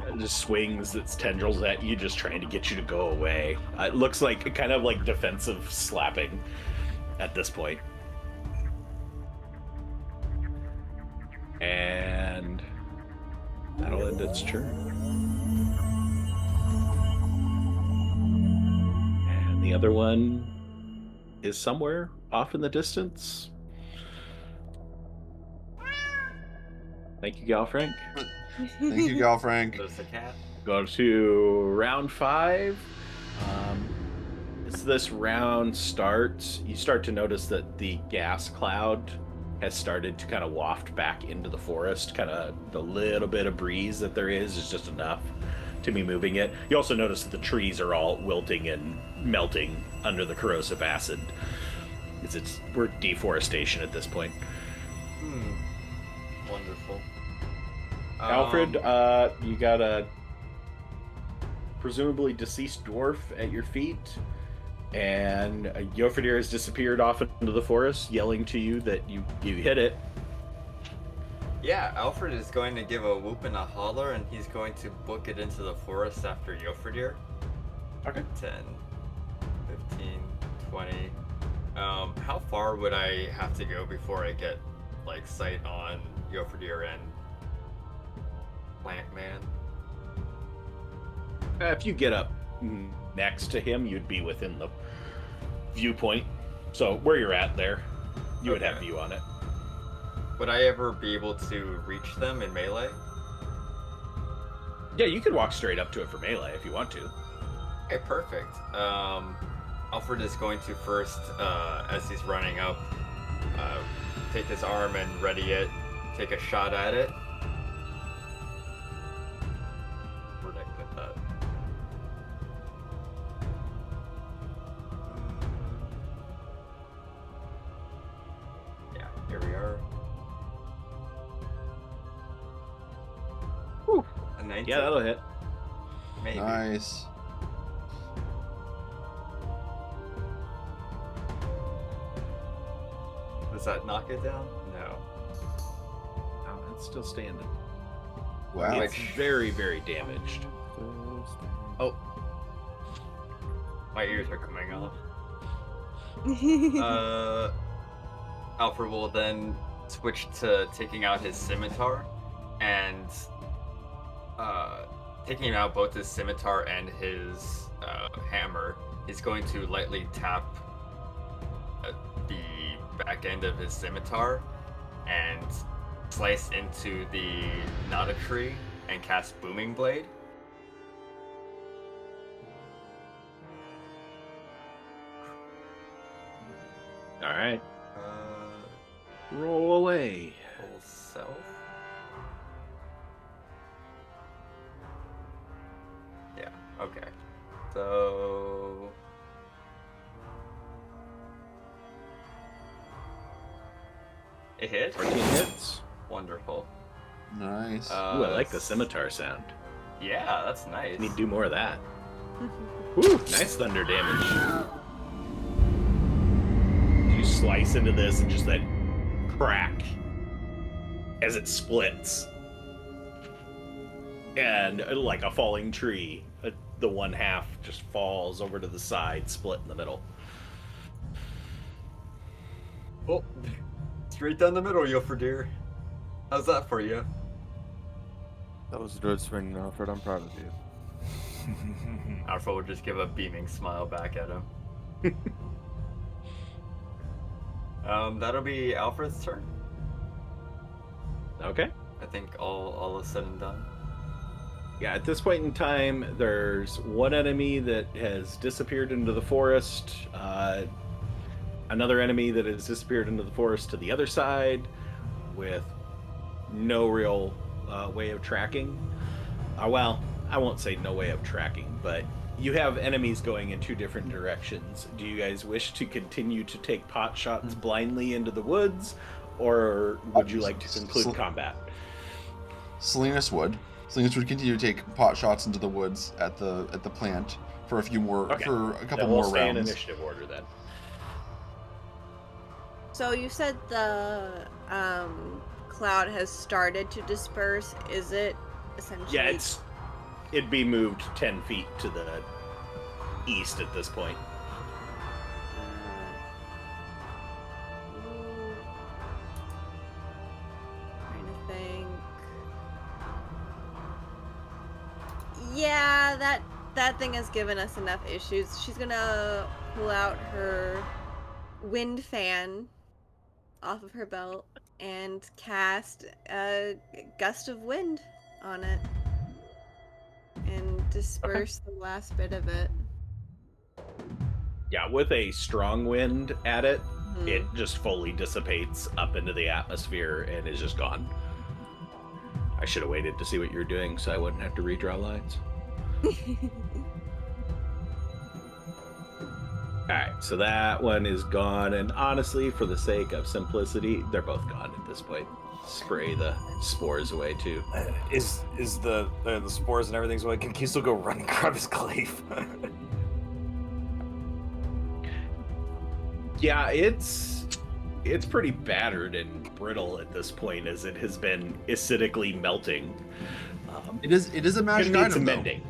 It just swings its tendrils at you, just trying to get you to go away. It looks like kind of like defensive slapping at this point. And that'll end its turn. And the other one is somewhere off in the distance. Thank you, Galfrank. Thank you, Galfrank. There's the cat. Go to round 5. As this round starts, you start to notice that the gas cloud has started to kind of waft back into the forest. Kind of the little bit of breeze that there is just enough to be moving it. You also notice that the trees are all wilting and melting under the corrosive acid. We're deforestation at this point. Wonderful. Alfred, you got a presumably deceased dwarf at your feet, and Yofadir has disappeared off into the forest, yelling to you that you hit it. Yeah, Alfred is going to give a whoop and a holler, and he's going to book it into the forest after Yofadir. Okay. 10, 15, 20. How far would I have to go before I get, like, sight on Yofadir and Plant Man? If you get up next to him, you'd be within the viewpoint. So where you're at there, you would have view on it. Would I ever be able to reach them in melee? Yeah, you could walk straight up to it for melee if you want to. Okay, perfect. Alfred is going to first, as he's running up, take his arm and ready it, take a shot at it. Where'd I put that? Yeah, here we are. Whew. A 19? Yeah, that'll hit. Maybe. Nice. Does that knock it down? No. Oh, it's still standing. Wow. It's very, very damaged. Oh, My ears are coming off. Alfred will then switch to taking out his scimitar and taking out both his scimitar and his hammer. He's going to lightly tap the back end of his scimitar and slice into the Nada tree and cast Booming Blade. all right. Roll away. Full self. Yeah, okay. So it hit? 14 hits. Wonderful. Nice. Ooh, I like the scimitar sound. Yeah, that's nice. Need to do more of that. Ooh, nice thunder damage. You slice into this and just that crack as it splits. And like a falling tree, the one half just falls over to the side, split in the middle. Oh, straight down the middle, Yofadir. How's that for you? That was good swinging, Alfred. I'm proud of you. Alfred will just give a beaming smile back at him. That'll be Alfred's turn. Okay. I think all is said and done. Yeah, at this point in time, there's one enemy that has disappeared into the forest, another enemy that has disappeared into the forest to the other side, with no real way of tracking. Well, I won't say no way of tracking, but you have enemies going in two different directions. Do you guys wish to continue to take pot shots blindly into the woods, or would you like to conclude combat? Salinas would. Salinas would continue to take pot shots into the woods at the plant for a few more, Okay. for a couple Then we'll more stay in rounds. initiative order then. So you said the cloud has started to disperse. Is it essentially? Yeah, it'd be moved 10 feet to the east at this point. Trying to think. Yeah, that thing has given us enough issues. She's gonna pull out her wind fan off of her belt and cast a gust of wind on it and disperse the last bit of it. Yeah, with a strong wind at it, Mhm. it just fully dissipates up into the atmosphere and is just gone. I should have waited to see what you're doing so I wouldn't have to redraw lines. Alright, so that one is gone, and honestly, for the sake of simplicity, they're both gone at this point. Spray the spores away too. Is the spores and everything's away? Can you still go run and grab his glaive? Yeah, it's pretty battered and brittle at this point, as it has been acidically melting. It is a magic It needs item, some though. mending.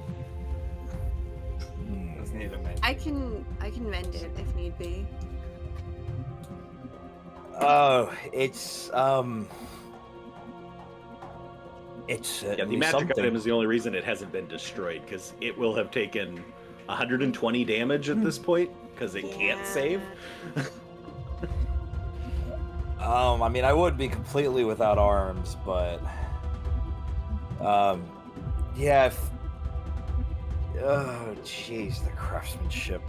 Does need a mend. I can mend it if need be. Oh, it's Yeah, the magic item is the only reason it hasn't been destroyed, because it will have taken 120 damage at this point, because it can't save. I mean, I would be completely without arms, but yeah. Oh, jeez, the craftsmanship.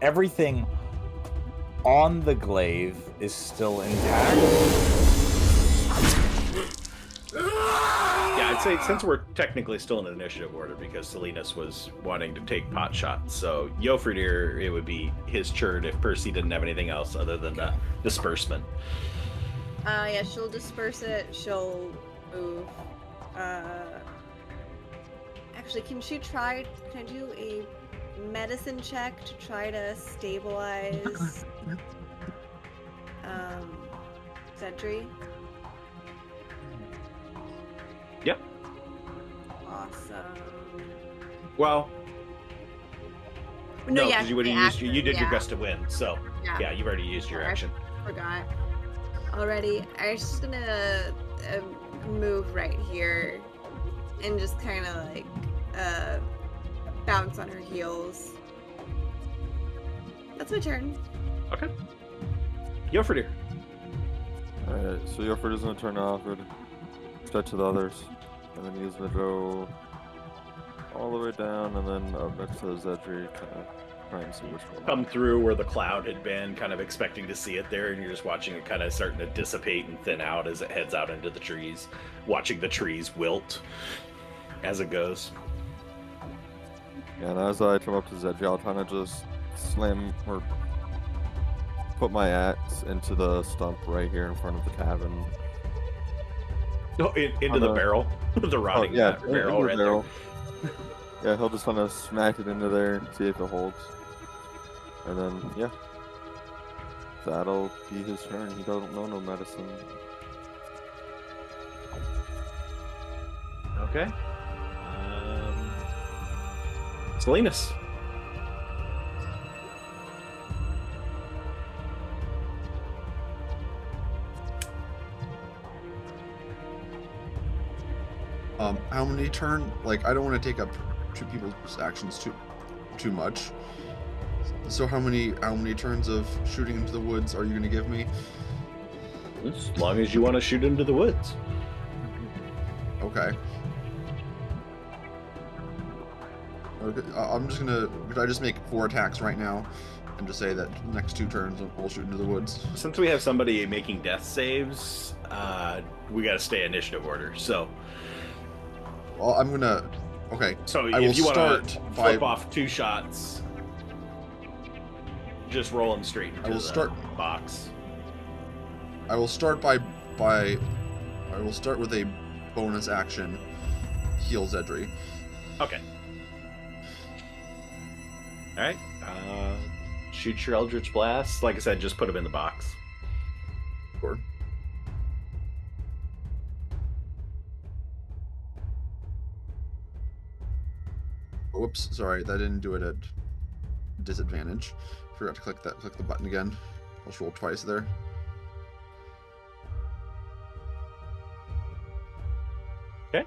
Everything on the glaive is still intact. Yeah, I'd say since we're technically still in initiative order, because Salinas was wanting to take pot shots, so Jofridir, it would be his turn if Percy didn't have anything else other than the disbursement. Yeah, she'll disperse it. She'll move. Actually, can I do a medicine check to try to stabilize Zedri? Yep. Awesome. Well, no, yeah, because you would have used you did your gust of wind, so yeah, you've already used your Sorry, action. I forgot. Already, I'm just gonna move right here and just kind of like bounce on her heels. That's my turn. Okay. Jofridir. Alright, so Jofridir's gonna turn off and stretch to the others. And then he's gonna go all the way down and then up next to Zedri, kind of try and see which one. Come through where the cloud had been, kind of expecting to see it there, and you're just watching it kind of starting to dissipate and thin out as it heads out into the trees, watching the trees wilt as it goes. And as I come up to Zedri, I'll kind of just slam or put my axe into the stump right here in front of the cabin. Oh, into the barrel, the rotting barrel into the right barrel. Yeah, he'll just kind of smack it into there, see if it holds. And then, yeah. That'll be his turn. He doesn't know no medicine. Okay. Salinas. How many turn? Like, I don't want to take up two people's actions too much. So how many turns of shooting into the woods are you going to give me? As long as you want to shoot into the woods. Okay. Okay, I'm just gonna. Could I just make 4 attacks right now, and just say that next 2 turns we'll shoot into the woods? Since we have somebody making death saves, we got to stay initiative order. So, Well, I'm gonna. Okay. so I will if you want start to by. flip off 2 shots, just roll them straight into I will the start. box. I will start by. I will start with a bonus action. Heal Zedri. Okay. All right. Shoot your Eldritch Blast. Like I said, just put them in the box. Sure. Whoops, sorry, that didn't do it at disadvantage. Forgot to click the button again. Let's roll twice there. Okay.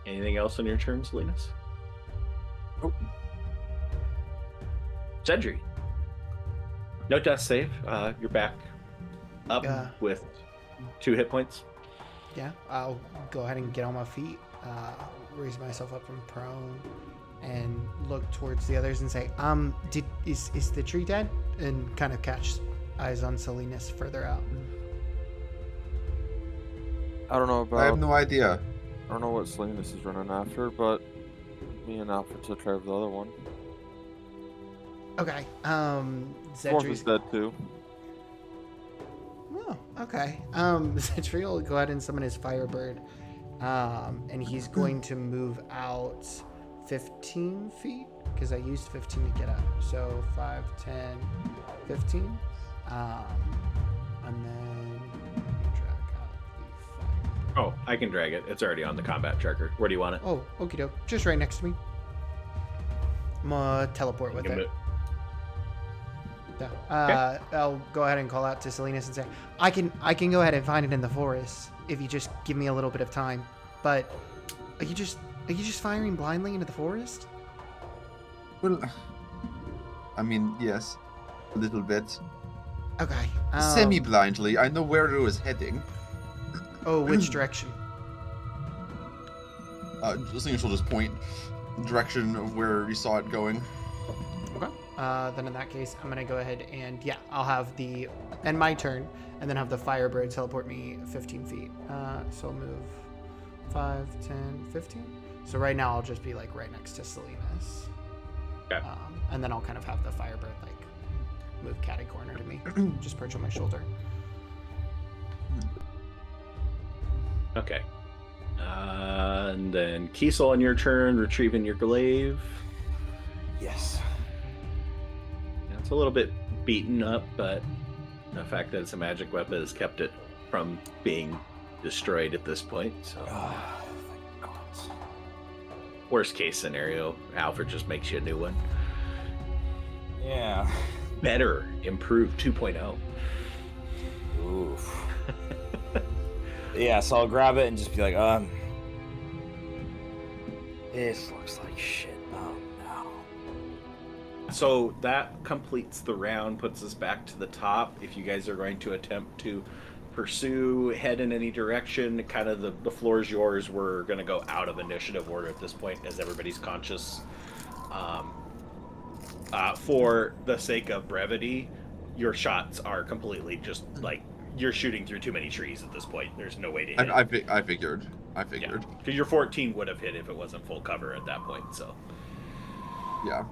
Anything else on your turn, Salinas? Nope. Zedri. No death save. You're back up Yeah. with 2 hit points. Yeah, I'll go ahead and get on my feet, raise myself up from prone, and look towards the others and say, is the tree dead? And kind of catch eyes on Salinas further out. I don't know about. I have no idea. I don't know what Salinas is running after, but me and Alfred took care of the other one. Okay. Morph is Zedri's. dead too. Oh, okay. Zedri will go ahead and summon his Firebird. And he's going to move out 15 feet because I used 15 to get up. So 5, 10, 15. And then drag out the fire. Oh, I can drag it. It's already on the combat tracker. Where do you want it? Oh, okie doke. Just right next to me. I'm gonna teleport with it. Yeah. I'll go ahead and call out to Salinas and say, I can go ahead and find it in the forest if you just give me a little bit of time. But are you just firing blindly into the forest? Well, I mean, yes, a little bit. Okay. Semi-blindly. I know where it was heading. Oh, which direction? Salinas will just point the direction of where you saw it going. Okay. Then in that case, I'm gonna go ahead and I'll have end my turn, and then have the Firebird teleport me 15 feet. So I'll move 5, 10, 15. So right now I'll just be like right next to Salinas. Okay. And then I'll kind of have the Firebird like move catty corner to me, just perch on my shoulder. Okay. And then Kiesel, on your turn, retrieving your glaive. Yes. It's a little bit beaten up, but the fact that it's a magic weapon has kept it from being destroyed at this point. So, Oh, thank God. worst case scenario, Alfred just makes you a new one. Yeah. Better, improved 2.0. Oof. Yeah, so I'll grab it and just be like, this looks like shit. Oh no. So that completes the round, puts us back to the top. If you guys are going to attempt to pursue, head in any direction, kind of the floor is yours. We're going to go out of initiative order at this point as everybody's conscious. For the sake of brevity, your shots are completely just like you're shooting through too many trees at this point. There's no way to hit. I figured. Because your 14 would have hit if it wasn't full cover at that point. So Yeah.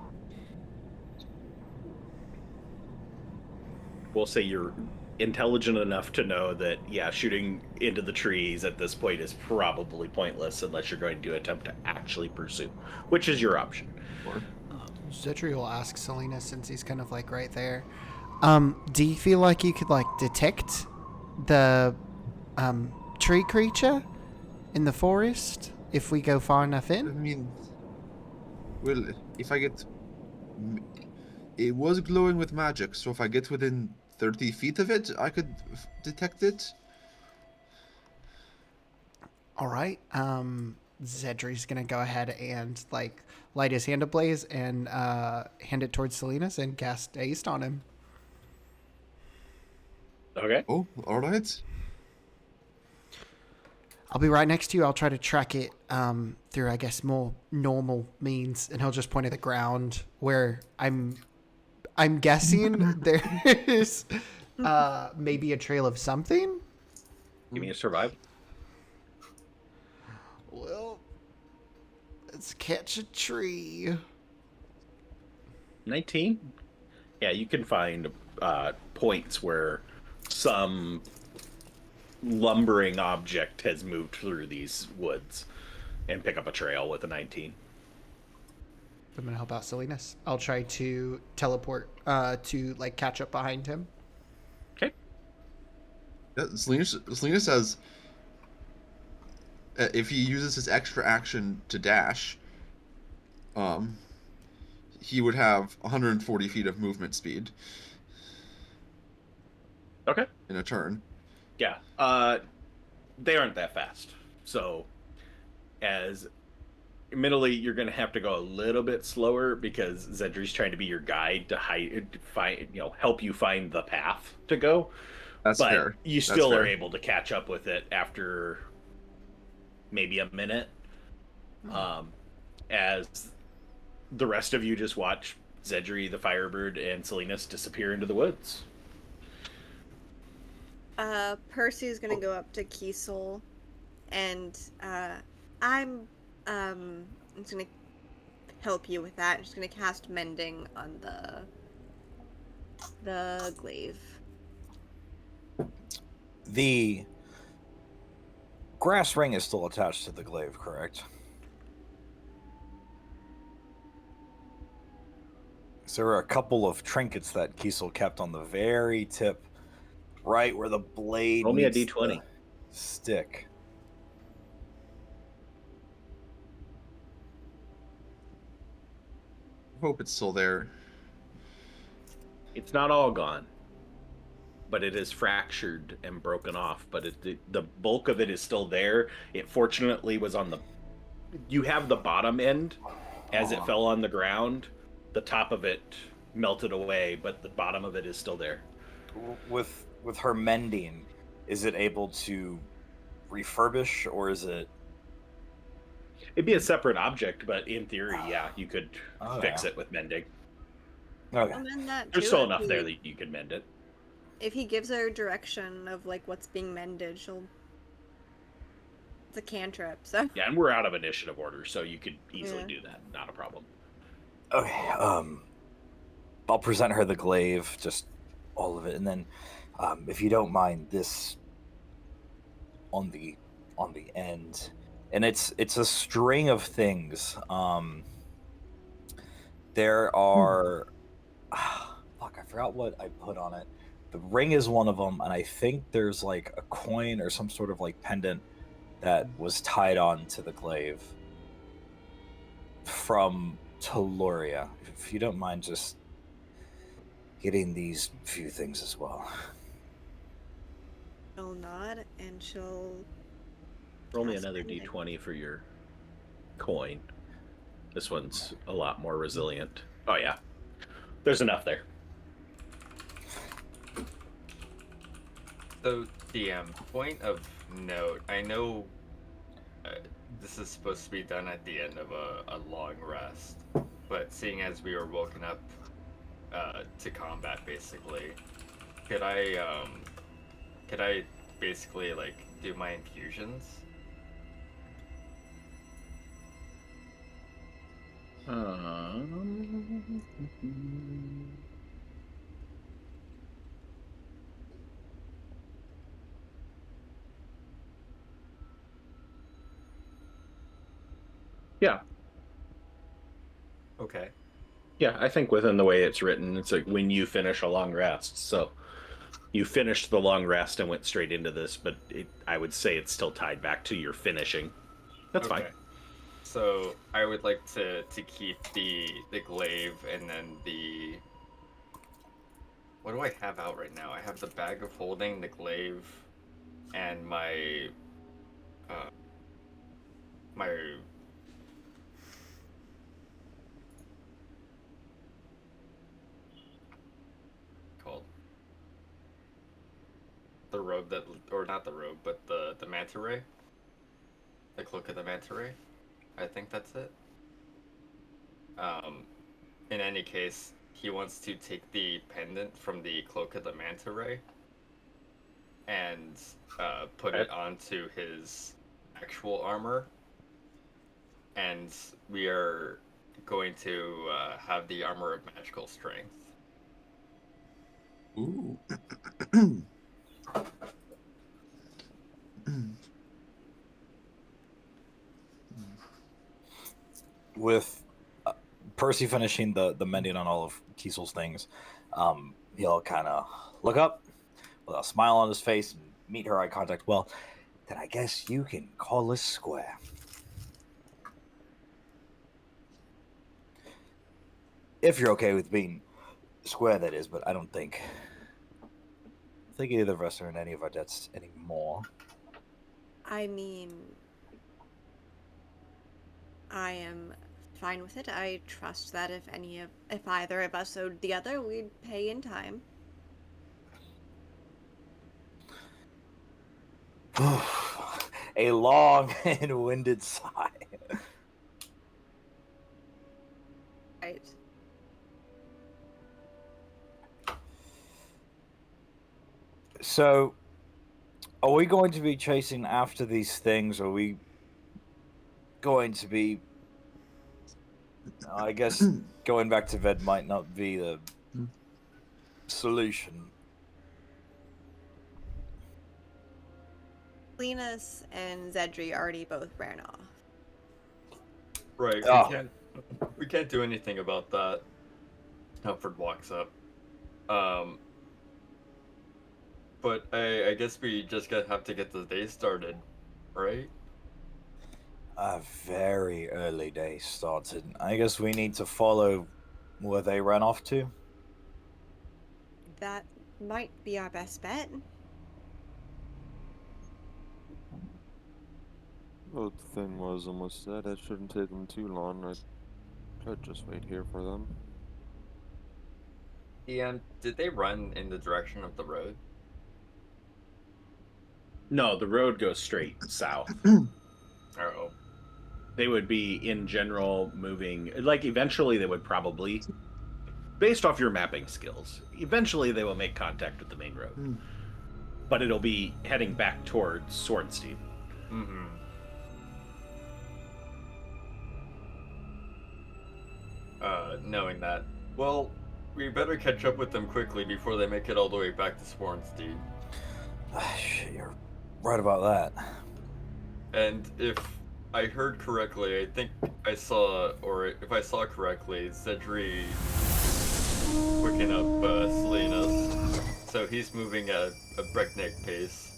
we'll say you're intelligent enough to know that shooting into the trees at this point is probably pointless unless you're going to attempt to actually pursue, which is your option. Or, Zedri will ask Selena, since he's kind of like right there. Do you feel like you could like detect the tree creature in the forest if we go far enough I in? mean, well, if I get, it was glowing with magic, so if I get within 30 feet of it, I could detect it. All right. Zedri's gonna go ahead and like light his hand ablaze and hand it towards Salinas and cast haste on him. Okay. Oh, all right. I'll be right next to you. I'll try to track it through, I guess, more normal means, and he'll just point at the ground where I'm guessing there's maybe a trail of something. Give me a survive. Well, let's catch a tree. 19? Yeah, you can find points where some lumbering object has moved through these woods and pick up a trail with a 19. I'm gonna help out Salinas. I'll try to teleport to like catch up behind him. Okay. Yeah, Selena says if he uses his extra action to dash, he would have 140 feet of movement speed. Okay. In a turn. Yeah. They aren't that fast. So, as admittedly, you're going to have to go a little bit slower because Zedri's trying to be your guide to help you find the path to go. That's but fair. You still are able to catch up with it after maybe a minute. As the rest of you just watch Zedri, the Firebird, and Salinas disappear into the woods. Percy's gonna go up to Kiesel And I'm just gonna help you with that. I'm just gonna cast Mending on the glaive. The grass ring is still attached to the glaive, correct? So there were a couple of trinkets that Kiesel kept on the very tip, right where the blade Roll me a meets d20. the stick. Hope it's still there. It's not all gone, but it is fractured and broken off. But the bulk of it is still there. It fortunately was on the. You have the bottom end, as it fell on the ground. The top of it melted away, but the bottom of it is still there. With her mending, is it able to refurbish, or is it? It'd be a separate object, but in theory, yeah, you could fix yeah. it with mending. Okay. I'll mend that There's too, still if enough he- there that you could mend it. If he gives her direction of like what's being mended, she'll. It's a cantrip, so. Yeah, and we're out of initiative order, so you could easily Yeah. do that. Not a problem. Okay. I'll present her the glaive, just all of it, and then, if you don't mind, this on the end, and it's a string of things. There are, fuck, I forgot what I put on it. The ring is one of them, and I think there's like a coin or some sort of like pendant that was tied on to the glaive from Taloria. If you don't mind just getting these few things as well. She'll nod and she'll. Roll me cast another Mending. d20 for your coin. This one's a lot more resilient. Oh, yeah. There's enough there. So, DM, point of note, I know this is supposed to be done at the end of a long rest, but seeing as we were woken up to combat, basically, could I basically, like, do my infusions? Yeah. Okay. Yeah, I think within the way it's written, it's like when you finish a long rest. So you finished the long rest and went straight into this, but I would say it's still tied back to your finishing. That's fine. So I would like to keep the glaive and then the. What do I have out right now? I have the bag of holding, the glaive, and my called the robe that, or not the robe, but the manta ray, the cloak of the manta ray. I think that's it. In any case, he wants to take the pendant from the cloak of the manta ray and put it onto his actual armor, and we are going to have the armor of magical strength. Ooh. With Percy finishing the mending on all of Kiesel's things, he'll kind of look up with a smile on his face and meet her eye contact. Well, then I guess you can call us square. If you're okay with being square, that is, but I don't think either of us are in any of our debts anymore. I mean, I am fine with it. I trust that if either of us owed the other, we'd pay in time. A long and winded sigh. Right. So, Are we going to be chasing after these things? Or are we going to be... I guess going back to bed might not be the solution. Linus and Zedri already both ran off. Right. Oh. We can't do anything about that. Alfred walks up. But I guess we just have to get the day started, right? A very early day started. I guess we need to follow where they ran off to. That might be our best bet. Well, the thing was almost said it shouldn't take them too long. I'd just wait here for them. Ian, did they run in the direction of the road? No, the road goes straight south. Oh. They would be, in general, moving... Like, eventually they would probably... Based off your mapping skills, eventually they will make contact with the main road. But it'll be heading back towards Swornstein. Mm-hmm. Knowing that, well, we better catch up with them quickly before they make it all the way back to Swornstein. Shit, you're right about that. And if I heard correctly, I think I saw, or if I saw correctly, Zedri picking up Salinas, so he's moving at a breakneck pace.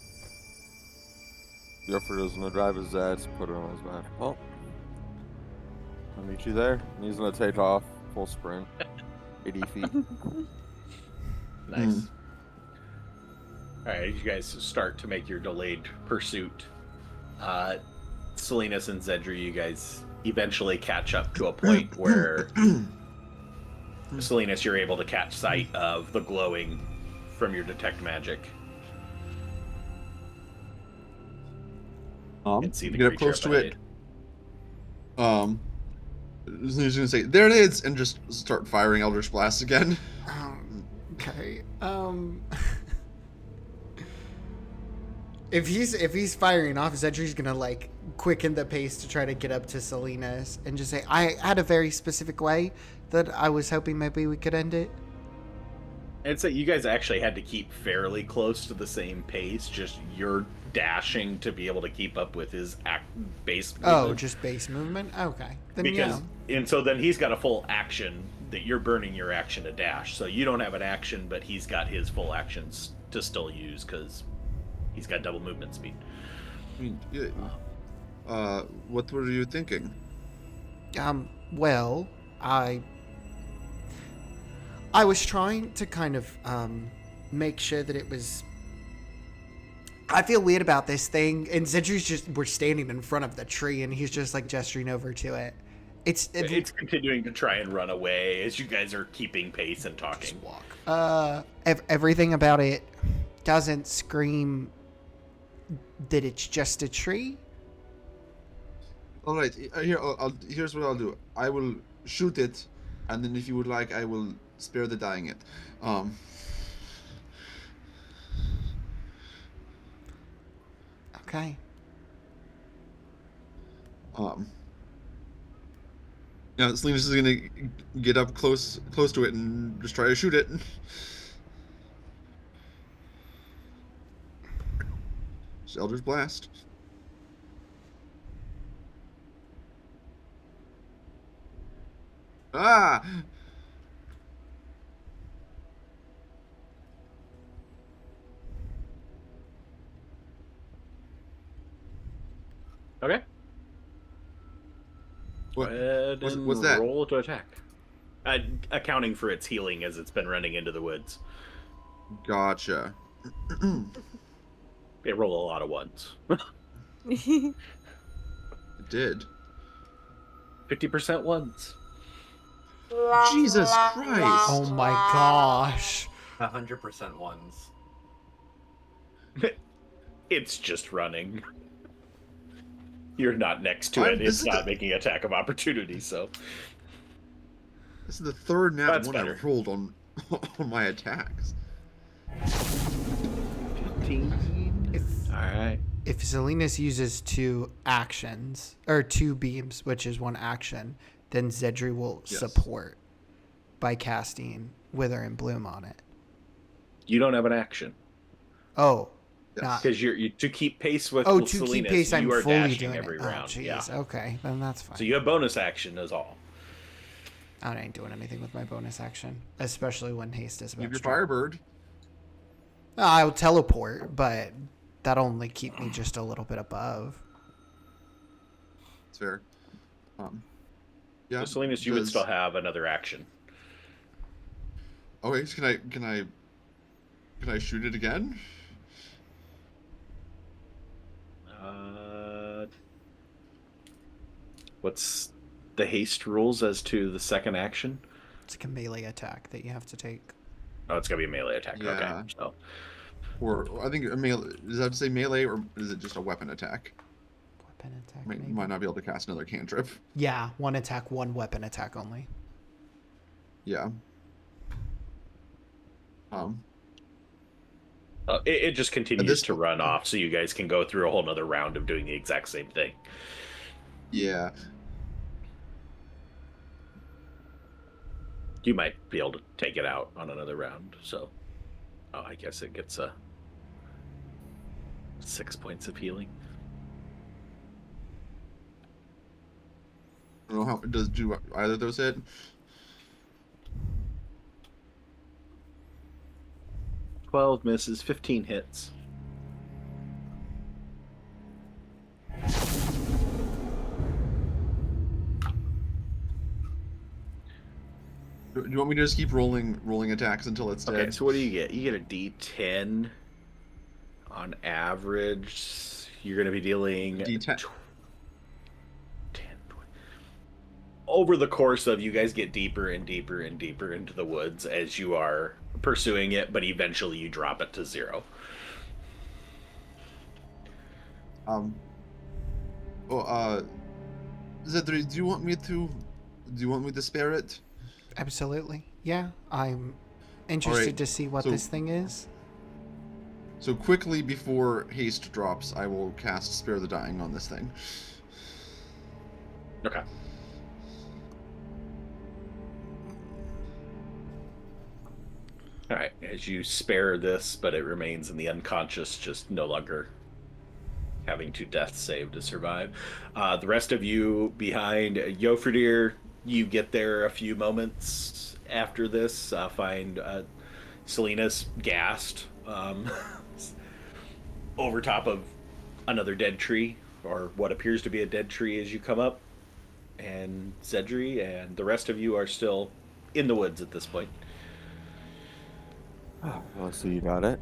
Yoffer is gonna drive his ass, put it on his back. Well, I'll meet you there. And he's gonna take off, full sprint, 80 feet. Nice. Alright, you guys start to make your delayed pursuit. Salinas and Zedri, you guys eventually catch up to a point where Salinas, you're able to catch sight of the glowing from your detect magic. And see the get up creature close to above it. He's gonna say, "There it is," and just start firing Eldritch Blast again. Okay. If he's firing off, Zedri's gonna like quicken the pace to try to get up to Salinas and just say, "I had a very specific way that I was hoping maybe we could end it." And so you guys actually had to keep fairly close to the same pace, just you're dashing to be able to keep up with his base movement. Oh, just base movement? Okay. Then Because, yeah. and so then he's got a full action that you're burning your action to dash. So you don't have an action, but he's got his full actions to still use because he's got double movement speed. I mean, what were you thinking? Well, I was trying to kind of make sure that it was... I feel weird about this thing, and Zedri's we're standing in front of the tree, and he's just like gesturing over to it. It's continuing to try and run away as you guys are keeping pace and talking. Walk. Everything about it doesn't scream that it's just a tree. All right, here's what I'll do. I will shoot it, and then if you would like, I will spare the dying it. Okay. Yeah, Salinas is gonna get up close to it and just try to shoot it. Eldritch Blast. Ah! Okay. What? Go ahead and What's that? roll to attack. Accounting for its healing as it's been running into the woods. Gotcha. It roll a lot of ones. It did. 50% ones. Jesus Christ! Oh my gosh. 100% ones. It's just running. You're not next to it. This It's is not making attack of opportunity, so. This is the third nat That's one better. I've rolled on my attacks. 15. It's right. If Salinas uses 2 actions, or 2 beams, which is 1 action, then Zedri will Yes. support by casting Wither and Bloom on it. You don't have an action. Oh. Yes. Not. Because you to keep pace with Oh, to Salinas, keep pace, I'm you are fully dashing doing every it. round. Oh, jeez. Yeah. Okay, then that's fine. So you have bonus action is all. I ain't doing anything with my bonus action, especially when haste is Leave about your strength. Firebird. I'll teleport, but that'll only keep me just a little bit above. It's fair. Yeah. So Salinas, you would does- still have another action. Okay, so can I shoot it again? What's the haste rules as to the second action? It's like a melee attack that you have to take. Oh, it's gonna be a melee attack. Yeah. Okay. So Or I think a melee. Does that say melee or is it just a weapon attack? Weapon attack, Might, maybe? might not be able to cast another cantrip. Yeah, 1 attack, 1 weapon attack only. Yeah. it just continues this to point- run off, so you guys can go through a whole nother round of doing the exact same thing. Yeah. You might be able to take it out on another round. So, I guess it gets 6 points of healing. I don't know how do either of those hit. – 12 misses, 15 hits. Do you want me to just keep rolling attacks until it's dead? Okay, so what do you get? You get a D10 on average. You're going to be dealing D10. 10, 20. Over the course of, you guys get deeper and deeper and deeper into the woods as you are pursuing it, but eventually you drop it to 0. Zedri, do you want me to spare it? Absolutely. Yeah, I'm interested Alright, to see what so- this thing is. So quickly before haste drops, I will cast Spare the Dying on this thing. Okay. All right, as you spare this, but it remains in the unconscious, just no longer having to death save to survive. The rest of you behind Yofredir, you get there a few moments after this, find Salinas gassed over top of another dead tree, or what appears to be a dead tree as you come up, and Zedri and the rest of you are still in the woods at this point. Well, so you got it.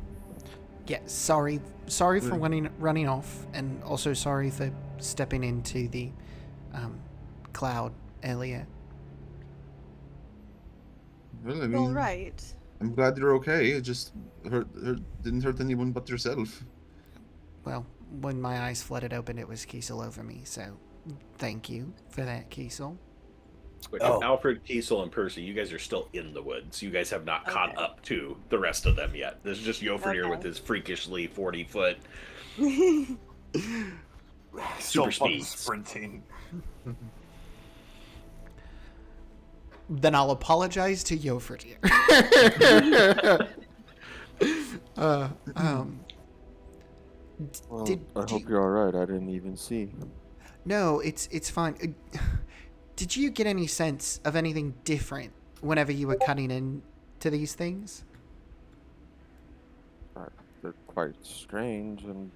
Yeah, sorry for running off, and also sorry for stepping into the cloud earlier. Well, I All mean, right. I'm glad you're okay. It just didn't hurt anyone but yourself. Well, when my eyes flooded open, it was Kiesel over me, so thank you for that, Kiesel. Which Oh. Alfred, Kiesel, and Percy, you guys are still in the woods. You guys have not caught Okay. up to the rest of them yet. This is just Yofredir Okay. with his freakishly 40-foot Still super fucking speeds. sprinting. Then I'll apologize to Yofredir. Well, Did- I do hope you- you're alright. I didn't even see. No, it's fine. Did you get any sense of anything different whenever you were cutting into these things? They're quite strange and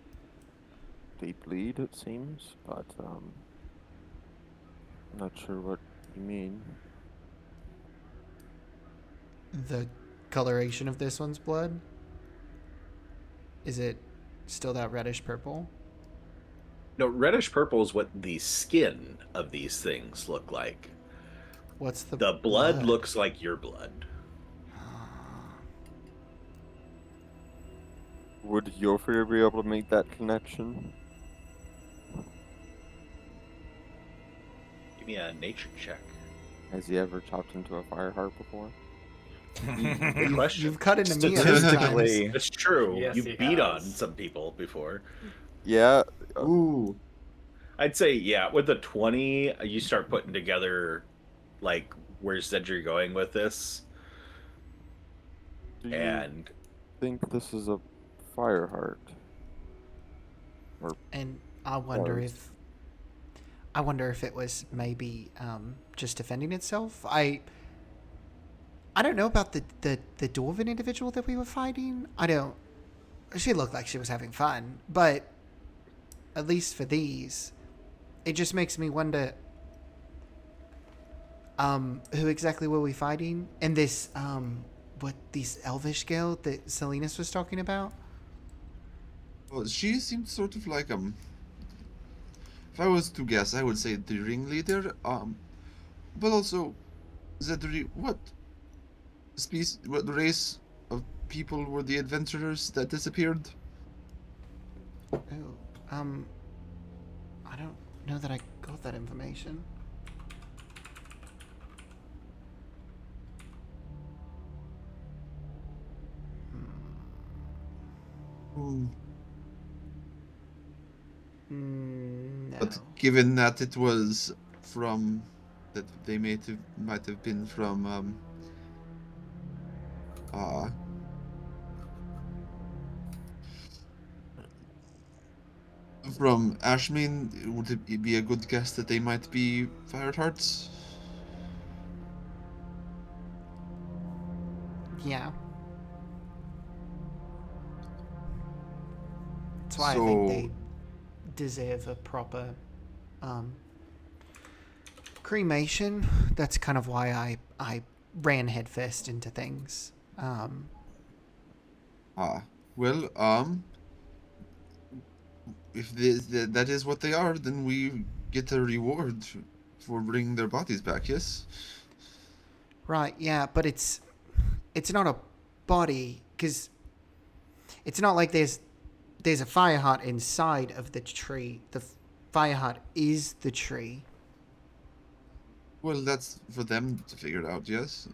they bleed, it seems, but I'm not sure what you mean. The coloration of this one's blood? Is it still that reddish purple? No, reddish purple is what the skin of these things look like. What's the The blood looks like your blood. Would Yofir be able to make that connection? Give me a nature check. Has he ever chopped into a fire heart before? Good question. You've cut into me. Statistically, It's true. Yes, you he beat on has. some people before. Yeah. Ooh. I'd say, yeah, with the 20, you start putting together, like, where's Zedri going with this? Do you And think this is a fire heart? And I wonder Close. if it was maybe just defending itself. I don't know about the dwarven individual that we were fighting. She looked like she was having fun, but at least for these, it just makes me wonder who exactly were we fighting? And this what these elvish girl that Salinas was talking about? Well, she seemed sort of like if I was to guess, I would say the ringleader. But also, Zedri, what race of people were the adventurers that disappeared? Oh, I don't know that I got that information. Hmm. No. But given that it was that they might have been from from Ashmean, would it be a good guess that they might be Fire Hearts? Yeah. That's why I think they deserve a proper cremation. That's kind of why I ran headfirst into things. Well, if that is what they are, then we get a reward for bringing their bodies back, yes? Right, yeah, but it's not a body, because it's not like there's a fire heart inside of the tree. The fire heart is the tree. Well, that's for them to figure out, yes?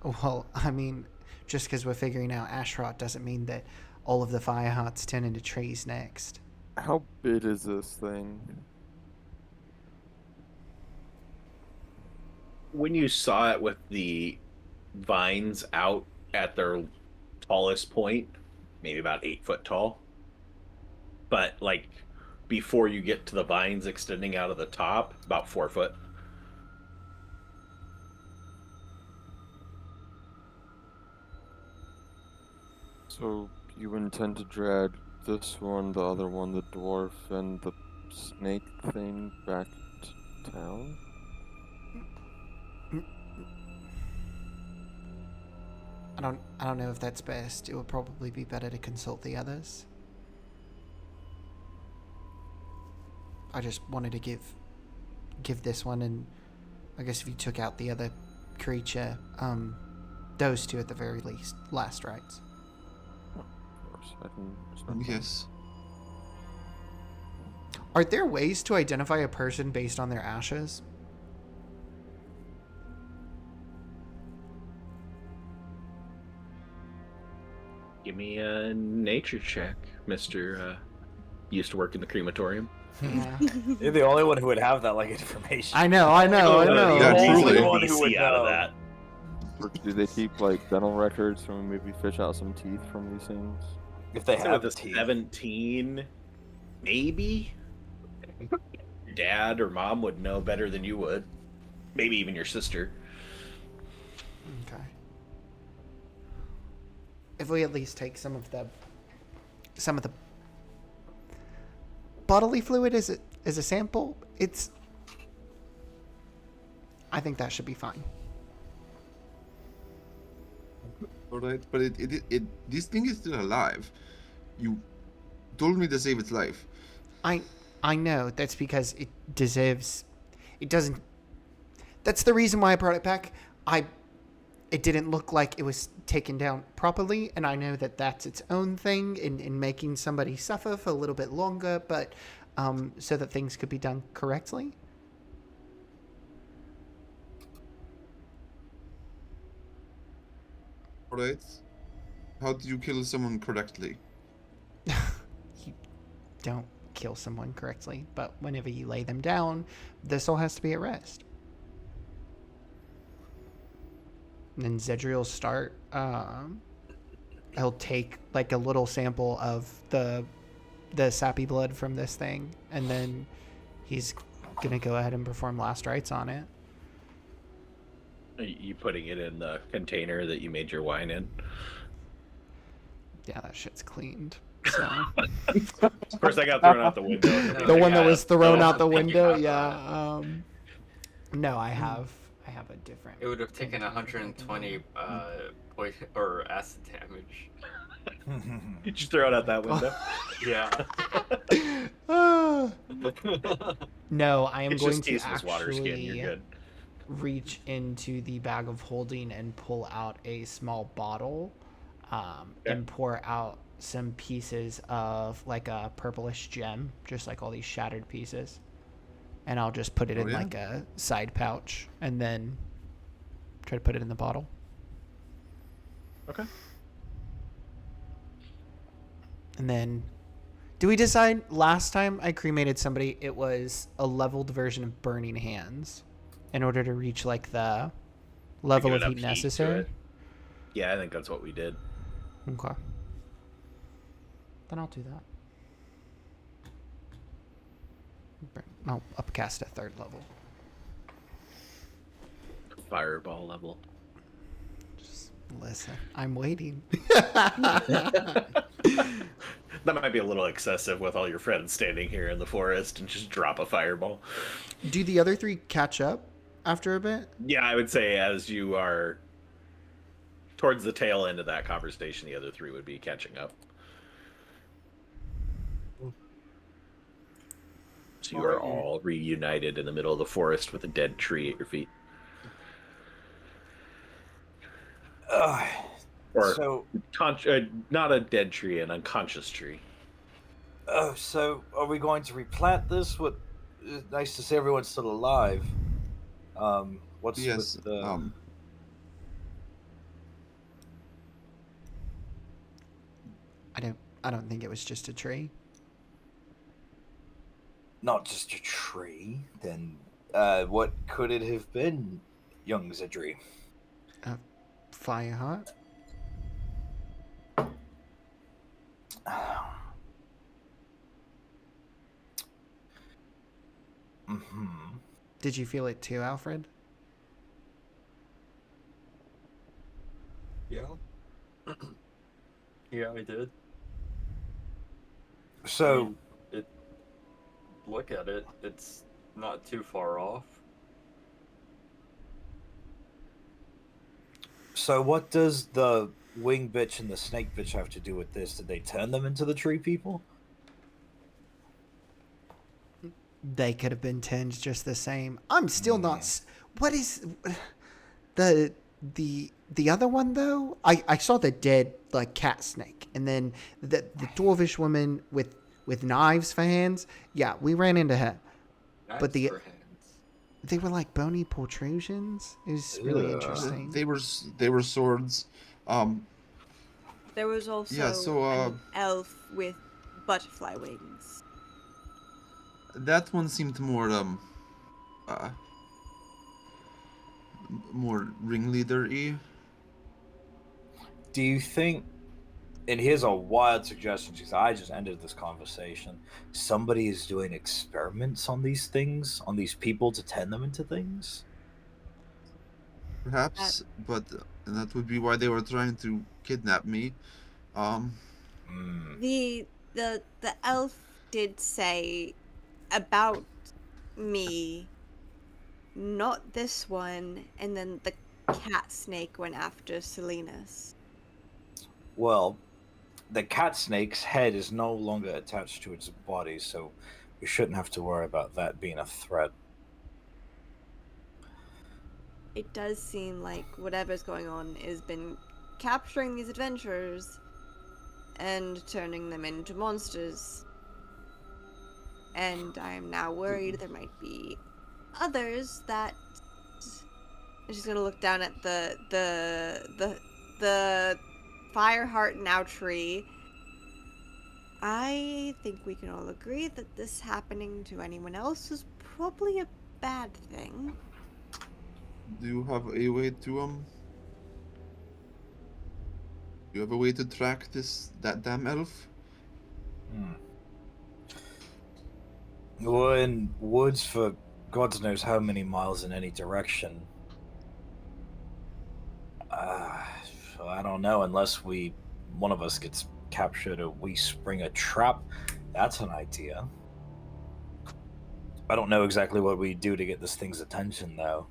Well, I mean, just because we're figuring out ash rot doesn't mean that all of the fire hearts turn into trees next. How big is this thing? when you saw it with the vines out at their tallest point, maybe about 8 foot tall, but like before you get to the vines extending out of the top, about 4 foot. So you intend to drag this one, the other one, the dwarf, and the snake thing back to town? I don't know if that's best. It would probably be better to consult the others. I just wanted to give this one, and I guess if you took out the other creature, those two at the very least, last rites. Of course, I can respect that. Yes. Are there ways to identify a person based on their ashes? Give me a nature check, Mr. Used to work in the crematorium. Yeah. You're the only one who would have that like information. I know. Yeah, Only truly. one who would out of know. that. Or do they keep like dental records from maybe fish out some teeth from these things? If they So have with a teeth. 17, maybe your dad or mom would know better than you would. Maybe even your sister. Okay. If we at least take some of the bodily fluid as a sample, I think that should be fine. All right, but this thing is still alive. You told me to save its life. I know that's because it deserves. It doesn't. That's the reason why I brought it back. It didn't look like it was taken down properly, and I know that that's its own thing in making somebody suffer for a little bit longer, but so that things could be done correctly. Alright. How do you kill someone correctly? You don't kill someone correctly, but whenever you lay them down, the soul has to be at rest. And then Zedri will start. He'll take like a little sample of the sappy blood from this thing, and then he's gonna go ahead and perform last rites on it. Are you putting it in the container that you made your wine in? Yeah, that shit's cleaned. So. Of course, I got thrown out the window. The one that was thrown out the I think you window. have Yeah. No, I have a different. It would have taken 120 poison or acid damage. You just throw it out that window. Yeah. No, I am It's going just to tasteless water skin. actually You're good. reach into the bag of holding and pull out a small bottle, and pour out some pieces of like a purplish gem, just like all these shattered pieces. And I'll just put it in like a side pouch and then try to put it in the bottle. Okay. And then, do we decide? Last time I cremated somebody, it was a leveled version of Burning Hands in order to reach like the level of enough heat heat to necessary. it. Yeah, I think that's what we did. Okay. Then I'll do that. I'll upcast a 3rd level. Fireball level. Just listen. I'm waiting. That might be a little excessive with all your friends standing here in the forest and just drop a fireball. Do the other 3 catch up after a bit? Yeah, I would say as you are towards the tail end of that conversation, the other 3 would be catching up. So you are all reunited in the middle of the forest with a dead tree at your feet. Or So, not a dead tree, an unconscious tree. so are we going to replant this? What? Nice to see everyone's still alive. What's Yes. with the? I don't think it was just a tree. Not just a tree. Then, what could it have been, young Zedri? Fire heart. Mm-hmm. Did you feel it too, Alfred? Yeah. Yeah, I did. So, Look at it. It's not too far off. so what does the wing bitch and the snake bitch have to do with this? Did they turn them into the tree people? They could have been turned just the same. I'm still not. What is the other one though? I saw the dead like cat snake, and then the dwarvish woman with knives for hands. Yeah, we ran into her. But Knives for hands. they were like bony protrusions. It was really interesting. They were swords. There was also Yeah, so, an elf with butterfly wings. That one seemed more more ringleader-y. Do you think, and here's a wild suggestion, because I just ended this conversation, somebody is doing experiments on these things, on these people to turn them into things? Perhaps, but that would be why they were trying to kidnap me. The elf did say about me, not this one, and then the cat snake went after Salinas. Well, the cat snake's head is no longer attached to its body, so we shouldn't have to worry about that being a threat. It does seem like whatever's going on has been capturing these adventurers and turning them into monsters. And I am now worried there might be others that... I'm just gonna look down at the the Fireheart now tree. I think we can all agree that this happening to anyone else is probably a bad thing. Do you have a way to Do you have a way to track that damn elf? We're in woods for God knows how many miles in any direction. So I don't know, unless one of us gets captured or we spring a trap. That's an idea. I don't know exactly what we do to get this thing's attention, though.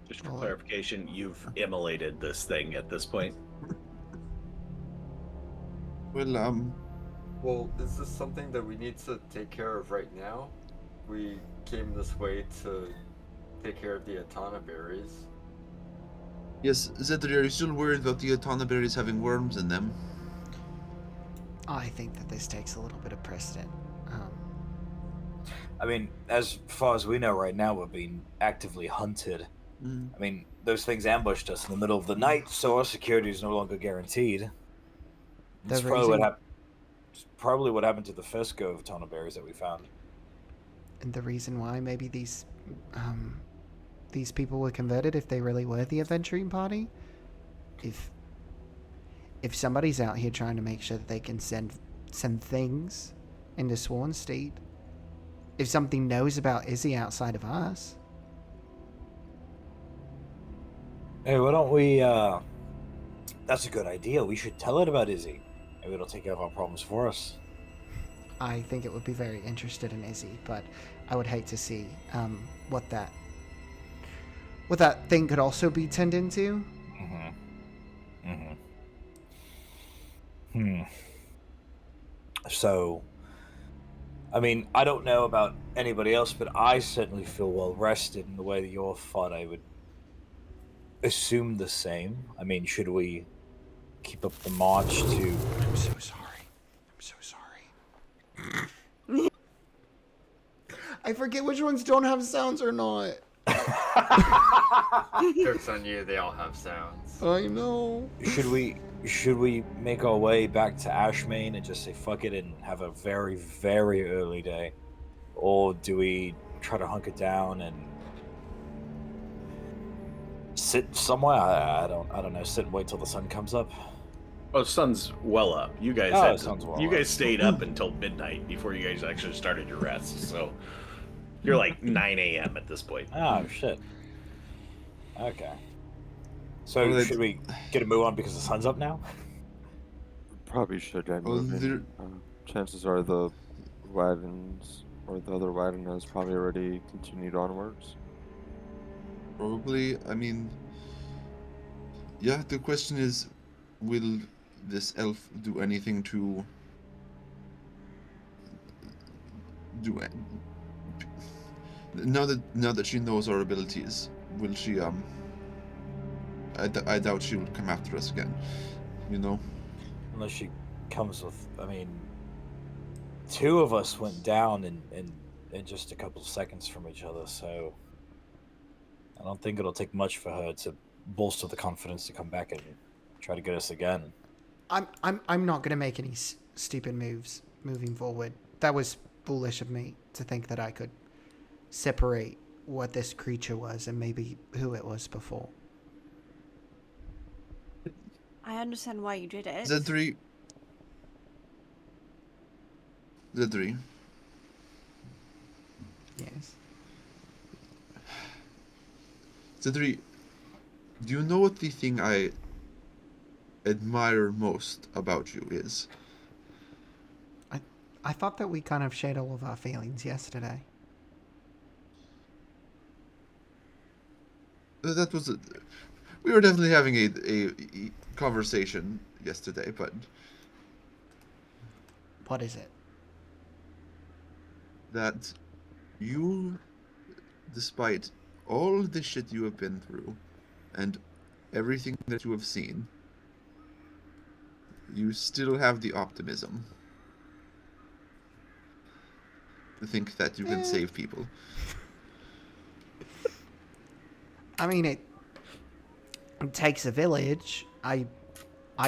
Just for clarification, you've immolated this thing at this point. Well, Well, is this something that we need to take care of right now? We came this way to take care of the Atana berries. yes, Zedri, are you still worried about the Atana berries having worms in them? I think that this takes a little bit of precedent. I mean, as far as we know right now, we're being actively hunted. I mean, those things ambushed us in the middle of the night, so our security is no longer guaranteed. That's probably what happened to the first go of Atana berries that we found. And the reason why maybe these people were converted, if they really were the adventuring party, if somebody's out here trying to make sure that they can send things into Sworn State, if something knows about Izzy outside of us. Hey, why don't we, that's a good idea. We should tell it about Izzy. Maybe it'll take care of our problems for us. I think it would be very interested in Izzy, but I would hate to see what that thing could also be turned into. So, I mean, I don't know about anybody else, but I certainly feel well rested in the way that you're thought. I would assume the same. I mean, should we keep up the march to... I'm so sorry. I forget which ones don't have sounds or not. Joke's on you, they all have sounds. I know. Should we make our way back to Ashmain and just say fuck it and have a very, very early day? Or do we try to hunker down and sit somewhere? I don't know. Sit and wait till the sun comes up. Oh, sun's well up. You guys guys stayed up until midnight before you guys actually started your rest. So you're like 9 a.m. at this point. Oh shit. Okay. So should we get a move on because the sun's up now? Probably should get moving. Chances are the wagons or the other wagon has probably already continued onwards. Probably. I mean, yeah. The question is, will this elf do anything to do it? Now that she knows our abilities, will she? I doubt she would come after us again. You know. Unless she comes with. I mean, two of us went down in just a couple of seconds from each other, so I don't think it'll take much for her to bolster the confidence to come back and try to get us again. I'm not gonna make any stupid moves moving forward. That was foolish of me to think that I could separate what this creature was and maybe who it was before. I understand why you did it. Z3. Yes. Z3, do you know what the thing I admire most about you is? I thought that we kind of shared all of our feelings yesterday. That was we were definitely having a conversation yesterday, but What is it? that you, despite all the shit you have been through and everything that you have seen, you still have the optimism to think that you can save people. I mean, takes a village. I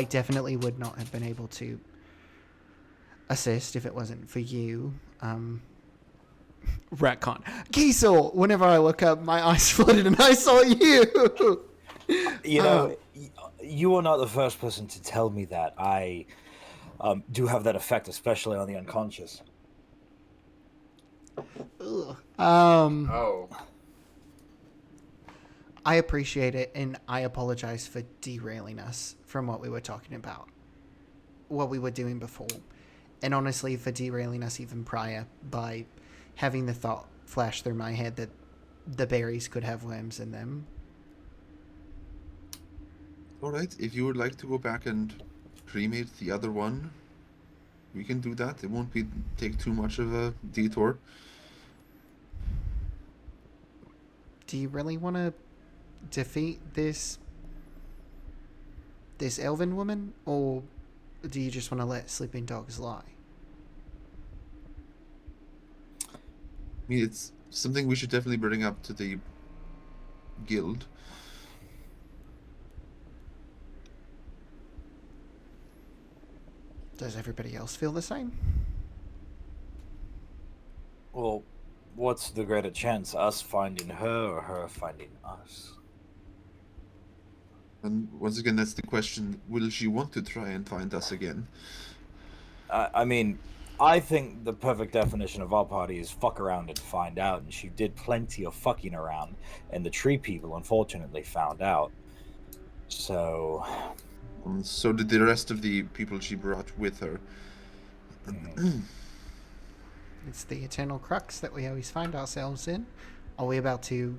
definitely would not have been able to assist if it wasn't for you. Retcon. Kiesel, whenever I look up, my eyes flooded and I saw you. You know, you are not the first person to tell me that. I do have that effect, especially on the unconscious. Oh. I appreciate it, and I apologize for derailing us from what we were talking about, what we were doing before, and honestly for derailing us even prior by having the thought flash through my head that the berries could have worms in them. Alright, if you would like to go back and cremate the other one, we can do that. It won't take too much of a detour. Do you really want to defeat this elven woman, or do you just want to let sleeping dogs lie? I mean, it's something we should definitely bring up to the guild. Does everybody else feel the same? Well, what's the greater chance, us finding her or her finding us? And once again, that's the question, will she want to try and find us again? I mean, I think the perfect definition of our party is fuck around and find out, and she did plenty of fucking around, and the tree people unfortunately found out. So... So did the rest of the people she brought with her. It's the eternal crux that we always find ourselves in. Are we about to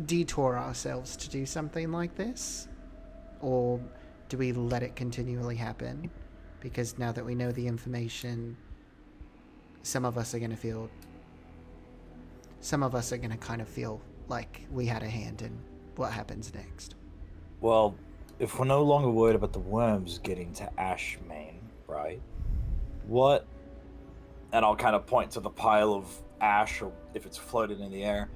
detour ourselves to do something like this? Or do we let it continually happen? Because now that we know the information, some of us are going to kind of feel like we had a hand in what happens next. Well, if we're no longer worried about the worms getting to Ashmain, right? What... And I'll kind of point to the pile of ash, or if it's floating in the air.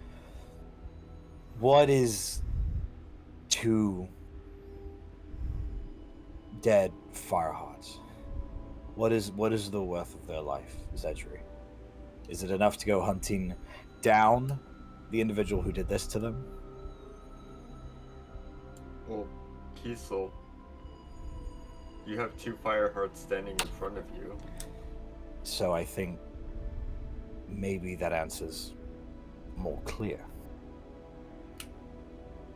What is 2 dead Firehearts? What is the worth of their life, Zedri? Is it enough to go hunting down the individual who did this to them? Well, Kiesel, you have 2 Firehearts standing in front of you. So I think maybe that answer's more clear.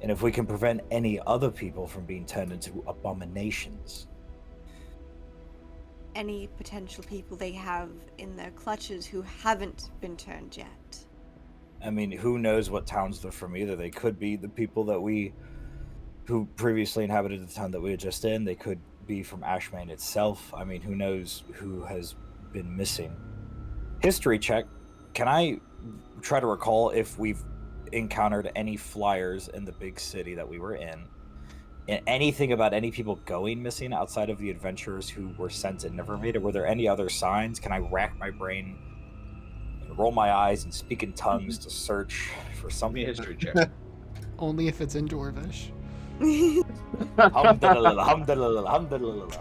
And if we can prevent any other people from being turned into abominations. Any potential people they have in their clutches who haven't been turned yet. I mean, who knows what towns they're from either. They could be the people who previously inhabited the town that we were just in. They could be from Ashmain itself. I mean, who knows who has been missing. History check. Can I try to recall if we've encountered any flyers in the big city that we were in? And anything about any people going missing outside of the adventurers who were sent and never made it? Were there any other signs? Can I rack my brain and roll my eyes and speak in tongues to search for something? History check. Only if it's in Dwarvish. Hamdalala, hamdalala, hamdalala.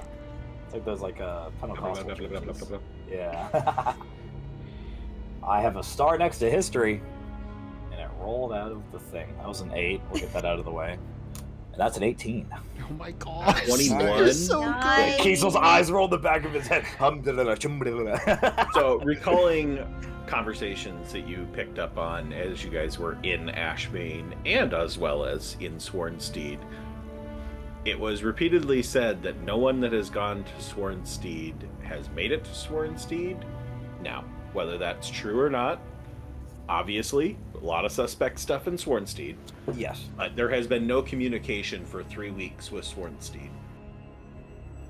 It's like those Pentecostal churches. Yeah. I have a star next to history, and it rolled out of the thing. That was an 8. We'll get that out of the way. And that's an 18. Oh my god. 21. You're so Nice. good. Kiesel's eyes rolled the back of his head. So, recalling conversations that you picked up on as you guys were in Ashmain and as well as in Swornsteed, it was repeatedly said that no one that has gone to Swornsteed has made it to Swornsteed. Now, whether that's true or not, obviously, a lot of suspect stuff in Swornsteed. Yes. But there has been no communication for 3 weeks with Swornsteed.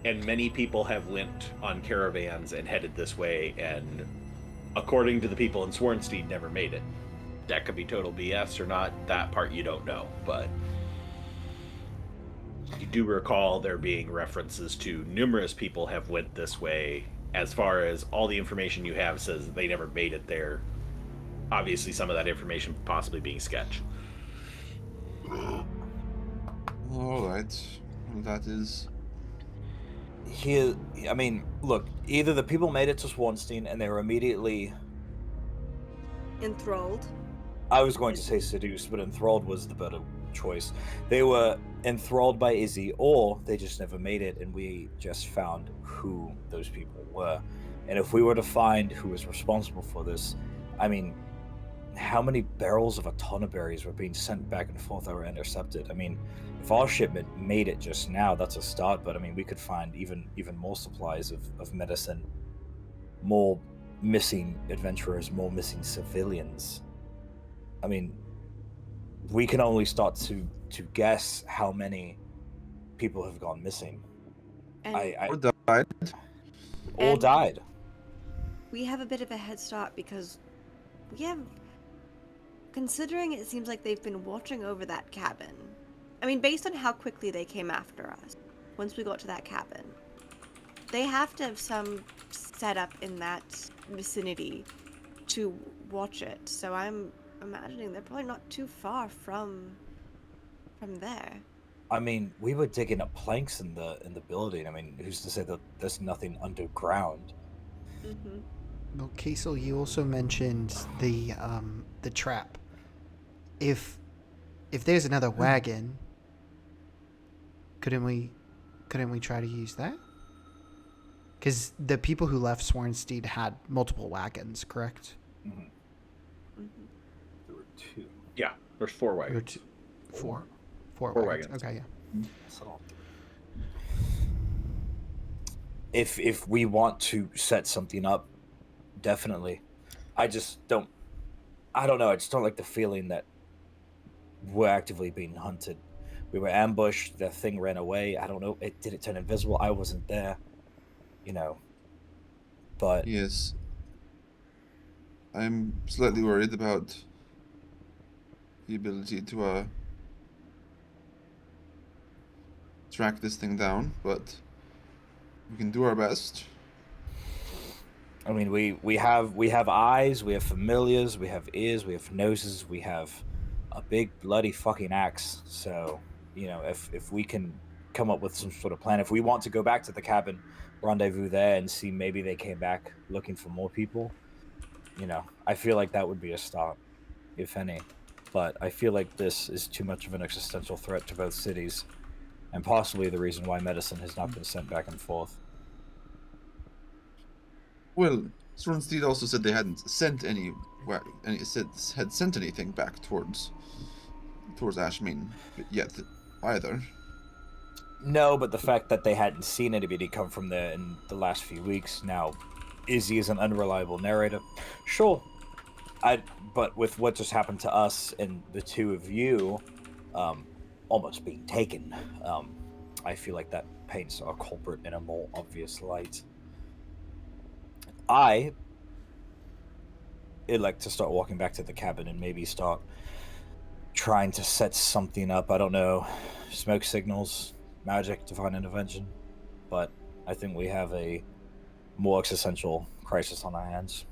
And many people have went on caravans and headed this way, and according to the people in Swornsteed, never made it. That could be total BS or not, that part you don't know, but you do recall there being references to numerous people have went this way. As far as all the information you have says that they never made it there. Obviously some of that information possibly being sketch. All right. Well, that is. I mean, look, either the people made it to Swanstein and they were immediately... Enthralled. I was going to say seduced, but enthralled was the better choice. They were enthralled by Izzy, or they just never made it, and we just found who those people were. And if we were to find who was responsible for this, I mean, how many barrels of Atana berries were being sent back and forth that were intercepted? I mean, if our shipment made it just now, that's a start, but I mean, we could find even more supplies of medicine, more missing adventurers, more missing civilians. I mean, we can only start to guess how many people have gone missing. And Or died. All And- died. we have a bit of a head start because we have, considering it seems like they've been watching over that cabin. I mean, based on how quickly they came after us, once we got to that cabin, they have to have some setup in that vicinity to watch it. So I'm imagining they're probably not too far from there. I mean, we were digging up planks in the building. I mean, who's to say that there's nothing underground? Mm-hmm. Well, Kaisel, you also mentioned the trap. If there's another wagon, couldn't we try to use that? Because the people who left Swornsteed had multiple wagons, correct? Mm-hmm. Mm-hmm. There were two. Yeah, there's 4 Or wagons. four Four wagons. wagons. Okay, yeah. So, if we want to set something up, definitely. I don't know. I just don't like the feeling that we're actively being hunted. We were ambushed. The thing ran away. I don't know. Did it turn invisible? I wasn't there. You know. But Yes. I'm slightly worried about the ability to track this thing down, but we can do our best. I mean, we have eyes, we have familiars, we have ears, we have noses, we have a big bloody fucking axe. So, you know, if we can come up with some sort of plan, if we want to go back to the cabin, rendezvous there, and see maybe they came back looking for more people, you know, I feel like that would be a start, if any. But I feel like this is too much of an existential threat to both cities, and possibly the reason why medicine has not been sent back and forth. Well, Swornsteed also said they hadn't sent had sent anything back towards Ashmean yet either. No, but the fact that they hadn't seen anybody come from there in the last few weeks, now Izzy is an unreliable narrator. Sure, but with what just happened to us and the two of you almost being taken, I feel like that paints our culprit in a more obvious light. I'd like to start walking back to the cabin and maybe start trying to set something up. I don't know, smoke signals, magic, divine intervention, but I think we have a more existential crisis on our hands.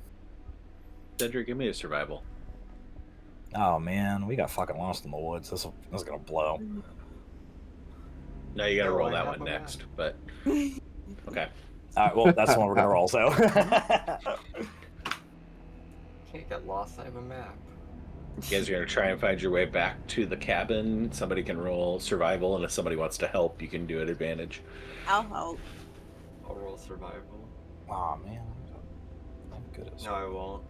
Cedric, give me a survival. Oh man, we got fucking lost in the woods. This is gonna blow. No, you gotta Oh, roll I that have one a next, but okay. All right, well, that's the one we're gonna roll. So, Can't get lost. I have a map. You guys are gonna try and find your way back to the cabin. Somebody can roll survival, and if somebody wants to help, you can do it advantage. I'll help. I'll roll survival. oh man, I'm good at. No, I won't.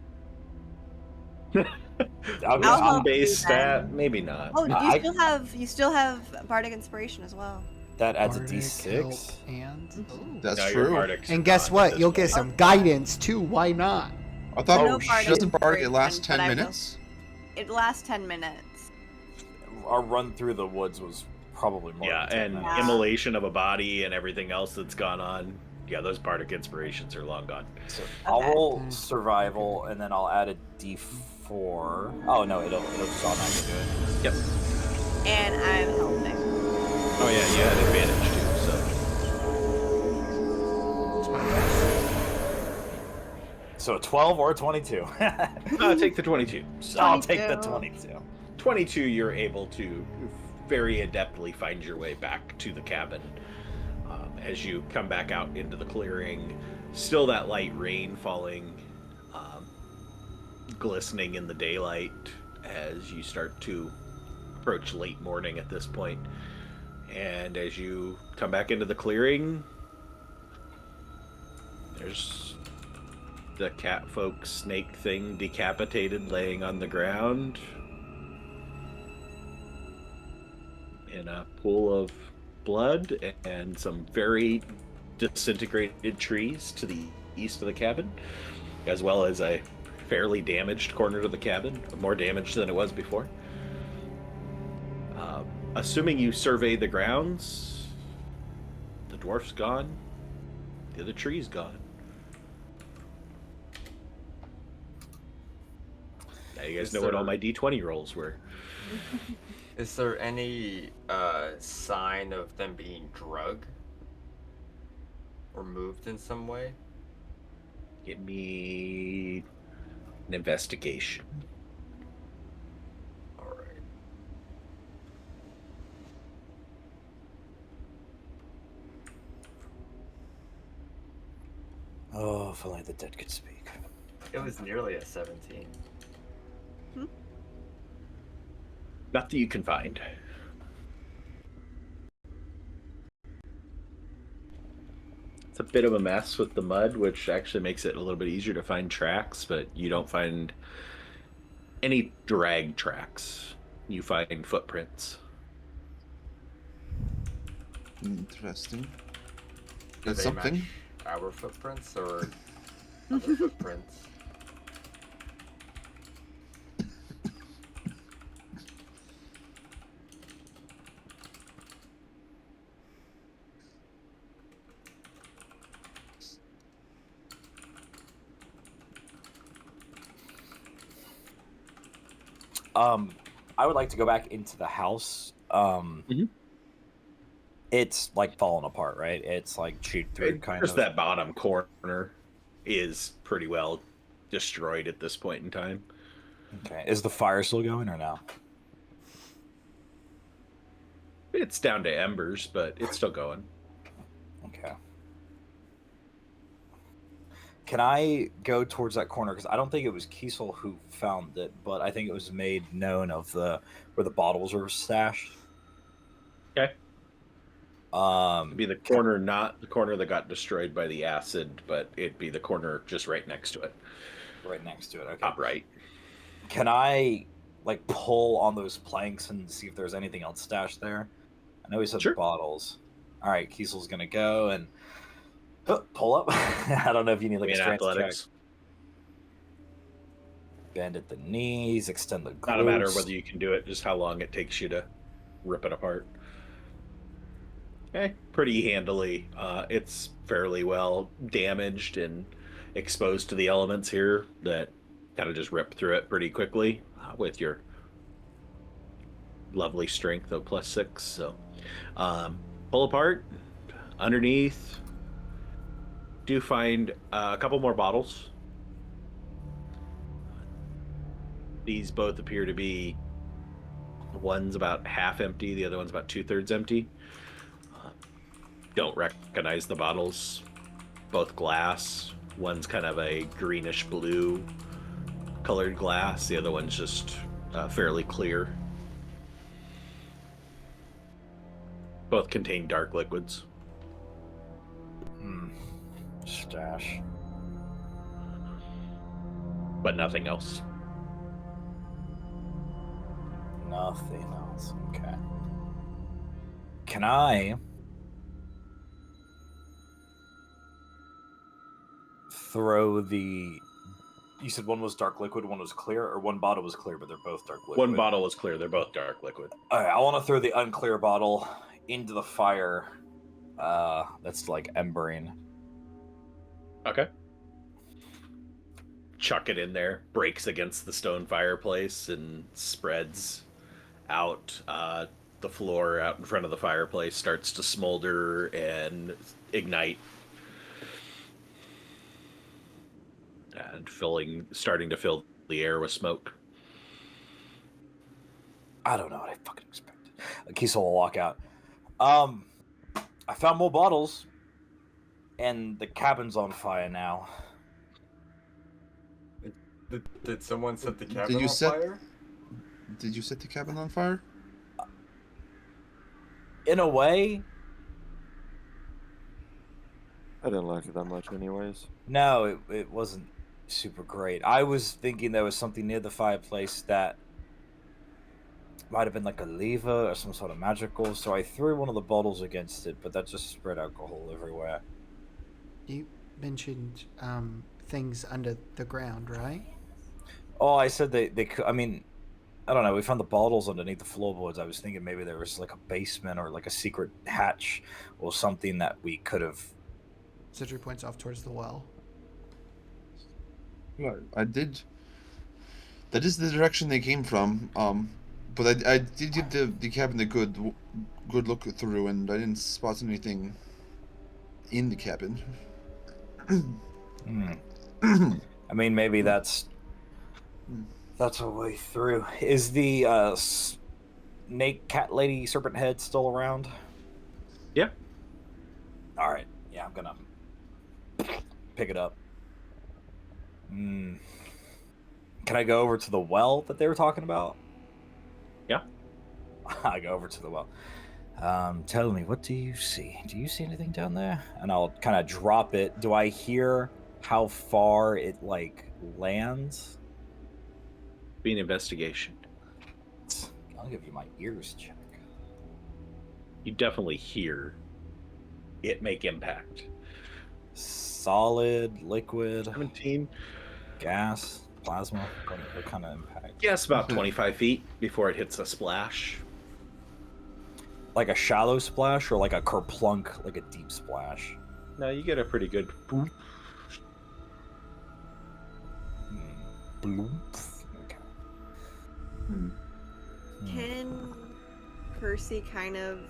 I'll I'll help Base you then. stat, maybe not. Oh, I- you still have bardic inspiration as well. that adds a Bardic, help, D6. and That's No, your true. Bardic's and guess gone what? at this You'll get point. some guidance too. Why not? I thought No bardic doesn't Bardic it last inspiration, 10 but I will. minutes? It lasts 10 minutes. Our run through the woods was probably more. Yeah, than 10 and minutes. Yeah. immolation of a body and everything else that's gone on. Yeah, those bardic inspirations are long gone. So I'll Okay. roll survival, and then I'll add a D4. Oh no, it'll just automatically do it. Yep. And I'm helping. Oh yeah, you had advantage too. So a 12 or a 22. So take the 22. So I'll take the 22. 22. 22, you're able to very adeptly find your way back to the cabin. As you come back out into the clearing, still that light rain falling, glistening in the daylight as you start to approach late morning at this point. And as you come back into the clearing, there's the cat folk snake thing decapitated laying on the ground in a pool of blood, and some very disintegrated trees to the east of the cabin, as well as a fairly damaged corner to the cabin, more damaged than it was before. Assuming you survey the grounds, the dwarf's gone, the other tree's gone. Now you guys know what all my D20 rolls were. Is there any sign of them being drugged or moved in some way? Give me an investigation. All right. Oh, if only the dead could speak. It was nearly a 17. Not that you can find. It's a bit of a mess with the mud, which actually makes it a little bit easier to find tracks, but you don't find any drag tracks. You find footprints. Interesting. Do That's they something. match our footprints or other footprints? I would like to go back into the house. It's like falling apart, right? It's like chewed through, kind Just of. that bottom corner is pretty well destroyed at this point in time. Okay. Is the fire still going or no? It's down to embers, but it's still going. Okay. Can I go towards that corner? Because I don't think it was Kiesel who found it, but I think it was made known of where the bottles were stashed. Okay. It'd be the Can- corner, not the corner that got destroyed by the acid, but it'd be the corner just right next to it. right next to it. Okay. Top right. Can I like pull on those planks and see if there's anything else stashed there? I know he said Sure. the bottles. All right, Kiesel's gonna go and pull up. I don't know if you need like a In strength check. athletics. Bend at the knees, extend the glutes. Not a matter whether you can do it, just how long it takes you to rip it apart. Okay, pretty handily. It's fairly well damaged and exposed to the elements here that kind of just rip through it pretty quickly with your lovely strength of +6. So pull apart. Underneath, do find a couple more bottles. These both appear to be, one's about half empty, the other one's about 2/3 empty. Don't recognize the bottles. Both glass. One's kind of a greenish blue colored glass. The other one's just fairly clear. Both contain dark liquids. Stash. But nothing else. Nothing else. Okay. Can I throw the? You said one was dark liquid, one was clear, or one bottle was clear, but they're both dark liquid. One bottle was clear. They're both dark liquid. All right, I want to throw the unclear bottle into the fire. That's like embering. Okay. Chuck it in there. Breaks against the stone fireplace and spreads out. The floor out in front of the fireplace starts to smolder and ignite. And starting to fill the air with smoke. I don't know what I fucking expected. Kiesel will walk out. I found more bottles, and the cabin's on fire now. Did someone set the Did cabin you on set- fire? Did you set the cabin on fire? In a way, I didn't like it that much, anyways. no, it wasn't super great. I was thinking there was something near the fireplace that might have been like a lever or some sort of magical, so I threw one of the bottles against it, but that just spread alcohol everywhere. You mentioned things under the ground, right? Oh, I said they could. I mean, I don't know. We found the bottles underneath the floorboards. I was thinking maybe there was like a basement or like a secret hatch or something that we could have. Cedric points off towards the well. Well, I did. That is the direction they came from. But I did give the cabin a good look through, and I didn't spot anything in the cabin. I mean, maybe that's a way through. Is the snake cat lady serpent head still around? Yeah. All right. Yeah, I'm gonna pick it up. Can I go over to the well that they were talking about? Yeah. I go over to the well. Tell me, what do you see? Do you see anything down there? And I'll kind of drop it. Do I hear how far it like lands? Be an investigation. I'll give you my ears check. You definitely hear it make impact. Solid, liquid, 17. gas, plasma. What kind of impact? Yes, about 25 feet before it hits a splash. Like a shallow splash or like a kerplunk, like a deep splash? No, you get a pretty good boom. Bloop. Okay. Can Percy kind of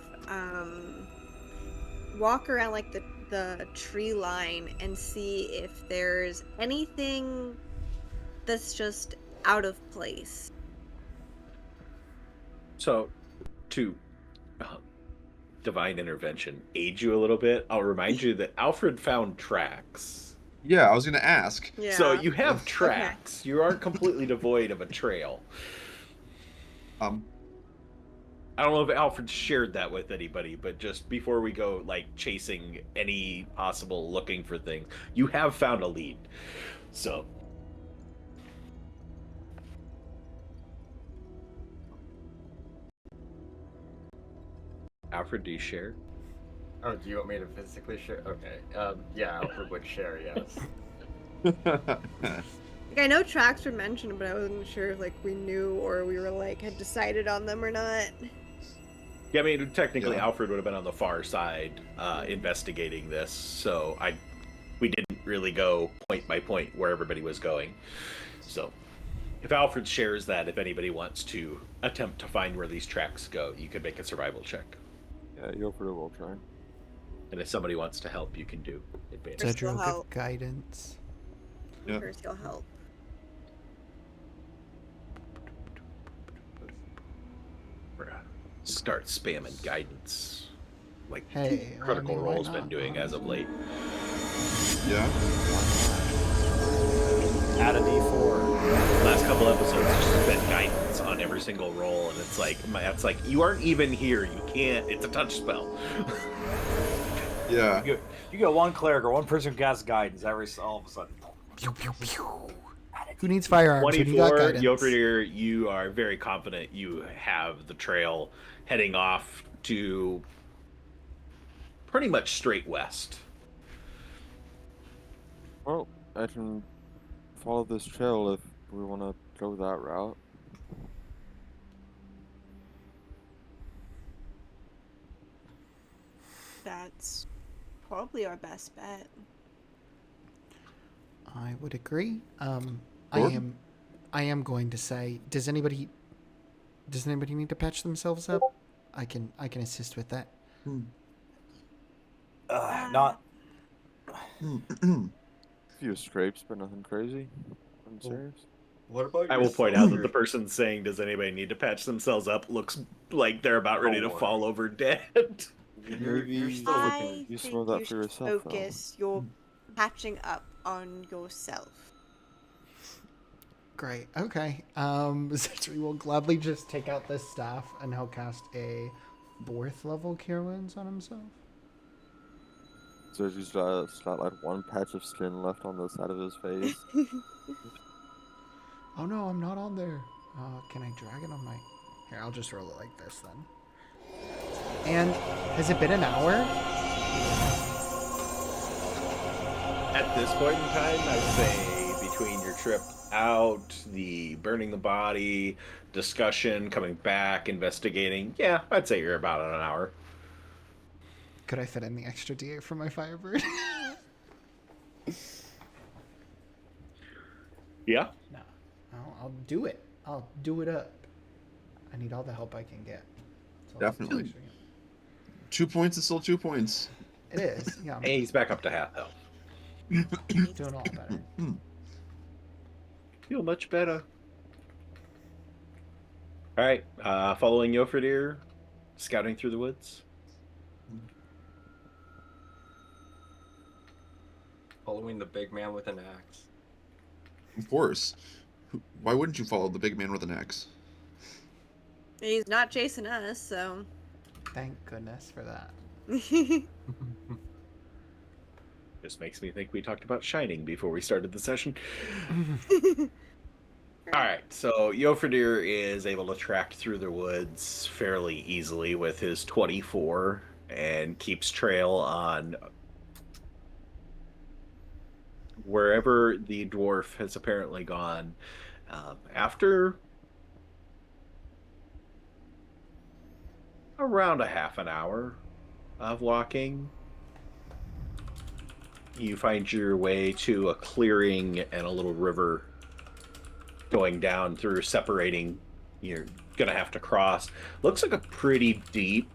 walk around like the tree line and see if there's anything that's just out of place? So, to divine intervention aid you a little bit, I'll remind you that Alfred found tracks. Yeah, I was gonna ask. Yeah. So you have tracks. You aren't completely devoid of a trail. I don't know if Alfred shared that with anybody, but just before we go like chasing any possible looking for things, you have found a lead. So Alfred, do you share? Oh, do you want me to physically share? Okay. Yeah, Alfred would share, yes. Like, I know tracks were mentioned, but I wasn't sure if like we knew or we were like had decided on them or not. Yeah, I mean, technically, Yeah. Alfred would have been on the far side investigating this, so we didn't really go point by point where everybody was going. So, if Alfred shares that, if anybody wants to attempt to find where these tracks go, you could make a survival check. Yeah, Yofrid will try. And if somebody wants to help, you can do advantage. First Cedric will will help. give guidance. Yeah. First you'll help. Start spamming guidance, like Hey, Critical I mean, why Role's been not? doing as of late. Yeah. Add a D4. Last couple episodes, it's just been guidance on every single roll, and it's like you aren't even here. You can't. It's a touch spell. Yeah. You get one cleric or one person who casts guidance all of a sudden. Pew, pew, pew. Who needs firearms? Who do you got 24, guidance? Yofridir, you are very confident you have the trail heading off to pretty much straight west. Well, I can follow this trail if we want to go that route. That's probably our best bet. I would agree. Gordon? I am going to say, does anybody need to patch themselves up? I can assist with that. Not. A few scrapes, but nothing crazy. Nothing serious. What about I will point out that the yourself? person saying, "Does anybody need to patch themselves up?" looks like they're about ready to Don't fall worry. over dead. You're still looking. I You some think of that you for should yourself, though. focus your patching up on yourself. Great. Okay. Zedri will gladly just take out this staff and he'll cast a 4th level Cure Wounds on himself. So he's just got like one patch of skin left on the side of his face. Oh no, I'm not on there. Can I drag it on my... Here, I'll just roll it like this then. And has it been an hour? At this point in time, I'd say between your trip out, the burning the body, discussion, coming back, investigating, yeah, I'd say you're about an hour. Could I fit in the extra D8 for my Firebird? Yeah. No. I'll do it. I'll do it up. I need all the help I can get. So I'll do Definitely. extra. 2 points is still 2 points. It is. Yeah, I'm Hey, he's back up to half health. doing a lot better. Feel much better. All right, following Yofredir, scouting through the woods. Following the big man with an axe. Of course. Why wouldn't you follow the big man with an axe? He's not chasing us, so. Thank goodness for that. Just makes me think we talked about Shining before we started the session. All right, so Yofredir is able to track through the woods fairly easily with his 24 and keeps trail on wherever the dwarf has apparently gone. After around a half an hour of walking, you find your way to a clearing and a little river going down through, separating. You're gonna have to cross. Looks like a pretty deep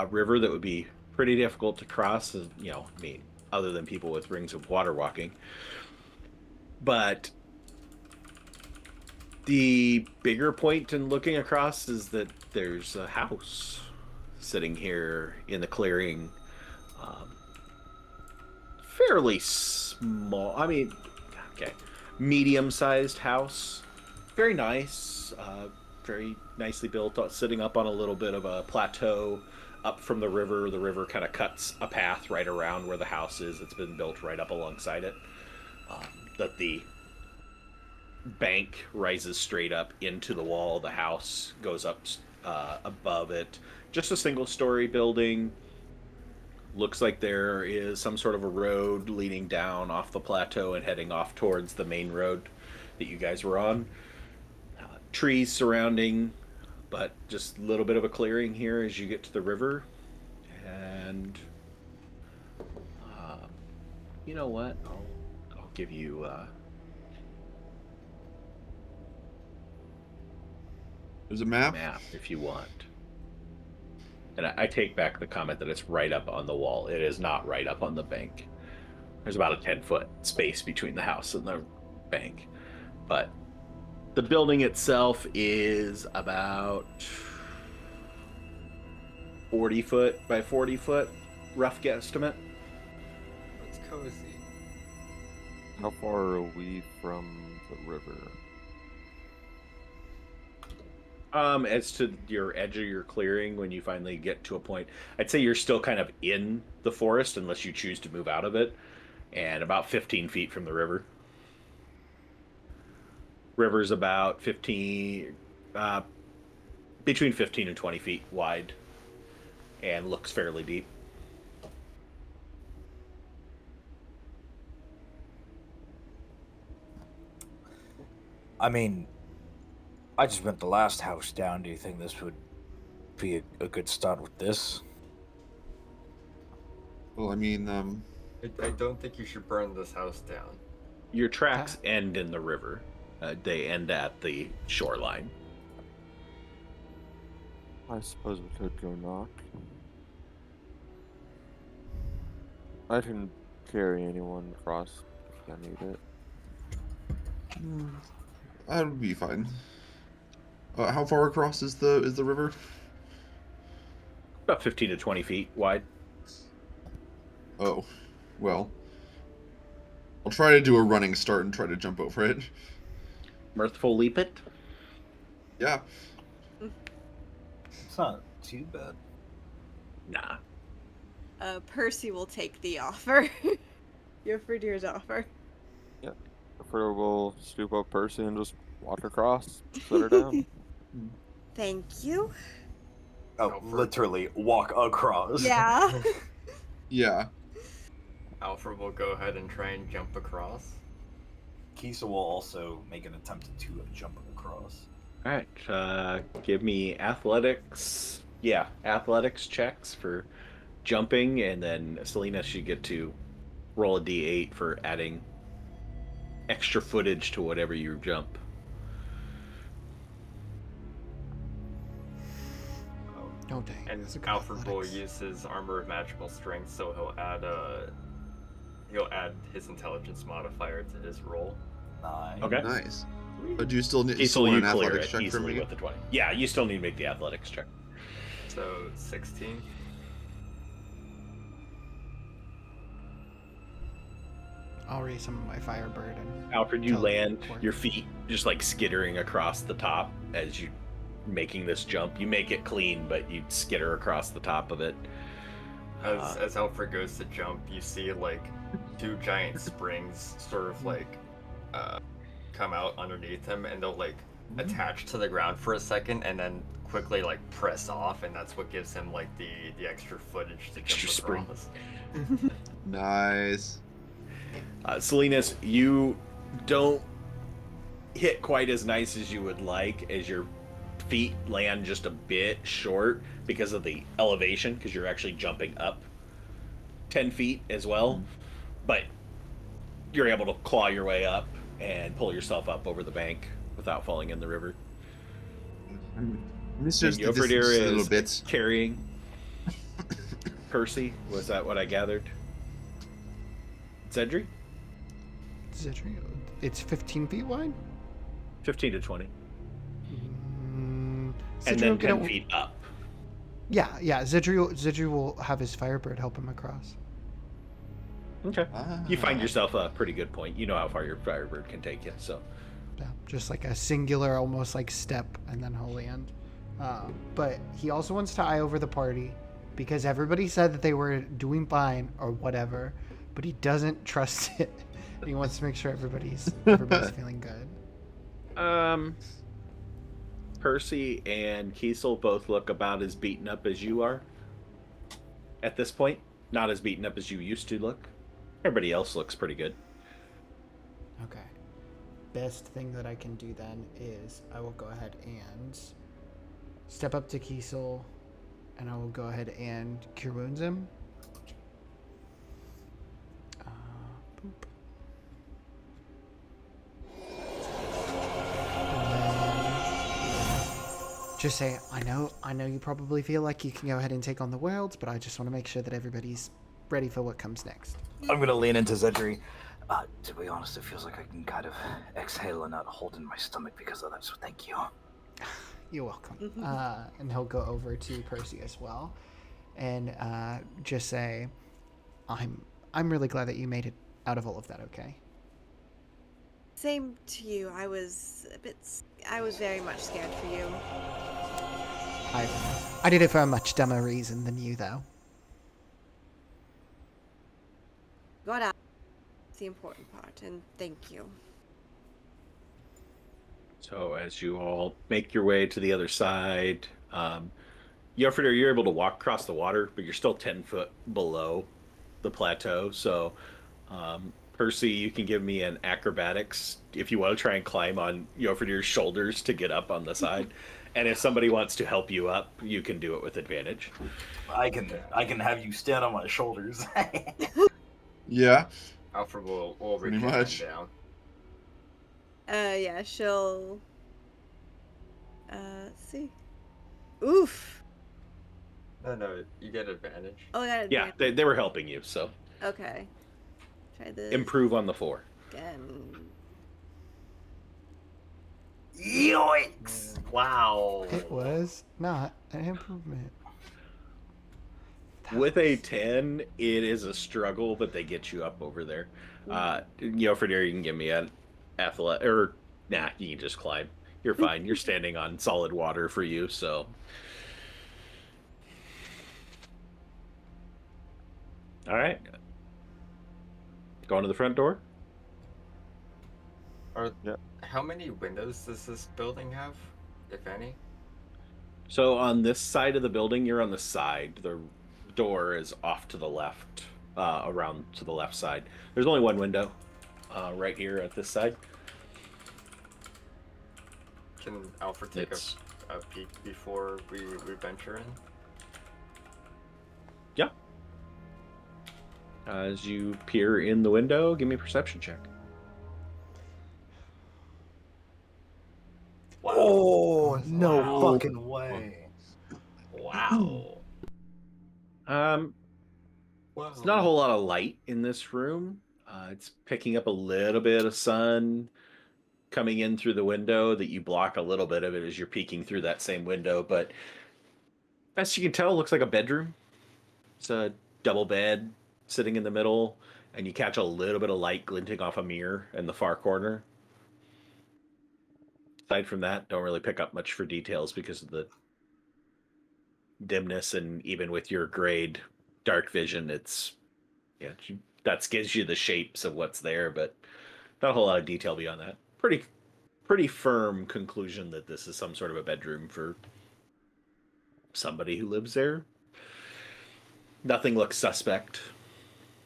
river that would be pretty difficult to cross, you know, I mean, other than people with rings of water walking. But the bigger point in looking across is that there's a house sitting here in the clearing. Fairly small, I mean, okay, medium-sized house. Very nice, very nicely built, sitting up on a little bit of a plateau up from the river. The river kind of cuts a path right around where the house is. It's been built right up alongside it. That the bank rises straight up into the wall. The house goes up above it. Just a single-story building. Looks like there is some sort of a road leading down off the plateau and heading off towards the main road that you guys were on. Trees surrounding, but just a little bit of a clearing here as you get to the river. And you know what? I'll give you There's a map. map if you want. And I take back the comment that it's right up on the wall. It is not right up on the bank. There's about a 10-foot space between the house and the bank. But the building itself is about 40 foot by 40 foot, rough guesstimate. It's cozy. How far are we from the river? As to your edge of your clearing, when you finally get to a point, I'd say you're still kind of in the forest unless you choose to move out of it, and about 15 feet from the river. River's about 15, between 15 and 20 feet wide, and looks fairly deep. I mean, I just went the last house down. Do you think this would be a good start with this? Well, I mean, I don't think you should burn this house down. Your tracks end in the river. They end at the shoreline. I suppose we could go knock. I can carry anyone across if I need it. That'll be fine. How far across is the river? About 15 to 20 feet wide. Oh, well. I'll try to do a running start and try to jump over it. Mirthful leap it. Yeah. It's not too bad. Nah. Percy will take the offer. Yofridyr's offer. Alfredo will stoop up Percy and just walk across, set her down. Thank you. Oh, literally walk across. Yeah. Yeah. Alfred will go ahead and try and jump across. Kisa will also make an attempt to jump across. All right. Give me athletics. Yeah, athletics checks for jumping, and then Selena should get to roll a d8 for adding extra footage to whatever you jump. Oh dang. And that's a good Alfred will athletics. use his armor of magical strength, so he'll add his intelligence modifier to his roll. Nice. Okay. Nice. But do you still need Easily want you an clear athletics it check for easily me? with the 20. Yeah, you still need to make the athletics check. So 16. I'll raise some of my Firebird and Alfred, you tell land, the orc. your feet just like skittering across the top as you making this jump. You make it clean, but you skitter across the top of it. As Alfred goes to jump, you see like two giant springs sort of like come out underneath him, and they'll like attach to the ground for a second, and then quickly like press off, and that's what gives him like the extra footage to Extra jump spring. across. Nice. Salinas, you don't hit quite as nice as you would like, as your feet land just a bit short because of the elevation, because you're actually jumping up 10 feet as well. But you're able to claw your way up and pull yourself up over the bank without falling in the river. This And is the distance Yofridir a little is bit. carrying Percy. Was that what I gathered? Cedric? Zedri, it's 15 feet wide? 15 to 20. Mm, And Zedri then will get 10 a- feet up. Yeah. Zedri will have his Firebird help him across. Okay. You find Ah. yourself a pretty good point. You know how far your Firebird can take you, so. Yeah, just like a singular, almost like step, and then he'll land. But he also wants to eye over the party because everybody said that they were doing fine or whatever, but he doesn't trust it. He wants to make sure everybody's feeling good. Percy and Kiesel both look about as beaten up as you are at this point. Not as beaten up as you used to look. Everybody else looks pretty good. Okay. Best thing that I can do then is I will go ahead and step up to Kiesel, and I will go ahead and Cure Wounds him. Boop. Just say, I know you probably feel like you can go ahead and take on the world, but I just want to make sure that everybody's ready for what comes next. I'm gonna lean into Zedri. To be honest, it feels like I can kind of exhale and not hold in my stomach because of that, so thank you. You're welcome. And he'll go over to Percy as well, and just say, I'm really glad that you made it out of all of that okay. Same to you. I was very much scared for you. I did it for a much dumber reason than you, though. Got out. It's the important part, and thank you. So as you all make your way to the other side, Yofridir, you're able to walk across the water, but you're still 10 foot below the plateau. So Percy, you can give me an acrobatics if you want to try and climb on Yofridir's shoulders to get up on the side. And if somebody wants to help you up, you can do it with advantage. I can have you stand on my shoulders. Yeah. Alfred will Pretty reach his much. hand down. Yeah, she'll. Let's see. Oof. No, you get advantage. Oh, I got it. Yeah, they were helping you, so Okay. Try this improve on the 4. again. Yoinks! Wow. It was not an improvement. With a 10, it is a struggle, but they get you up over there. For there, you can give me an athletic, or nah, you can just climb. You're fine. You're standing on solid water for you, so. All right. Going to the front door. How many windows does this building have, if any? So on this side of the building, you're on the side. The door is off to the left, around to the left side. There's only one window, right here at this side. Can Alfred take a peek before we venture in? Yeah. As you peer in the window, give me a perception check. Wow. Oh, no Wow. fucking way. Wow. There's not a whole lot of light in this room. It's picking up a little bit of sun coming in through the window that you block a little bit of it as you're peeking through that same window. But best you can tell, it looks like a bedroom. It's a double bed sitting in the middle, and you catch a little bit of light glinting off a mirror in the far corner. Aside from that, don't really pick up much for details because of the dimness, and even with your grade dark vision, that gives you the shapes of what's there, but not a whole lot of detail beyond that. Pretty firm conclusion that this is some sort of a bedroom for somebody who lives there. Nothing looks suspect.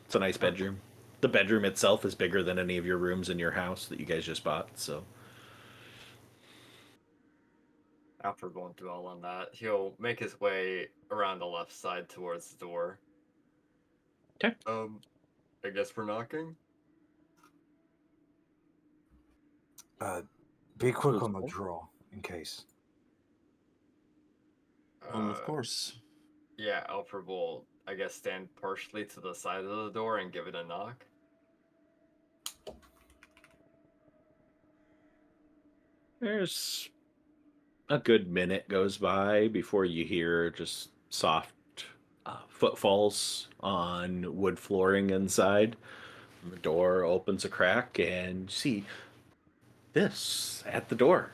It's a nice bedroom. The bedroom itself is bigger than any of your rooms in your house that you guys just bought, so. Alfred won't dwell on that. He'll make his way around the left side towards the door. Okay. I guess we're knocking. Be quick on the draw, in case. Of course. Yeah, Alfred will, I guess, stand partially to the side of the door and give it a knock. There's a good minute goes by before you hear just soft footfalls on wood flooring inside. The door opens a crack, and you see this at the door.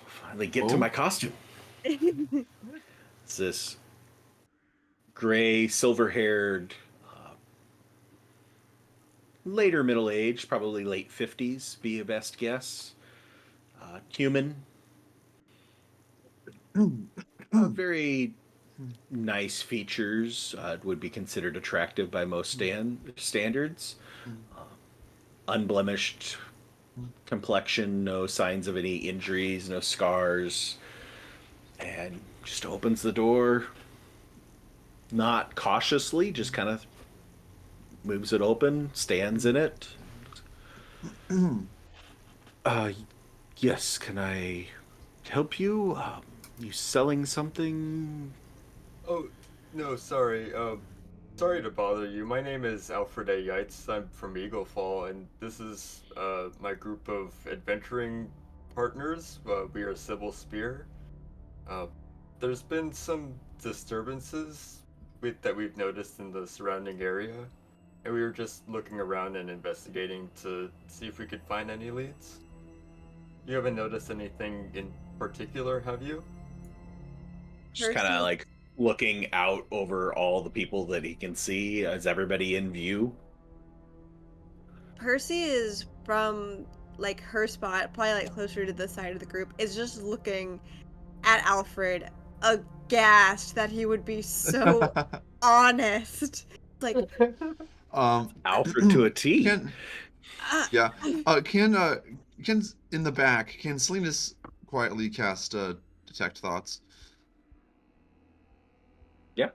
Finally get to my costume. It's this gray, silver-haired, later middle age, probably late 50s, be a best guess. Human. Very nice features, would be considered attractive by most standards. Unblemished complexion, no signs of any injuries, no scars, and just opens the door, not cautiously, just kind of moves it open, stands in it. Yes, can I help you? You selling something? Oh, no, sorry. Sorry to bother you. My name is Alfred A. Yates. I'm from Eagle Fall, and this is my group of adventuring partners. We are Cybil Spear. There's been some disturbances that we've noticed in the surrounding area, and we were just looking around and investigating to see if we could find any leads. You haven't noticed anything in particular, have you? Just kind of like looking out over all the people that he can see. Is everybody in view? Percy is from like her spot, probably like closer to the side of the group, is just looking at Alfred, aghast that he would be so honest. Like Alfred to a T. Can in the back, can Salinas quietly cast detect thoughts? Yeah.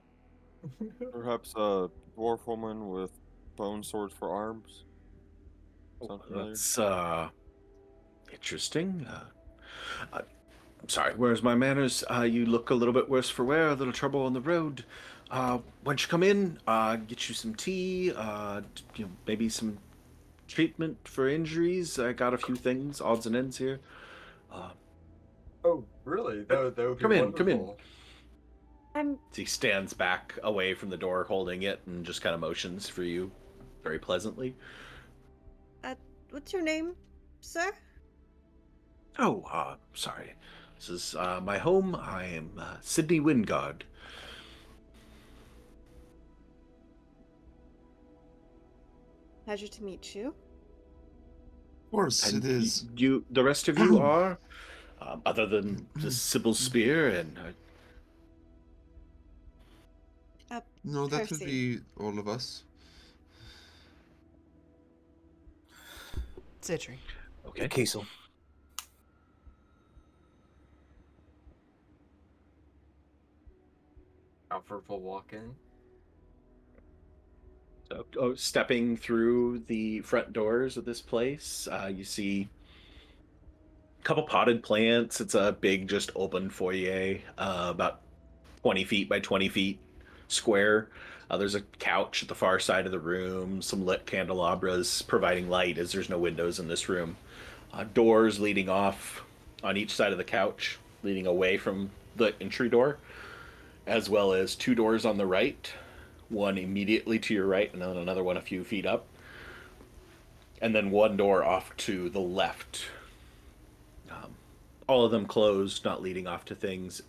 Perhaps a dwarf woman with bone swords for arms. Sound familiar? That's interesting. I'm sorry, where's my manners? You look a little bit worse for wear, a little trouble on the road. Why don't you come in, get you some tea, maybe some treatment for injuries. I got a few things, odds and ends here. Oh, really? That would be Come in, come in. wonderful. He stands back away from the door, holding it, and just kind of motions for you, very pleasantly. What's your name, sir? Oh, sorry. This is my home. I am Sydney Wyngard. Pleasure to meet you. Of course, And it is. the rest of you are, other than the Cybil spear and. No, that would Percy. be all of us. Zedri. Okay. Kiesel. Alfred will walk in. So, stepping through the front doors of this place, you see a couple potted plants. It's a big, just open foyer, about 20 feet by 20 feet square. There's a couch at the far side of the room, some lit candelabras providing light as there's no windows in this room. Doors leading off on each side of the couch, leading away from the entry door, as well as two doors on the right, one immediately to your right, and then another one a few feet up, and then one door off to the left. All of them closed, not leading off to things.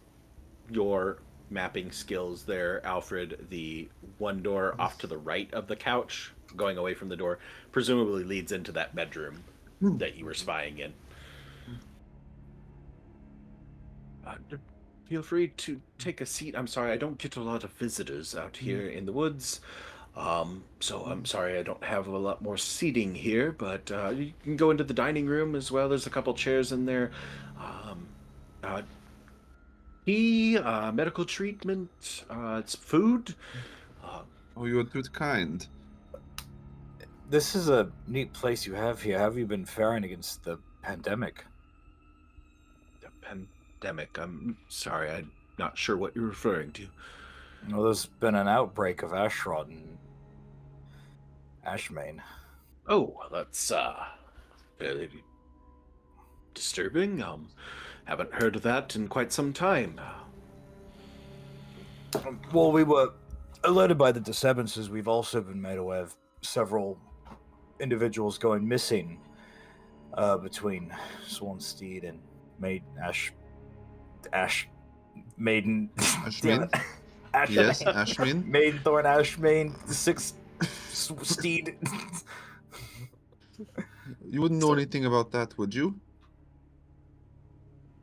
Your mapping skills there, Alfred, the one door off to the right of the couch, going away from the door, presumably leads into that bedroom that you were spying in. Feel free to take a seat. I'm sorry, I don't get a lot of visitors out here in the woods. So I'm sorry I don't have a lot more seating here, but you can go into the dining room as well. There's a couple chairs in there. Tea, medical treatment, it's food. Oh, you are too kind. This is a neat place you have here. How have you been faring against the pandemic? The pandemic. I'm sorry, I'm not sure what you're referring to. Well, there's been an outbreak of Ashrod and Ashmain. Oh, well, that's fairly disturbing. Haven't heard of that in quite some time. Well, we were alerted by the disturbances. We've also been made aware of several individuals going missing between Swansteed and Maiden. Ashmain? Ashmain. Yes, Ashmain. Maiden Thorn Ashmain, the sixth steed. You wouldn't know anything about that, would you?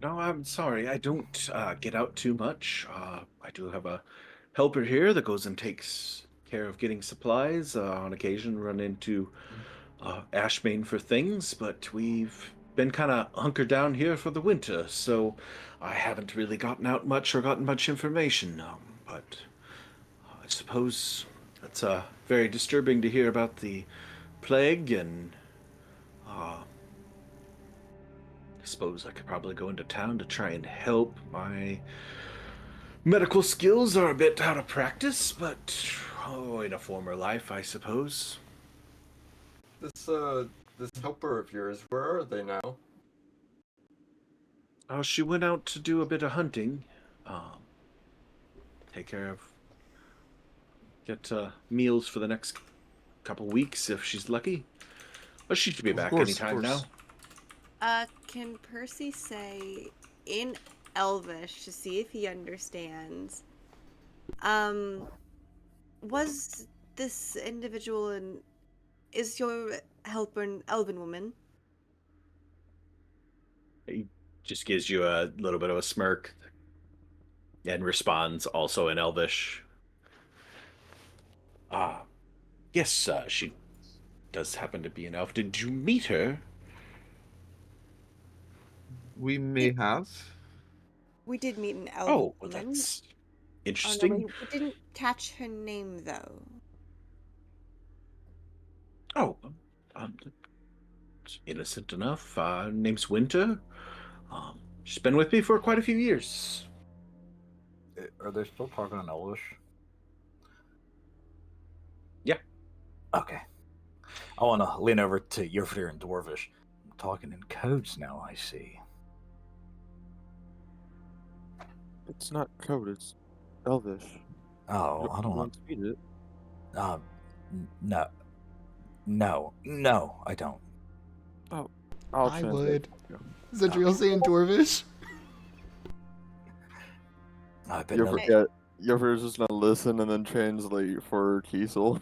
No, I'm sorry. I don't get out too much. I do have a helper here that goes and takes care of getting supplies. On occasion, run into Ashmain for things, but we've been kind of hunkered down here for the winter, so I haven't really gotten out much or gotten much information. But I suppose it's very disturbing to hear about the plague, and I suppose I could probably go into town to try and help. My medical skills are a bit out of practice, but in a former life, I suppose. This helper of yours, where are they now? She went out to do a bit of hunting. Take care of... Get meals for the next couple weeks if she's lucky. But she should be back anytime now. Can Percy say in Elvish to see if he understands? Was this individual is your helper an elven woman? He just gives you a little bit of a smirk and responds also in Elvish. Yes, she does happen to be an elf. Did you meet her? We may have. We did meet an elven Oh, well, woman. that's Oh, no, interesting. we didn't catch her name though. Oh, it's innocent enough. Name's Winter. She's been with me for quite a few years. Are they still talking in Elvish? Yeah. Okay. I want to lean over to Yerfir and Dwarvish. I'm talking in codes now, I see. It's not code, it's Elvish. Oh, I don't know. want to speak it. No. No, I don't. Oh, I'll I translate. would. Zedriel saying Dwarvish? I bet You no. forget. Yover's just gonna listen and then translate for Kiesel.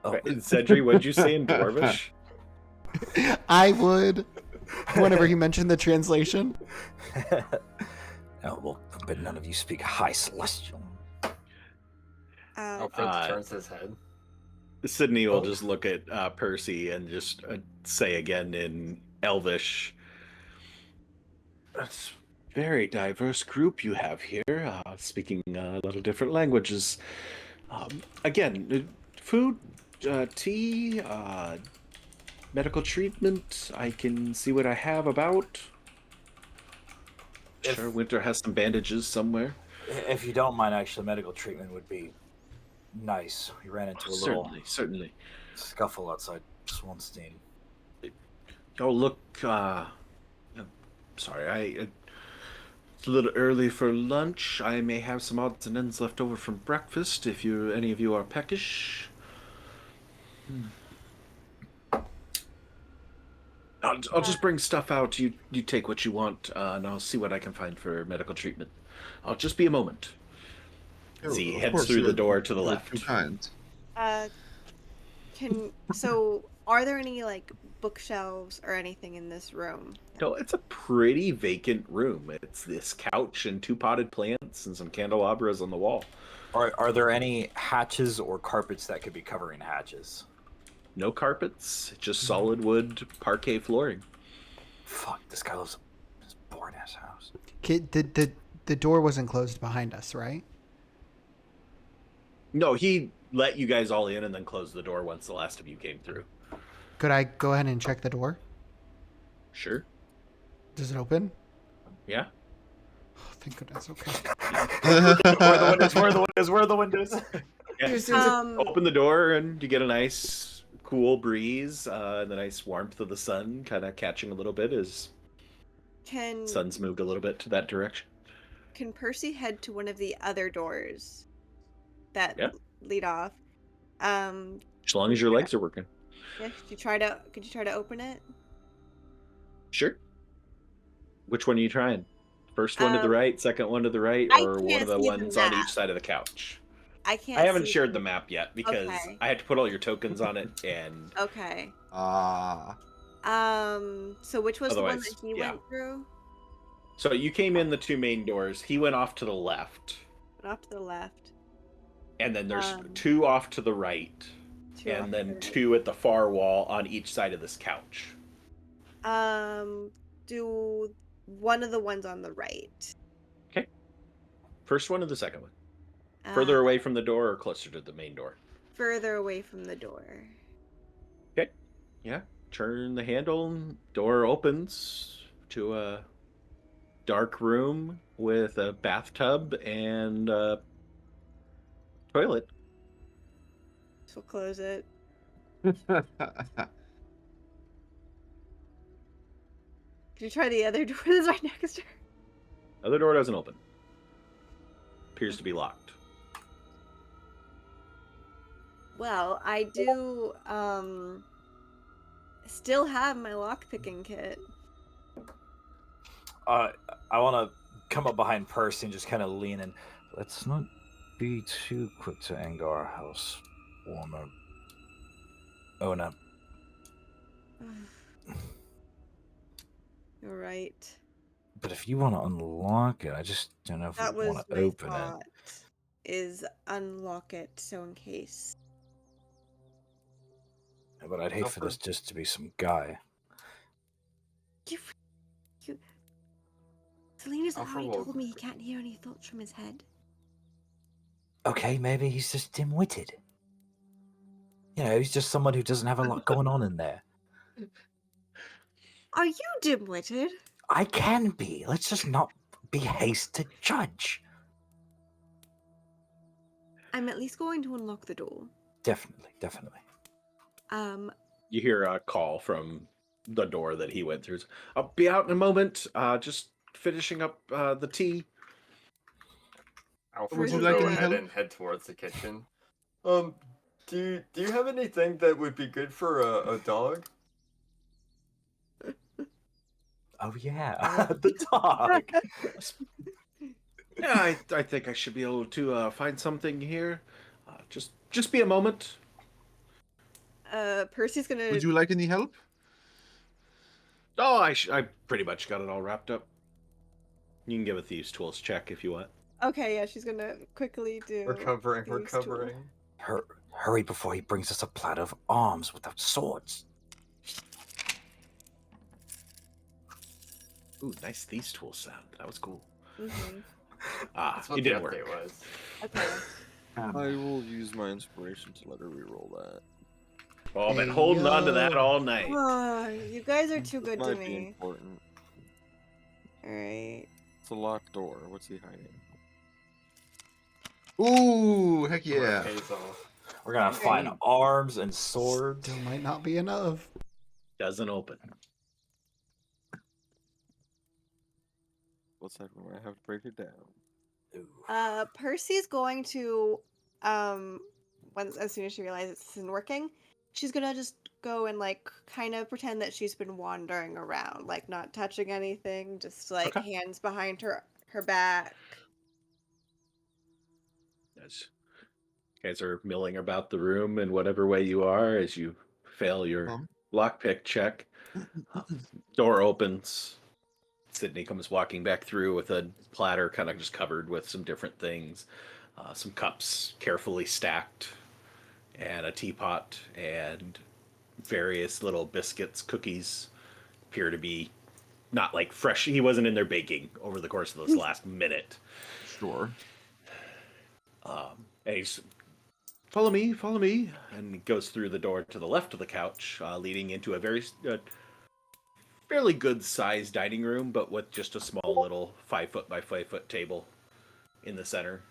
Oh, Cedri, what'd you say in Dwarvish? I would. Whenever he mentioned the translation. oh, well, but none of you speak High Celestial. Alfred turns his head. Sydney will just look at Percy and just say again in Elvish, "That's a very diverse group you have here, speaking a lot of different languages. Again, food, tea, medical treatment. I can see what I have about. Sure, Winter has some bandages somewhere. If you don't mind, actually, medical treatment would be nice. We ran into a little Certainly. scuffle outside Swanstein. Oh, look, sorry, it's a little early for lunch. I may have some odds and ends left over from breakfast if any of you are peckish. I'll just bring stuff out. You take what you want, and I'll see what I can find for medical treatment. I'll just be a moment. As he Of heads course, through the you're- door to the you're left. Too kind. So are there any like bookshelves or anything in this room? No, it's a pretty vacant room. It's this couch and 2 potted plants and some candelabras on the wall. Are there any hatches or carpets that could be covering hatches? No carpets, just solid wood parquet flooring. Fuck, this guy lives in his boring ass house. The door wasn't closed behind us, right? No, he let you guys all in and then closed the door once the last of you came through. Could I go ahead and check the door? Sure. Does it open? Yeah. Oh, thank goodness. Okay. Where are the windows? Yeah. Open the door and you get a nice cool breeze and the nice warmth of the sun kind of catching a little bit as sun's moved a little bit to that direction. Can Percy head to one of the other doors that lead off? As long as your legs are working. Yeah, could you try to open it? Sure. Which one are you trying? First one to the right, second one to the right, or one of the ones on each side of the couch? I can't. I haven't shared the map yet because Okay. I had to put all your tokens on it, and Okay. So which was the one Otherwise, that he yeah. went through? so you came in the 2 main doors. He went off to the left, Went off to the left. and then there's 2 off to the right, Two off and to then the right. 2 at the far wall on each side of this couch. Do one of the ones on the right. Okay. First one or the second one? Further away from the door or closer to the main door? Further away from the door. Okay. Yeah. Turn the handle. Door opens to a dark room with a bathtub and a toilet. So we'll close it. Could you try the other door that's right next to her? Other door doesn't open. Appears to be locked. Well, I do still have my lockpicking kit. I want to come up behind Percy and just kind of lean in. Let's not be too quick to anger our house warmer. Oh no. You're right. But if you want to unlock it, I just don't know if That we was want to my open thought. Is unlock it so in case. it. But I'd hate for this just to be some guy. Selena's Alfred already will- told me he can't hear any thoughts from his head. Okay, maybe he's just dim-witted. You know, he's just someone who doesn't have a lot going on in there. Are you dim-witted? I can be. Let's just not be hasty to judge. I'm at least going to unlock the door. Definitely. You hear a call from the door that he went through. I'll be out in a moment. Just finishing up the tea. Alfred Would you will like go any ahead help? and head towards the kitchen. Do you have anything that would be good for a dog? Oh yeah, the dog. Yeah, I think I should be able to find something here. Just be a moment. Percy's gonna. Would you like any help? Oh, I pretty much got it all wrapped up. You can give a thieves' tools check if you want. Okay, yeah, she's gonna quickly do. Recovering, thieves' tool. recovering. Hurry before he brings us a platter of arms without swords. Ooh, nice thieves' tools sound. That was cool. Mhm. That's what it the didn't update work. was. Okay. I will use my inspiration to let her reroll that. Oh, I've been Hey, holding on to yo. that all night. Oh, you guys are too good to Might be me. important. Alright. It's a locked door. What's he hiding? Ooh, heck Where it yeah. pays off. We're gonna find arms and swords. Still might not be enough. Doesn't open. What's that room? I have to break it down. Ooh. Percy's going to, as soon as she realizes this isn't working, she's gonna just go and, like, kind of pretend that she's been wandering around, like, not touching anything, just, like, Okay. hands behind her back. As you guys are milling about the room in whatever way you are as you fail your Um. lockpick check. Door opens. Sydney comes walking back through with a platter kind of just covered with some different things. Some cups carefully stacked, and a teapot, and various little biscuits, cookies. Appear to be not like fresh. He wasn't in there baking over the course of this last minute. Sure. And he's, follow me, and he goes through the door to the left of the couch, leading into a fairly good sized dining room, but with just a small little 5 foot by 5 foot table in the center.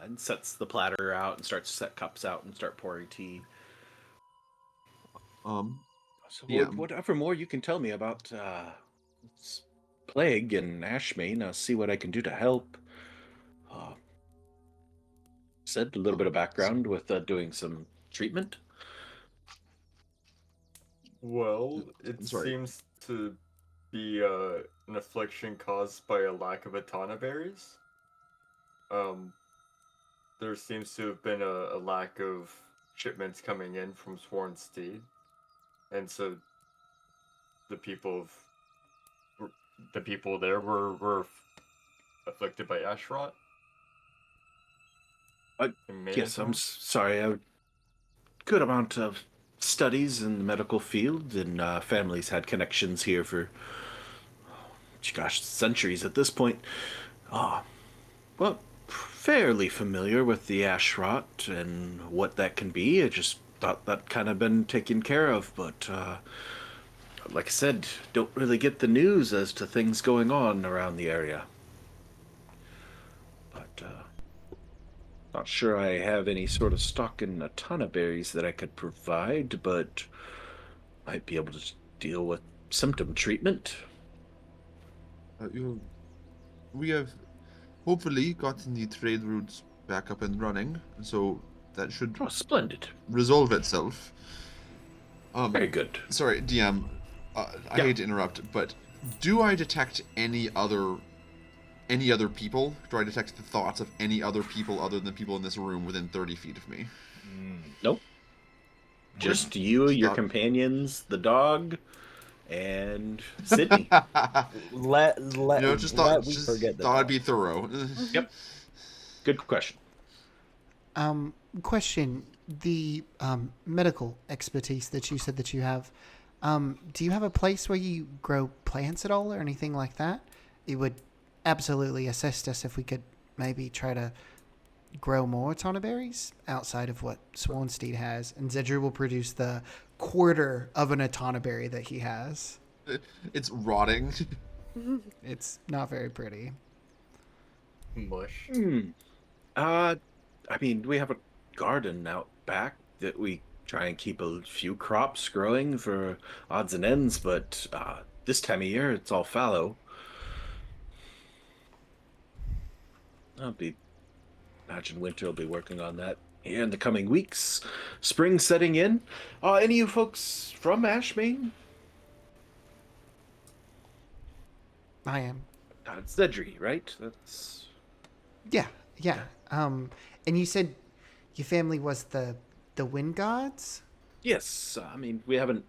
And sets the platter out and starts to set cups out and start pouring tea. So Yeah. whatever more you can tell me about this plague and Ashmain, I'll see what I can do to help. Said a little bit of background with doing some treatment. Well, it sorry. seems to be an affliction caused by a lack of Atana berries. There seems to have been a lack of shipments coming in from Sworn Steed, and so the people there were afflicted by ash rot. Yes, I'm sorry. A good amount of studies in the medical field, and families had connections here for, gosh, centuries at this point. Well, fairly familiar with the ash rot and what that can be. I just thought that kind of been taken care of, but like I said, don't really get the news as to things going on around the area. But not sure I have any sort of stock in Atana berries that I could provide, but might be able to deal with symptom treatment. We have hopefully gotten the trade routes back up and running, so that should Oh, splendid. resolve itself. Very good. Sorry, DM. I Yeah. hate to interrupt, but do I detect any other people? Do I detect the thoughts of any other people other than the people in this room within 30 feet of me? Nope. Just you, your Stop. companions, the dog, and Sydney. Let Just let thought, we just forget thought I'd that. be thorough. Yep. Good question. Question: the medical expertise that you said that you have. Do you have a place where you grow plants at all or anything like that? It would absolutely assist us if we could maybe try to grow more Atana berries outside of what Swansteed has. And Zedru will produce the quarter of an Atana berry that he has. It's rotting. It's not very pretty. Mush. I mean, we have a garden out back that we try and keep a few crops growing for odds and ends, but this time of year it's all fallow. I'll be imagine Winter will be working on that here in the coming weeks. Spring setting in. Any of you folks from Ashmain? I am. It's Zedri, right? That's... Yeah, yeah. And you said your family was the Wyngards? Yes, I mean, we haven't...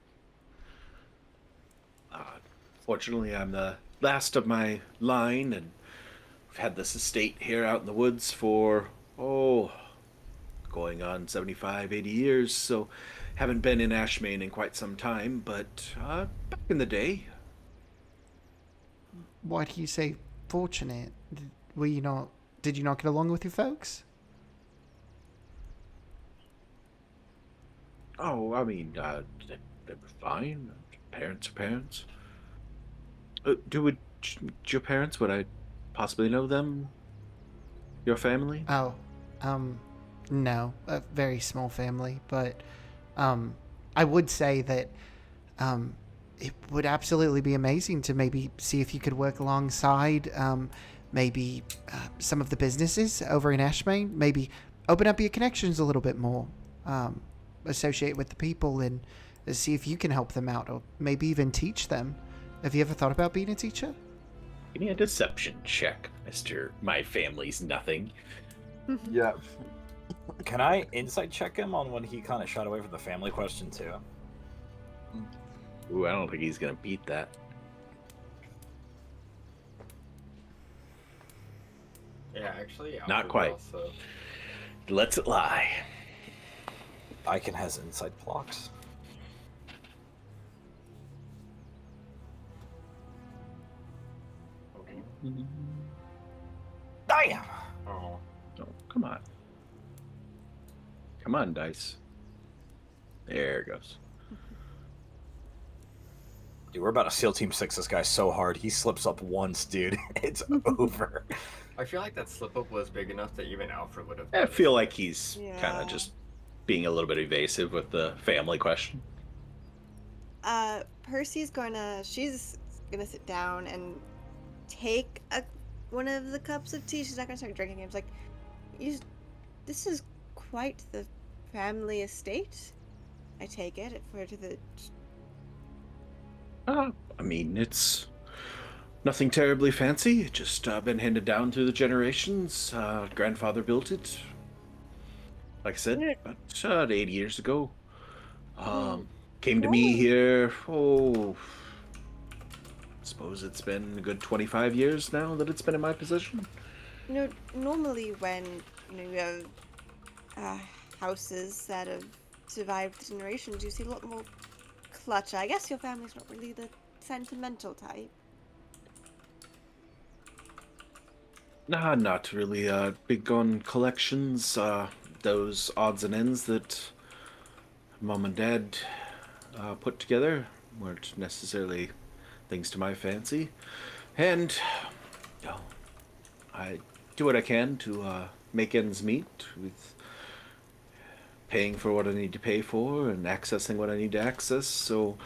fortunately, I'm the last of my line, and we've had this estate here out in the woods for, going on 75, 80 years, so haven't been in Ashmain in quite some time, but back in the day. Why do you say fortunate? Did you not get along with your folks? Oh, I mean, they were fine. Parents are parents. Would your parents, would I possibly know them? Your family? Oh, no, a very small family, but I would say that it would absolutely be amazing to maybe see if you could work alongside maybe some of the businesses over in Ashmain, maybe open up your connections a little bit more, associate with the people and see if you can help them out or maybe even teach them. Have you ever thought about being a teacher? Give me a deception check, Mr. My Family's Nothing. Yeah. Can I insight check him on when he kind of shot away from the family question too? Ooh, I don't think he's gonna beat that. Yeah, actually, Not Alfred quite. Also... Lets it lie. Icon has insight blocks. Damn! Oh. Oh, come on. Come on, dice. There it goes. Dude, we're about to SEAL Team 6 this guy so hard. He slips up once, dude. It's over. I feel like that slip up was big enough that even Alfred would have. I feel like he's Yeah. kind of just being a little bit evasive with the family question. She's gonna sit down and take one of the cups of tea. She's not gonna start drinking it. It's like, this is quite the family estate. I take it for to the. I mean, it's nothing terribly fancy. It just been handed down through the generations. Grandfather built it. Like I said, about 80 years ago. Came to me here, I suppose it's been a good 25 years now that it's been in my possession. Normally when you have houses that have survived generations, you see a lot more clutter. I guess your family's not really the sentimental type. Nah, not really big on collections. Those odds and ends that Mom and Dad put together weren't necessarily things to my fancy. And, I do what I can to make ends meet with paying for what I need to pay for and accessing what I need to access. So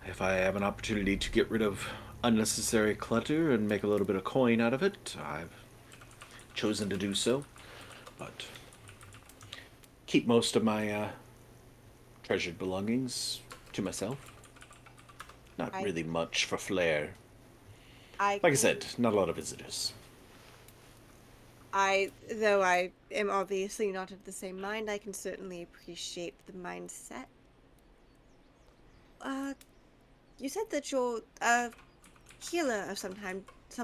if I have an opportunity to get rid of unnecessary clutter and make a little bit of coin out of it, I've chosen to do so. But keep most of my treasured belongings to myself. Not really much for flair. Like I said, not a lot of visitors. Though I am obviously not of the same mind, I can certainly appreciate the mindset. You said that you're a healer of some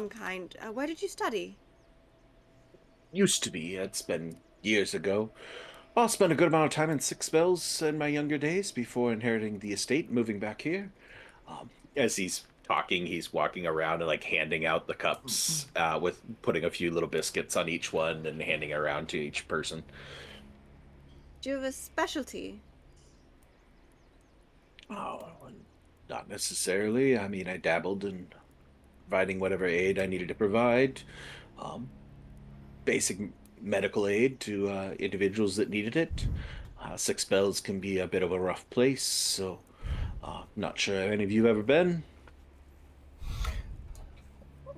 kind. Where did you study? Used to be. It's been years ago. I spent a good amount of time in Six Bells in my younger days before inheriting the estate and moving back here. As he's talking, he's walking around and handing out the cups with putting a few little biscuits on each one and handing it around to each person. Do you have a specialty? Oh, not necessarily. I mean, I dabbled in providing whatever aid I needed to provide. Basic medical aid to individuals that needed it. Six Bells can be a bit of a rough place, so not sure if any of you have ever been.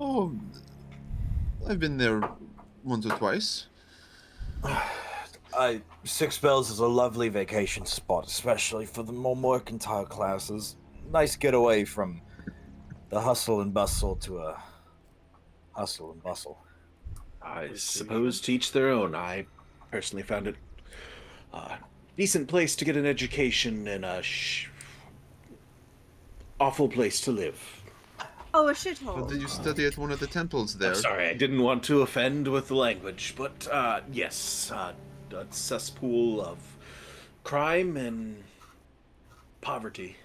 Oh, I've been there once or twice. Six Bells is a lovely vacation spot, especially for the more mercantile classes. Nice getaway from the hustle and bustle to a hustle and bustle. I suppose to each their own. I personally found it a decent place to get an education and a awful place to live. Oh, a So shithole. did you study at one of the temples there? I'm sorry, I didn't want to offend with the language, but yes, a cesspool of crime and poverty.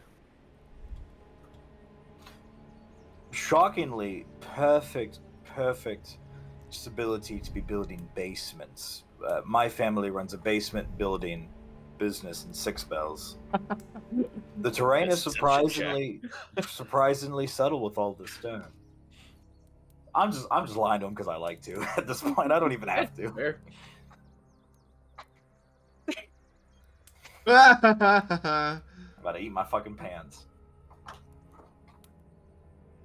Shockingly, perfect stability to be building basements. My family runs a basement building business in Six Bells. The terrain is Deception surprisingly subtle with all the stone. I'm just lying to him because I like to. At this point, I don't even have to. Fair. I'm about to eat my fucking pants.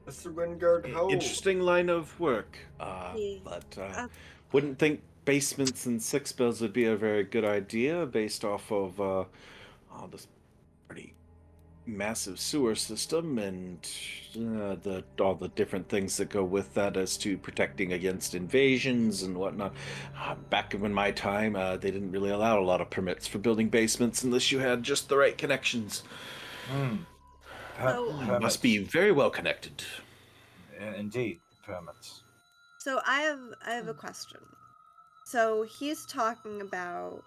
Mr. Wyngard, how Interesting line of work, Yeah. but Uh, wouldn't think basements and six bells would be a very good idea based off of this pretty massive sewer system and all the different things that go with that as to protecting against invasions and whatnot. Back in my time, they didn't really allow a lot of permits for building basements unless you had just the right connections. Must be very well connected. Indeed, permits. So I have a question. So he's talking about,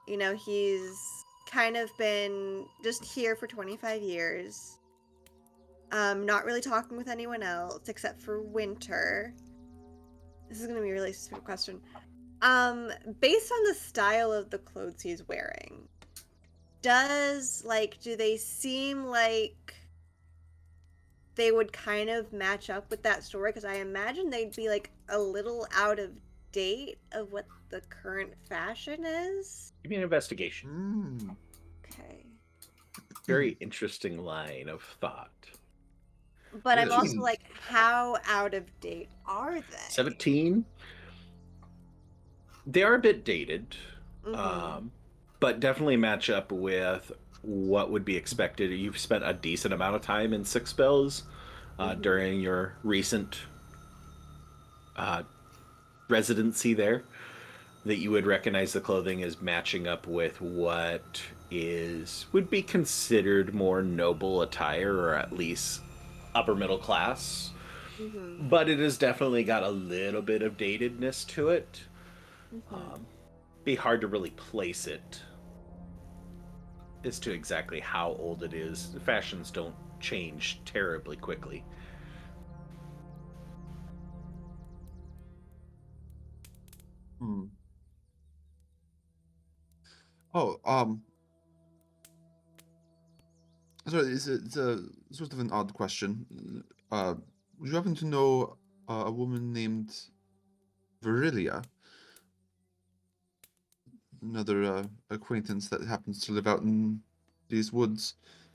he's kind of been just here for 25 years. Not really talking with anyone else except for Winter. This is gonna be a really stupid question. Based on the style of the clothes he's wearing, do they seem like they would kind of match up with that story? Because I imagine they'd be like a little out of date of what the current fashion is. Give me an investigation. Okay. Very interesting line of thought. But I'm Yes. also like, how out of date are they? 17. They are a bit dated, Mhm. but definitely match up with what would be expected. You've spent a decent amount of time in Six Bells during your recent residency there, that you would recognize the clothing as matching up with what would be considered more noble attire, or at least upper middle class. Mhm. But it has definitely got a little bit of datedness to it. Be hard to really place it as to exactly how old it is. The fashions don't change terribly quickly. Oh, sorry, it's a sort of an odd question. Would you happen to know a woman named Virilia? Another acquaintance that happens to live out in these woods.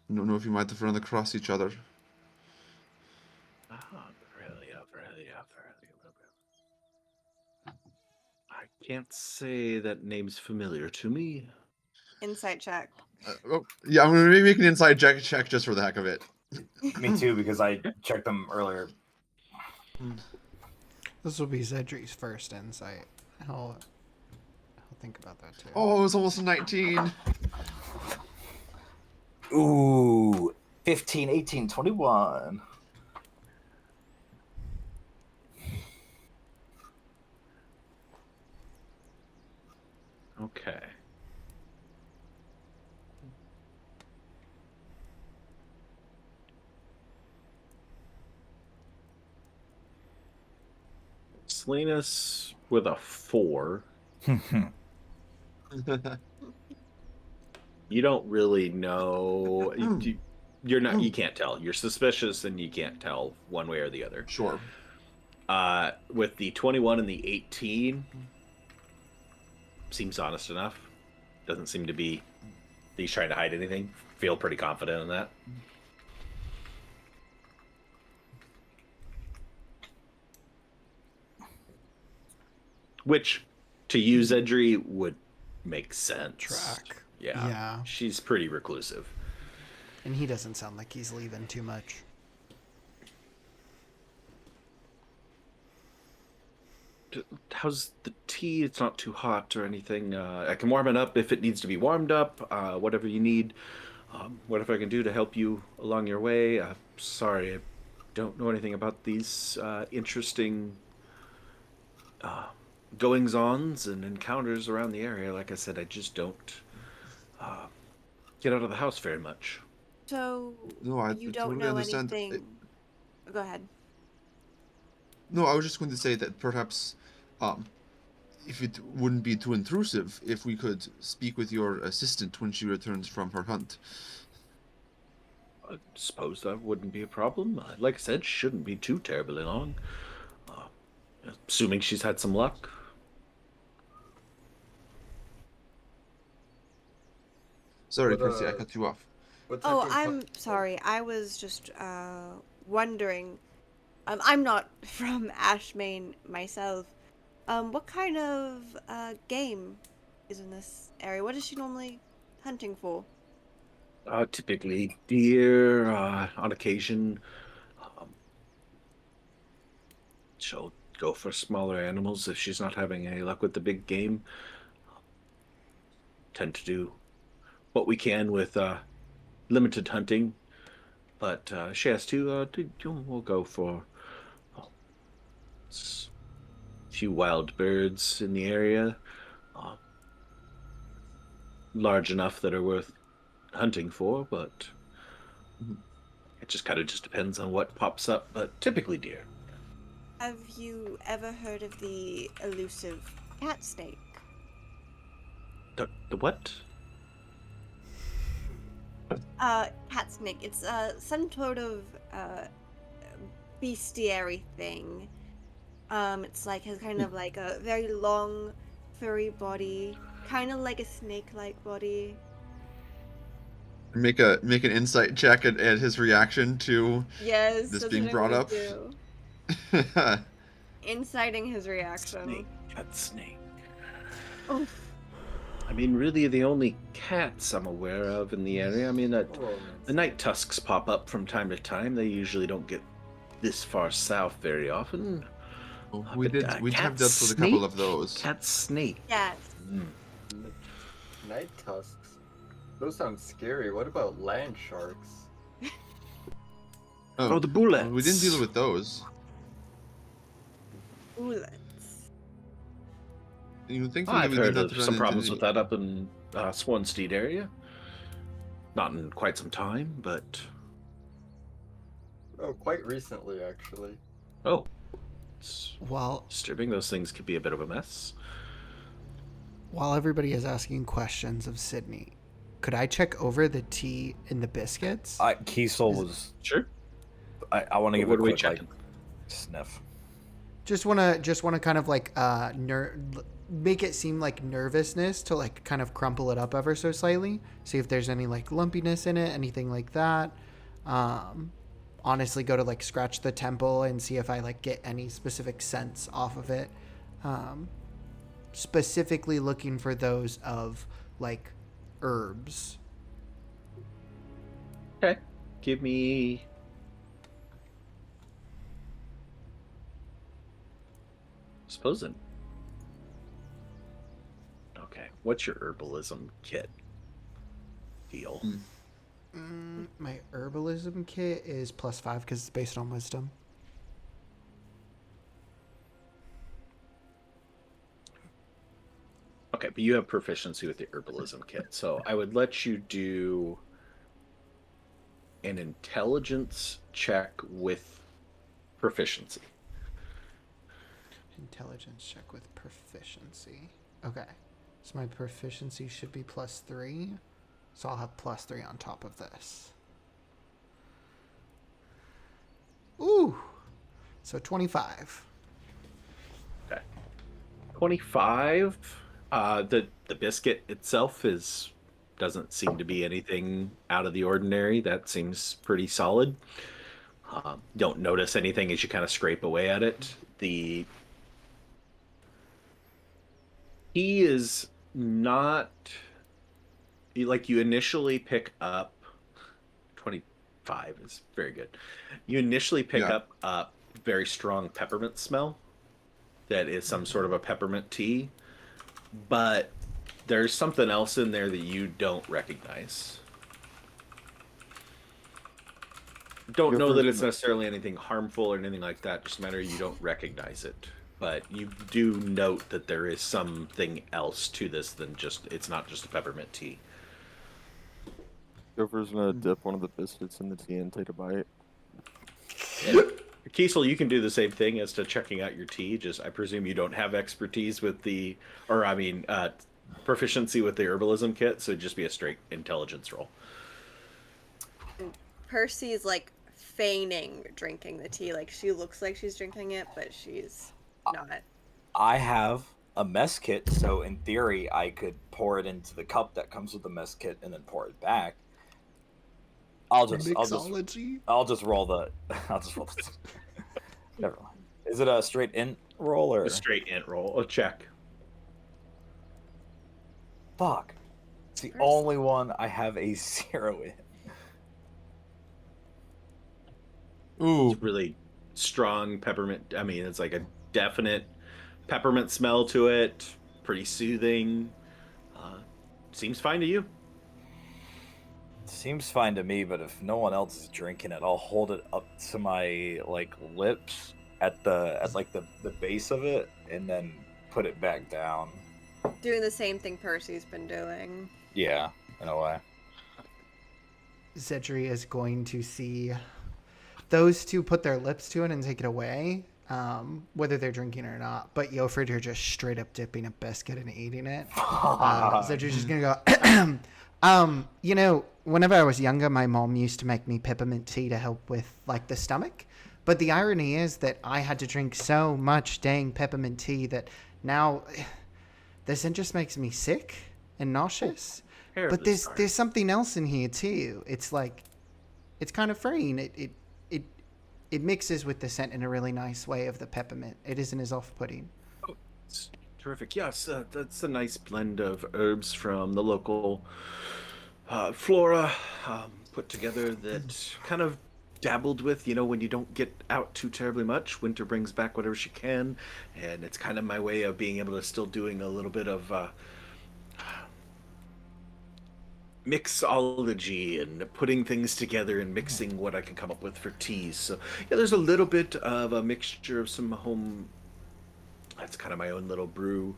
I don't know if you might have run across each other. Really. I can't say that name's familiar to me. Insight check. Yeah, I'm gonna make an inside check just for the heck of it. Me too, because I checked them earlier. This will be Zedri's first insight. I'll think about that too. Oh, it was almost a 19. Ooh, 15, 18, 21. Okay. Salinas with a 4. You don't really know. You're not. You can't tell. You're suspicious, and you can't tell one way or the other. Sure. With the 21 and the 18, seems honest enough. Doesn't seem to be that he's trying to hide anything. Feel pretty confident in that. Which, to use Edry would make sense. Track. Yeah. Yeah. She's pretty reclusive. And he doesn't sound like he's leaving too much. How's the tea? It's not too hot or anything. I can warm it up if it needs to be warmed up. Whatever you need. Whatever I can do to help you along your way. Sorry, I don't know anything about these interesting goings-ons and encounters around the area. Like I said, I just don't get out of the house very much. So No, I you don't totally know understand. anything. Go ahead. No, I was just going to say that perhaps, if it wouldn't be too intrusive, if we could speak with your assistant when she returns from her hunt. I suppose that wouldn't be a problem. Like I said, shouldn't be too terribly long. Assuming she's had some luck. Sorry, What, Percy, I cut you off. What type Oh, of I'm sorry. I was just wondering. I'm not from Ashmain myself. What kind of game is in this area? What is she normally hunting for? Typically deer, on occasion. She'll go for smaller animals if she's not having any luck with the big game. Tend to do what we can with limited hunting, but she has to. We'll go for a few wild birds in the area, large enough that are worth hunting for, but it just kind of just depends on what pops up. But typically deer. Have you ever heard of the elusive cat snake? The what? Cat snake. It's some sort of bestiary thing. It's like has kind of like a very long, furry body, kind of like a snake-like body. Make an insight check at his reaction to Yes, this that's being what brought I'm up. gonna do. Inciting his reaction. Snake. Cat snake. Oh, I mean, really, the only cats I'm aware of in the area. I mean, the night tusks pop up from time to time. They usually don't get this far south very often. we But, have cat dealt with a couple of snake? those. Cat snake. yeah. night tusks? Those sound scary. What about land sharks? Oh, the bullets. We didn't deal with those. Bullets. You would think I've we did heard not of run some into problems any- with that up in Swanstead area. Not in quite some time, but Oh, quite recently, actually. oh, it's Well, disturbing. Those things could be a bit of a mess. while everybody is asking questions of Sydney, could I check over the tea and the biscuits? Kiesel was. Sure. I want to give What it a are we quick like, checking? sniff. Just wanna kind of like make it seem like nervousness to like kind of crumple it up ever so slightly. See if there's any like lumpiness in it, anything like that. Honestly, go to like scratch the temple and see if I like get any specific scents off of it. Specifically looking for those of like herbs. Okay. Give me. Supposing. Okay. What's your herbalism kit deal? My herbalism kit is +5 because it's based on wisdom. Okay, but you have proficiency with the herbalism kit, so I would let you do an intelligence check with proficiency. Intelligence check with proficiency. Okay. So my proficiency should be +3. So I'll have +3 on top of this. Ooh. So 25. Okay. 25. The biscuit itself doesn't seem to be anything out of the ordinary. That seems pretty solid. Don't notice anything as you kind of scrape away at it. The He is not like you initially pick up 25 is very good. You initially pick Yeah. up a very strong peppermint smell that is some sort of a peppermint tea, but there's something else in there that you don't recognize. Don't know that it's necessarily anything harmful or anything like that, just a matter you don't recognize it. But you do note that there is something else to this than just, it's not just a peppermint tea. Gopher's gonna dip one of the biscuits in the tea and take a bite. And Kiesel, you can do the same thing as to checking out your tea. Just, I presume you don't have expertise with the, or I mean, proficiency with the herbalism kit, so it'd just be a straight intelligence roll. Percy's like feigning drinking the tea. Like she looks like she's drinking it, but she's not. I have a mess kit, so in theory, I could pour it into the cup that comes with the mess kit and then pour it back. I'll just roll the. I'll just roll the. Never mind. Is it a straight int roll or A straight int roll, a check. fuck? It's the Percy. only one I have a 0 in. Ooh. It's really strong peppermint. I mean, it's like a definite peppermint smell to it. Pretty soothing. Seems fine to you. Seems fine to me, but if no one else is drinking it, I'll hold it up to my like lips at the base of it, and then put it back down. Doing the same thing Percy's been doing. Yeah, in a way. Zedri is going to see those two put their lips to it and take it away, whether they're drinking or not. But Yofrid, you're just straight up dipping a biscuit and eating it. Zedri's just gonna go. You know, whenever I was younger, my mom used to make me peppermint tea to help with like the stomach. But the irony is that I had to drink so much dang peppermint tea that now this just makes me sick and nauseous. But there's something else in here too. It's like, it's kind of freeing. It mixes with the scent in a really nice way of the peppermint. It isn't as off-putting. Oh, it's terrific. Yes, that's a nice blend of herbs from the local flora put together that kind of dabbled with, you know, when you don't get out too terribly much. Winter brings back whatever she can, and it's kind of my way of being able to still doing a little bit of mixology and putting things together and mixing what I can come up with for teas. So yeah, there's a little bit of a mixture of some home. That's kind of my own little brew.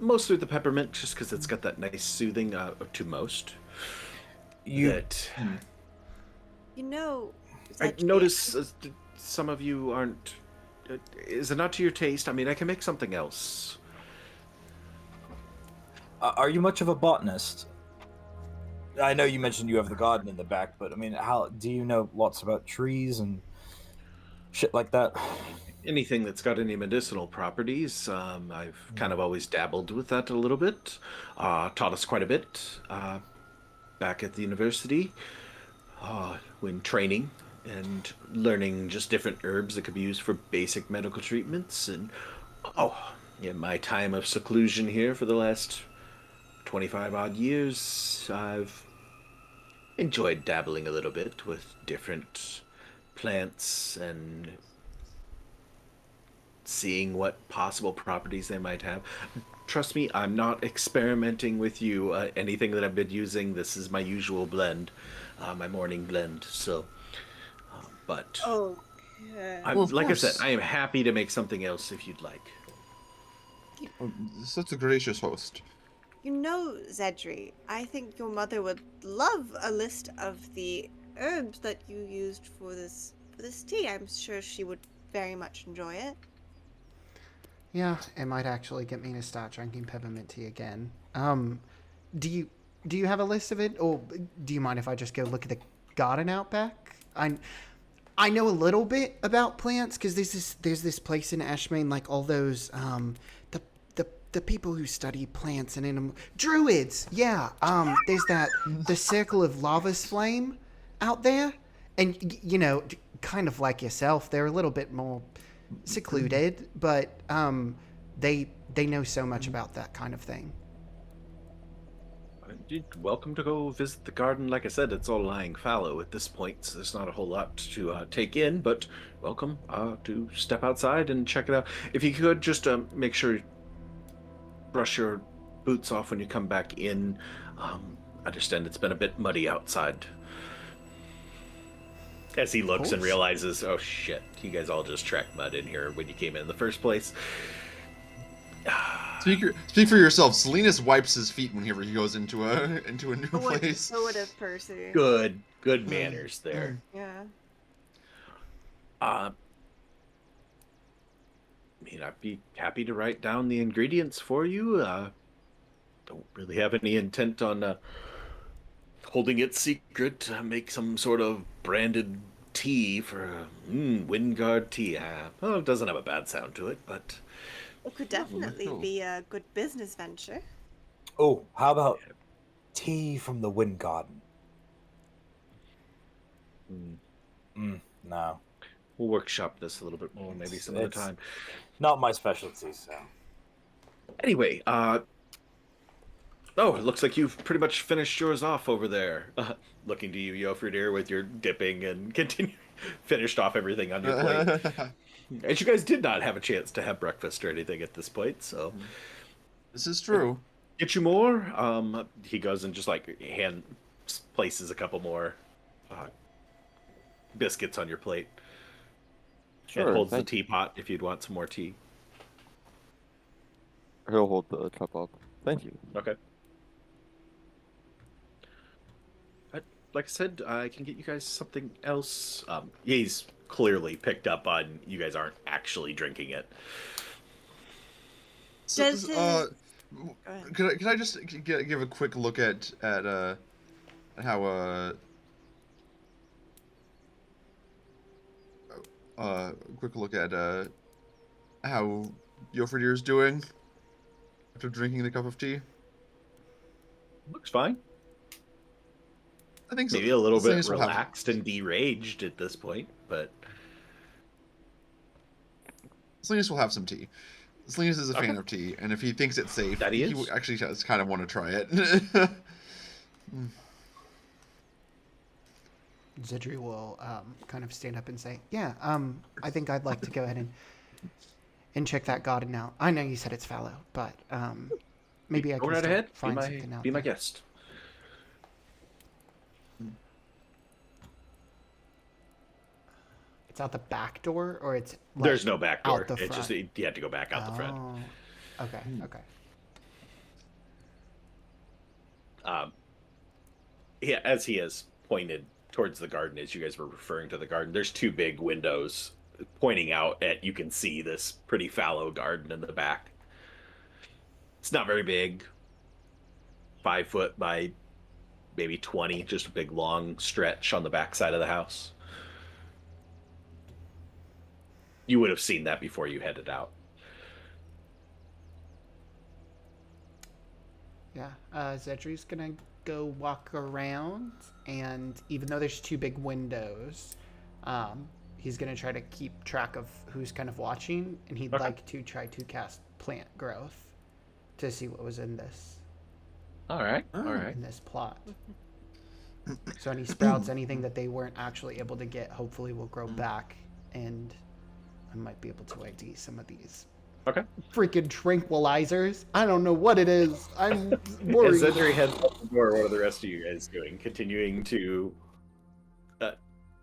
Mostly the peppermint, just because it's got that nice soothing to most. You know, I notice some of you aren't. Is it not to your taste? I mean, I can make something else. Are you much of a botanist? I know you mentioned you have the garden in the back, but I mean, how do you know lots about trees and shit like that? Anything that's got any medicinal properties, I've kind of always dabbled with that a little bit. Taught us quite a bit back at the university when training and learning just different herbs that could be used for basic medical treatments. And in my time of seclusion here for the last 25 odd years, I've enjoyed dabbling a little bit with different plants and seeing what possible properties they might have. Trust me, I'm not experimenting with you. Anything that I've been using, this is my usual blend, my morning blend. So, but okay. like I said, I am happy to make something else if you'd like. Such a gracious host. You know, Zedri, I think your mother would love a list of the herbs that you used for this tea. I'm sure she would very much enjoy it. Yeah, it might actually get me to start drinking peppermint tea again. Do you have a list of it, or do you mind if I just go look at the garden out back? I know a little bit about plants because there's this place in Ashmain, like all those the people who study plants and animals, druids. Yeah. There's the circle of lava's flame out there, and you know, kind of like yourself, they're a little bit more secluded, but They know so much about that kind of thing. You're welcome to go visit the garden. Like I said, it's all lying fallow at this point, so there's not a whole lot to take in, but welcome to step outside and check it out. If you could, just make sure you brush your boots off when you come back in. I understand it's been a bit muddy outside. As he looks and realizes, oh shit, you guys all just tracked mud in here when you came in the first place. Speak for yourself. Salinas wipes his feet whenever he goes into a new place. So would have Percy. Good manners there. Yeah. I mean, I'd be happy to write down the ingredients for you. Don't really have any intent on holding it secret. Make some sort of branded tea for Wyngard tea. Well, it doesn't have a bad sound to it, but It could definitely be a good business venture. Oh, how about tea from the Wind Garden? No. we'll workshop this a little bit more maybe some other time. Not my specialty, so. Anyway, oh, it looks like you've pretty much finished yours off over there. Looking to you, Jofridir, with your dipping and finished off everything on your plate. And you guys did not have a chance to have breakfast or anything at this point, so. This is true. Get you more? He goes and just places a couple more biscuits on your plate. Sure, and holds the thank you. teapot if you'd want some more tea. He'll hold the cup up. Thank you. Okay. Like I said, I can get you guys something else. He's clearly picked up on you guys aren't actually drinking it. So, Does his... Could I just give a quick look at how quick look at how Jofridir's doing after drinking the cup of tea? Looks fine. I think so. Maybe a little bit Salinas will have- relaxed and deraged at this point, but Salinas will have some tea. Salinas is a fan of tea, and if he thinks it's safe, That he is. would actually does kind of want to try it. Zedri will kind of stand up and say, "Yeah, I think I'd like to go ahead and check that garden out. I know you said it's fallow, but maybe I go can right still ahead. find something out Be my there." guest. It's out the back door, or it's like, There's no back door. out the It's just front? you had to go back out the front. Oh, okay, okay. Yeah, as he has pointed towards the garden, as you guys were referring to the garden, there's two big windows pointing out at, you can see this pretty fallow garden in the back. It's not very big, 5 foot by maybe 20, just a big long stretch on the back side of the house. You would have seen that before you headed out. Yeah, Zedri's gonna go walk around, and even though there's two big windows, he's gonna try to keep track of who's kind of watching, and he'd like to try to cast plant growth to see what was in this All right. in this plot. So any sprouts, anything that they weren't actually able to get, hopefully will grow back, and I might be able to ID some of these. Okay. Freaking tranquilizers. I don't know what it is. I'm worried. As Zedri heads out the door, what are the rest of you guys doing? Continuing to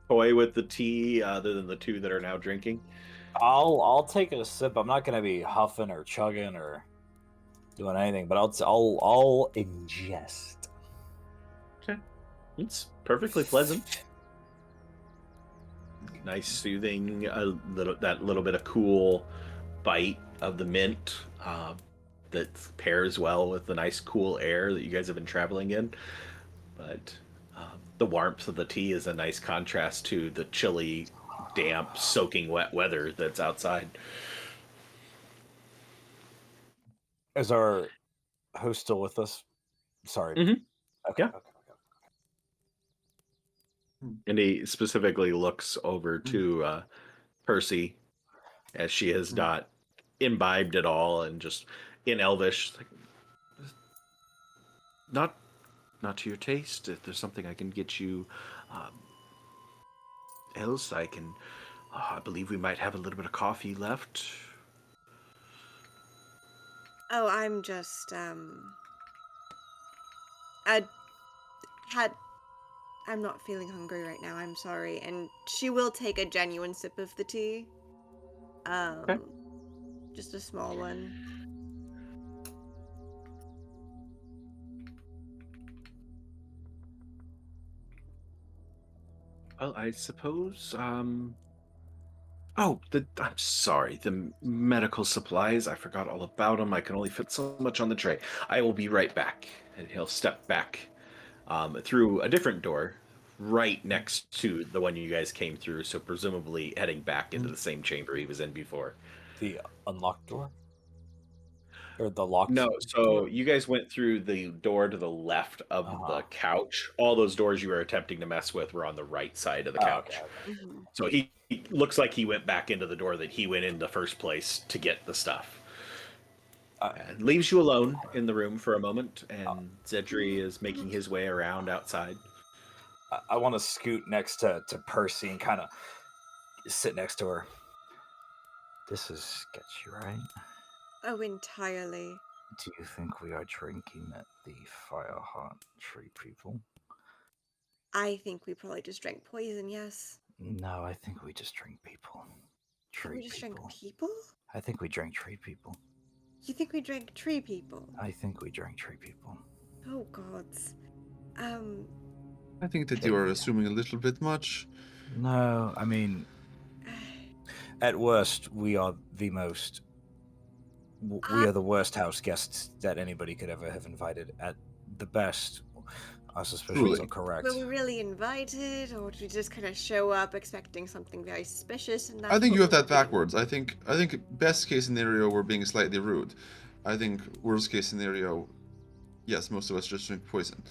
toy with the tea, other than the two that are now drinking? I'll take a sip. I'm not gonna be huffing or chugging or doing anything, but I'll ingest. Okay. It's perfectly pleasant. Nice, soothing, that little bit of cool bite of the mint that pairs well with the nice cool air that you guys have been traveling in. But the warmth of the tea is a nice contrast to the chilly, damp, soaking wet weather that's outside. Is our host still with us? Sorry. Mhm. Okay. Yeah. Okay. And he specifically looks over to Percy, as she has not imbibed at all, and just in Elvish, like, not to your taste. If there's something I can get you else, I can. I believe we might have a little bit of coffee left. Oh, I'm just I had I'm not feeling hungry right now. I'm sorry. And she will take a genuine sip of the tea. Okay. Just a small one. Well, I suppose. Oh, I'm sorry. The medical supplies. I forgot all about them. I can only fit so much on the tray. I will be right back. And he'll step back through a different door, right next to the one you guys came through. So presumably heading back into the same chamber he was in before. The unlocked door? Or the locked No, so door? you guys went through the door to the left of the couch. All those doors you were attempting to mess with were on the right side of the couch. Okay. Mm-hmm. So he looks like he went back into the door that he went in the first place to get the stuff. And leaves you alone in the room for a moment, and Zedri is making his way around outside. I want to scoot next to Percy and kind of sit next to her. This is sketchy, right? Oh, entirely. Do you think we are drinking the Fireheart Tree people? I think we probably just drank poison, yes. No, I think we just drink people. Tree We just people. drank people? I think we drank tree people. You think we drank tree people? I think we drank tree people. Oh, gods. I think that you are assuming a little bit much. No, I mean, at worst, we are the most. We are the worst house guests that anybody could ever have invited. At the best, our suspicions are correct. Were we really invited, or did we just kind of show up expecting something very suspicious? And I think you have that backwards. I think best case scenario, we're being slightly rude. I think worst case scenario, yes, most of us just drink poison.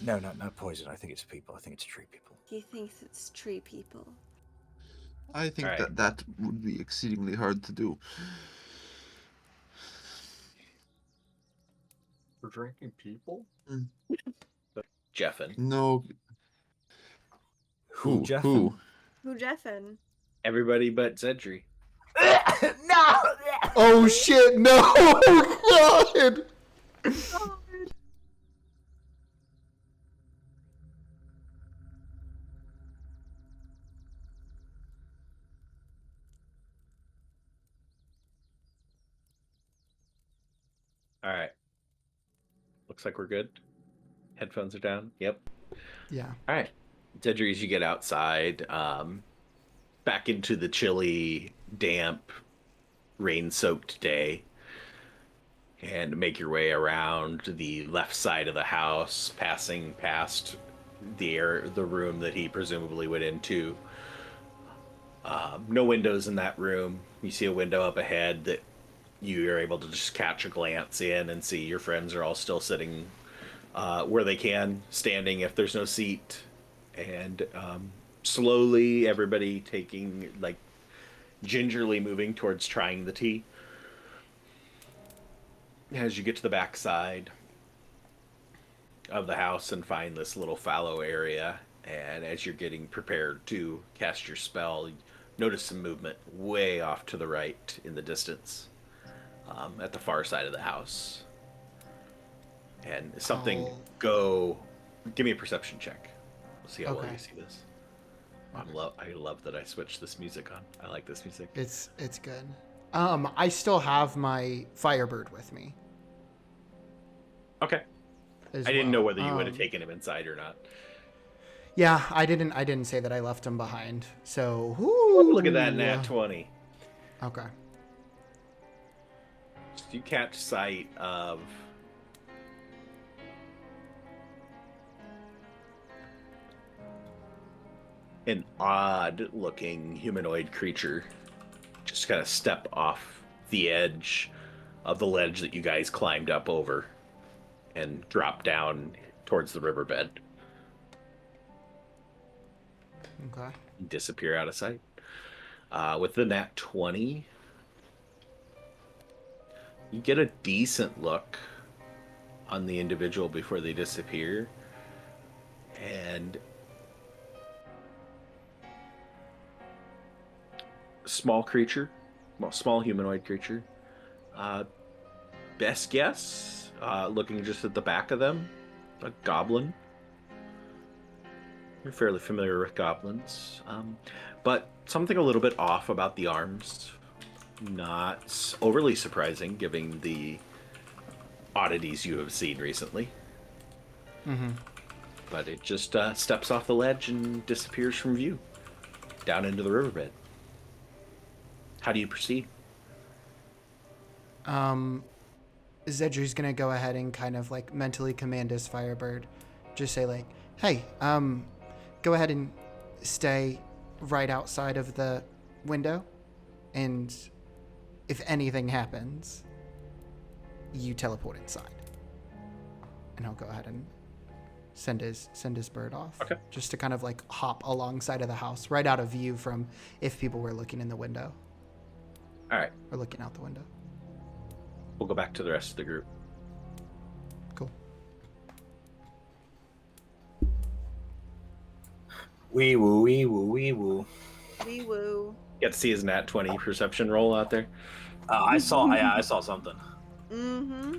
No, not poison. I think it's people. I think it's tree people. He thinks it's tree people. I think that would be exceedingly hard to do. We're drinking people? Jeffin. No. Who? Who? Who, Jeffin? Everybody but Zedri. No! Oh shit, no! God! All right. Looks like we're good. Headphones are down. Yep. Yeah. All right. Zedri, as you get outside, back into the chilly, damp, rain-soaked day, and make your way around the left side of the house, passing past the room that he presumably went into. No windows in that room. You see a window up ahead that you are able to just catch a glance in and see your friends are all still sitting where they can, standing if there's no seat, and slowly everybody taking, like, gingerly moving towards trying the tea. As you get to the back side of the house and find this little fallow area, and as you're getting prepared to cast your spell, you notice some movement way off to the right in the distance, at the far side of the house. And something give me a perception check. We'll see how well you see this. I love that I switched this music on. I like this music. It's good. I still have my Firebird with me. Okay. I didn't know whether you would have taken him inside or not. Yeah, I didn't say that I left him behind. So look at that nat 20. Okay. So you catch sight of an odd-looking humanoid creature just kind of step off the edge of the ledge that you guys climbed up over and drop down towards the riverbed. Okay. Disappear out of sight. With the nat 20, You get a decent look on the individual before they disappear, and small creature, well, small humanoid creature. Best guess, looking just at the back of them, a goblin. You're fairly familiar with goblins, but something a little bit off about the arms. Not overly surprising, given the oddities you have seen recently. Mm-hmm. But it just steps off the ledge and disappears from view, down into the riverbed. How do you proceed? Zedri's gonna go ahead and kind of like mentally command his Firebird. Just say like, hey, go ahead and stay right outside of the window, and if anything happens, you teleport inside. And he'll go ahead and send his bird off. Okay. Just to kind of like hop alongside of the house, right out of view from if people were looking in the window. All right. Or looking out the window. We'll go back to the rest of the group. Cool. Wee woo, wee woo, wee woo. Wee woo. Get to see his nat 20 perception roll out there. I saw something. Mm-hmm.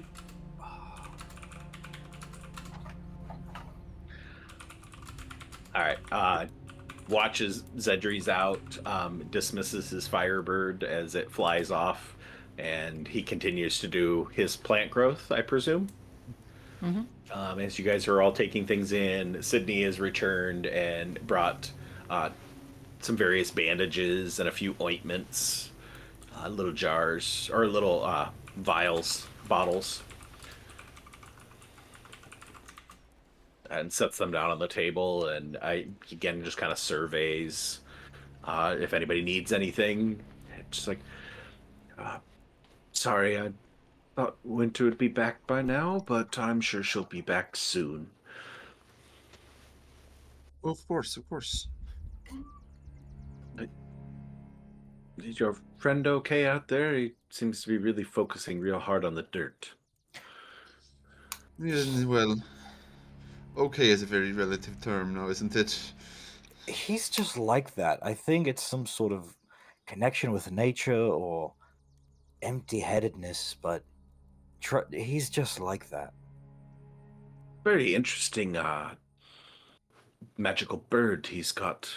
All right. Watches Zedri's out, dismisses his Firebird as it flies off, and he continues to do his plant growth, I presume. Mm-hmm. As you guys are all taking things in, Sydney has returned and brought some various bandages and a few ointments, little jars, or little vials, bottles, and sets them down on the table, and again just kind of surveys if anybody needs anything. Just like, sorry, I thought Winter would be back by now, but I'm sure she'll be back soon. Of course, of course. Is your friend okay out there? He seems to be really focusing real hard on the dirt. Yeah, well, okay is a very relative term now, isn't it? He's just like that. I think it's some sort of connection with nature or empty-headedness, but he's just like that. Very interesting magical bird he's got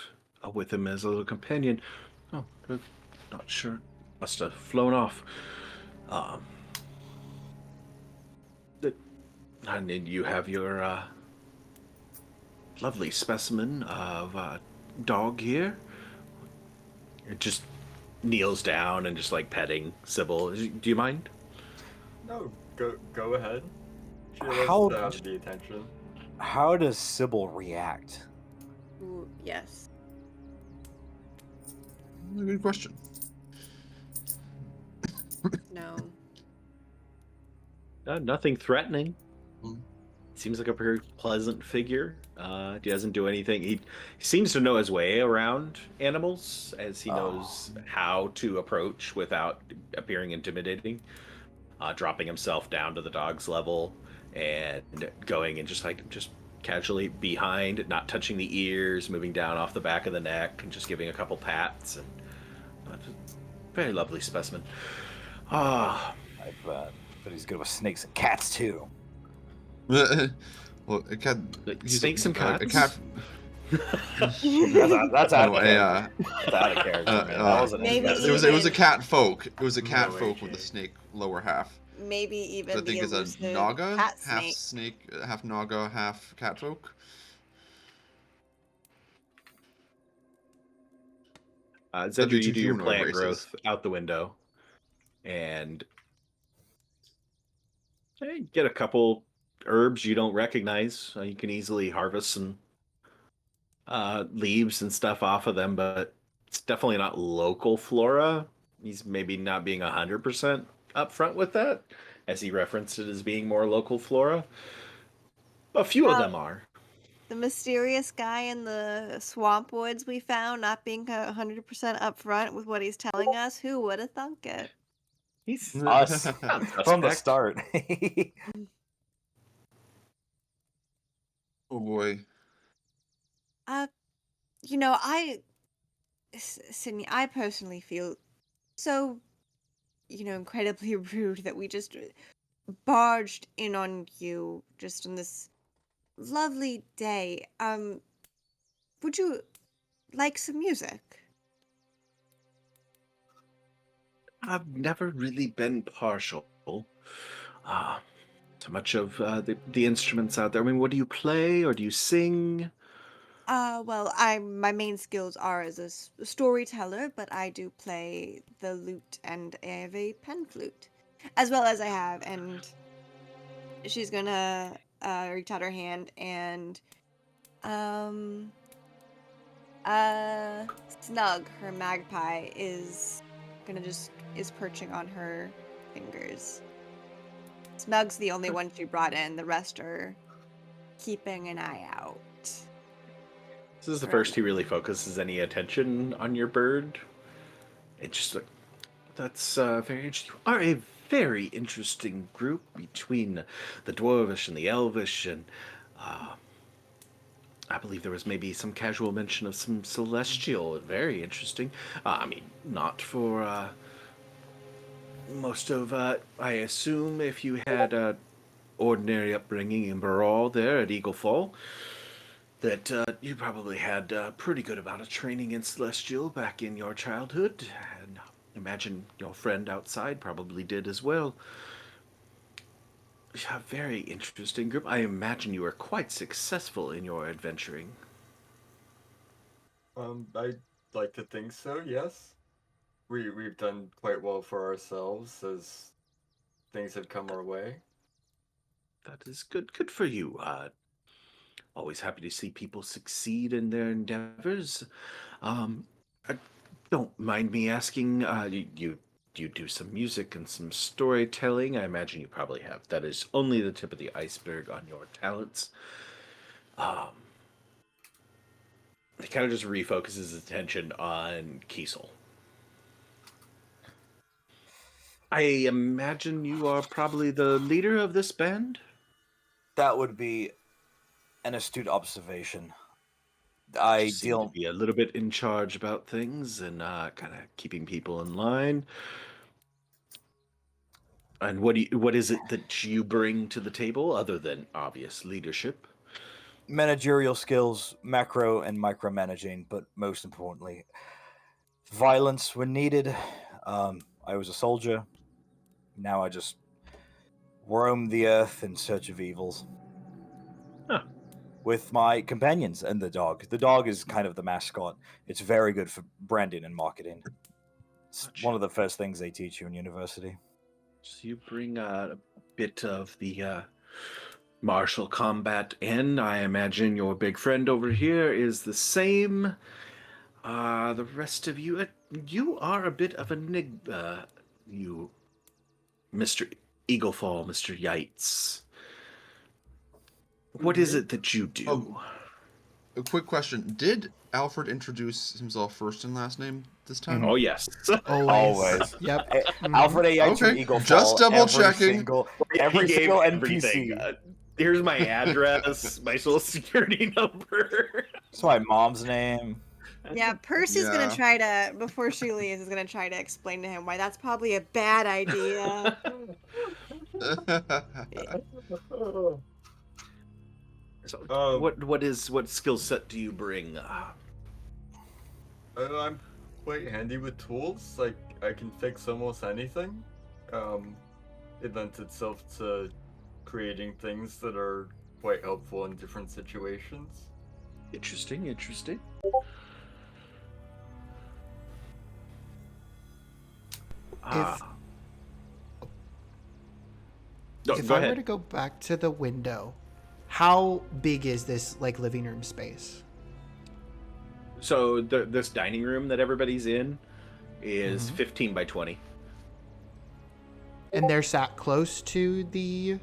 with him as a little companion. Oh, I'm not sure. Must have flown off. And then you have your lovely specimen of dog here. It just kneels down and just like petting Cybil. Do you mind? No, go ahead. She How- wants to have the attention. How does Cybil react? Ooh, yes. Good question. No. Nothing threatening. Mm. Seems like a very pleasant figure. He doesn't do anything. He seems to know his way around animals, as he knows how to approach without appearing intimidating. Dropping himself down to the dog's level and going and just casually behind, not touching the ears, moving down off the back of the neck, and just giving a couple pats. And very lovely specimen. I bet he's good with snakes and cats too. Well, a cat. Snakes and cats. A cat. That's out of No, character. That's out of character, man. That wasn't Maybe interesting. It was a cat folk. It was a cat No folk way. with a snake lower half. Maybe even So I think the it's a elusive naga, cat half snake. snake, half naga, half cat folk. That'd be Zedri, you two do your humanoid plant races. growth out the window, and get a couple herbs you don't recognize. You can easily harvest some leaves and stuff off of them, but it's definitely not local flora. He's maybe not being 100% upfront with that, as he referenced it as being more local flora. A few of them are. The mysterious guy in the swamp woods we found not being 100% upfront with what he's telling us. Who would have thunk it? He's Us from the suspect. start. Oh boy. Sydney, I personally feel so, incredibly rude that we just barged in on you just on this lovely day. Would you like some music? I've never really been partial to much of the instruments out there. I mean, what do you play or do you sing? Well, my main skills are as a storyteller, but I do play the lute and I have a pen flute, as well as I have, and she's gonna reach out her hand and Snug, her magpie, is perching on her fingers. Snug's the only one she brought in. The rest are keeping an eye out. This is the first he really focuses any attention on your bird. It's just like, that's very interesting. You are a very interesting group between the Dwarvish and the Elvish, and I believe there was maybe some casual mention of some Celestial. Very interesting. I mean, not for most of, I assume if you had ordinary upbringing in Baral there at Eagle Fall, that you probably had a pretty good amount of training in Celestial back in your childhood, and imagine your friend outside probably did as well. A very interesting group. I imagine you were quite successful in your adventuring. I'd like to think so, yes. We've done quite well for ourselves as things have come our way. That is good. Good for you. Always happy to see people succeed in their endeavors. Uh, don't mind me asking, you do some music and some storytelling? I imagine you probably have. That is only the tip of the iceberg on your talents. He kind of just refocuses his attention on Kiesel. I imagine you are probably the leader of this band? That would be an astute observation. You seem to be a little bit in charge about things and kind of keeping people in line. And what is it that you bring to the table other than obvious leadership? Managerial skills, macro and micromanaging, but most importantly, violence when needed. I was a soldier. Now I just roam the earth in search of evils. Huh. With my companions and the dog. The dog is kind of the mascot. It's very good for branding and marketing. It's one of the first things they teach you in university. So you bring a bit of the martial combat in. I imagine your big friend over here is the same. The rest of you, you are a bit of an enigma. You, Mr. Eaglefall, Mr. Yates. What is it that you do? A quick question. Did Alfred introduce himself first and last name this time? Oh, yes. Always. Yep. Alfred A. Yates from Eagle Just Fall, double checking. Every single NPC. Here's my address, my social security number. That's my mom's name. Yeah, Percy's gonna try to, before she leaves, is gonna try to explain to him why that's probably a bad idea. So, what skill set do you bring? I'm quite handy with tools. Like, I can fix almost anything. It lends itself to creating things that are quite helpful in different situations. Interesting. If I were to go back to the window, how big is this living room space? So this dining room that everybody's in is 15 by 20. And they're sat close to the...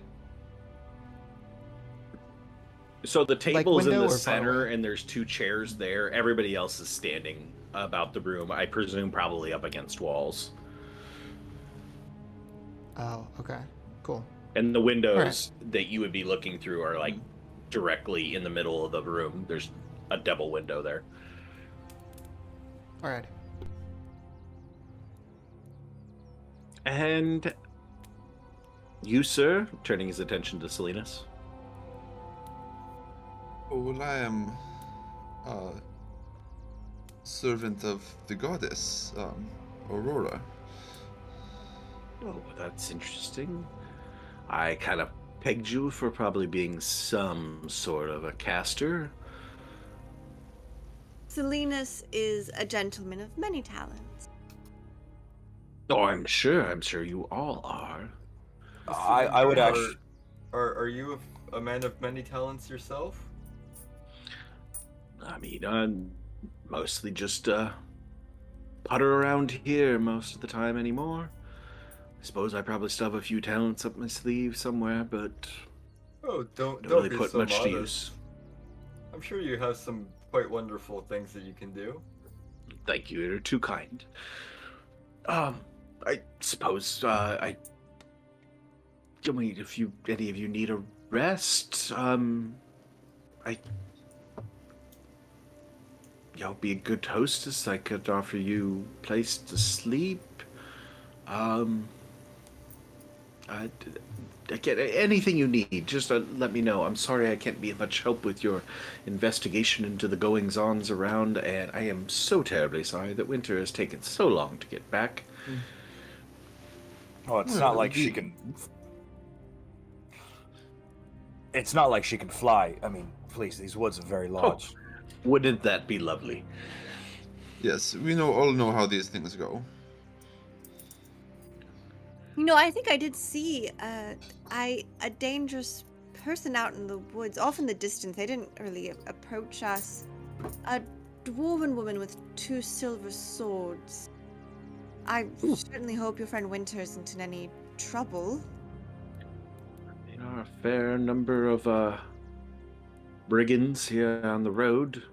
So the table's in window the or far center, away? and there's two chairs there. Everybody else is standing about the room. I presume probably up against walls. Oh, okay. Cool. And the windows that you would be looking through are like directly in the middle of the room. There's a double window there. All right. And you, sir, turning his attention to Salinas. Oh, well, I am servant of the goddess, Aurora. Oh, that's interesting. I kind of pegged you for probably being some sort of a caster. Salinas is a gentleman of many talents. Oh, I'm sure you all are. I would actually. Are you a man of many talents yourself? I mean, I'm mostly just putter around here most of the time anymore. I suppose I probably still have a few talents up my sleeve somewhere, but Oh, don't really be put so much modest. to use. I'm sure you have some quite wonderful things that you can do. Thank you, you're too kind. I suppose I mean, if any of you need a rest, y'all be a good hostess. I could offer you a place to sleep. I get anything you need. Just let me know. I'm sorry I can't be of much help with your investigation into the goings-ons around, and I am so terribly sorry that winter has taken so long to get back. Oh, it's not like she can. It's not like she can fly. I mean, please, these woods are very large. Wouldn't that be lovely? Yes, we all know how these things go. You know, I think I did see a dangerous person out in the woods, off in the distance. They didn't really approach us. A dwarven woman with 2 silver swords. I certainly hope your friend Winter isn't in any trouble. There are a fair number of brigands here on the road.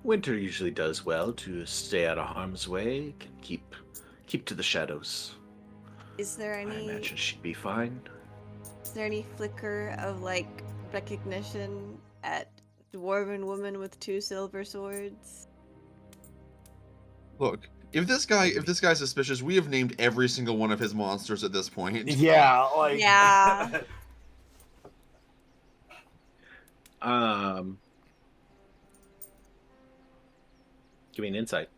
Winter usually does well to stay out of harm's way, can keep to the shadows. Is there I any imagine she'd be fine. Is there any flicker of like recognition at dwarven woman with 2 silver swords? Look, if this guy's suspicious, we have named every single one of his monsters at this point. Yeah, like. Yeah. Give me an insight.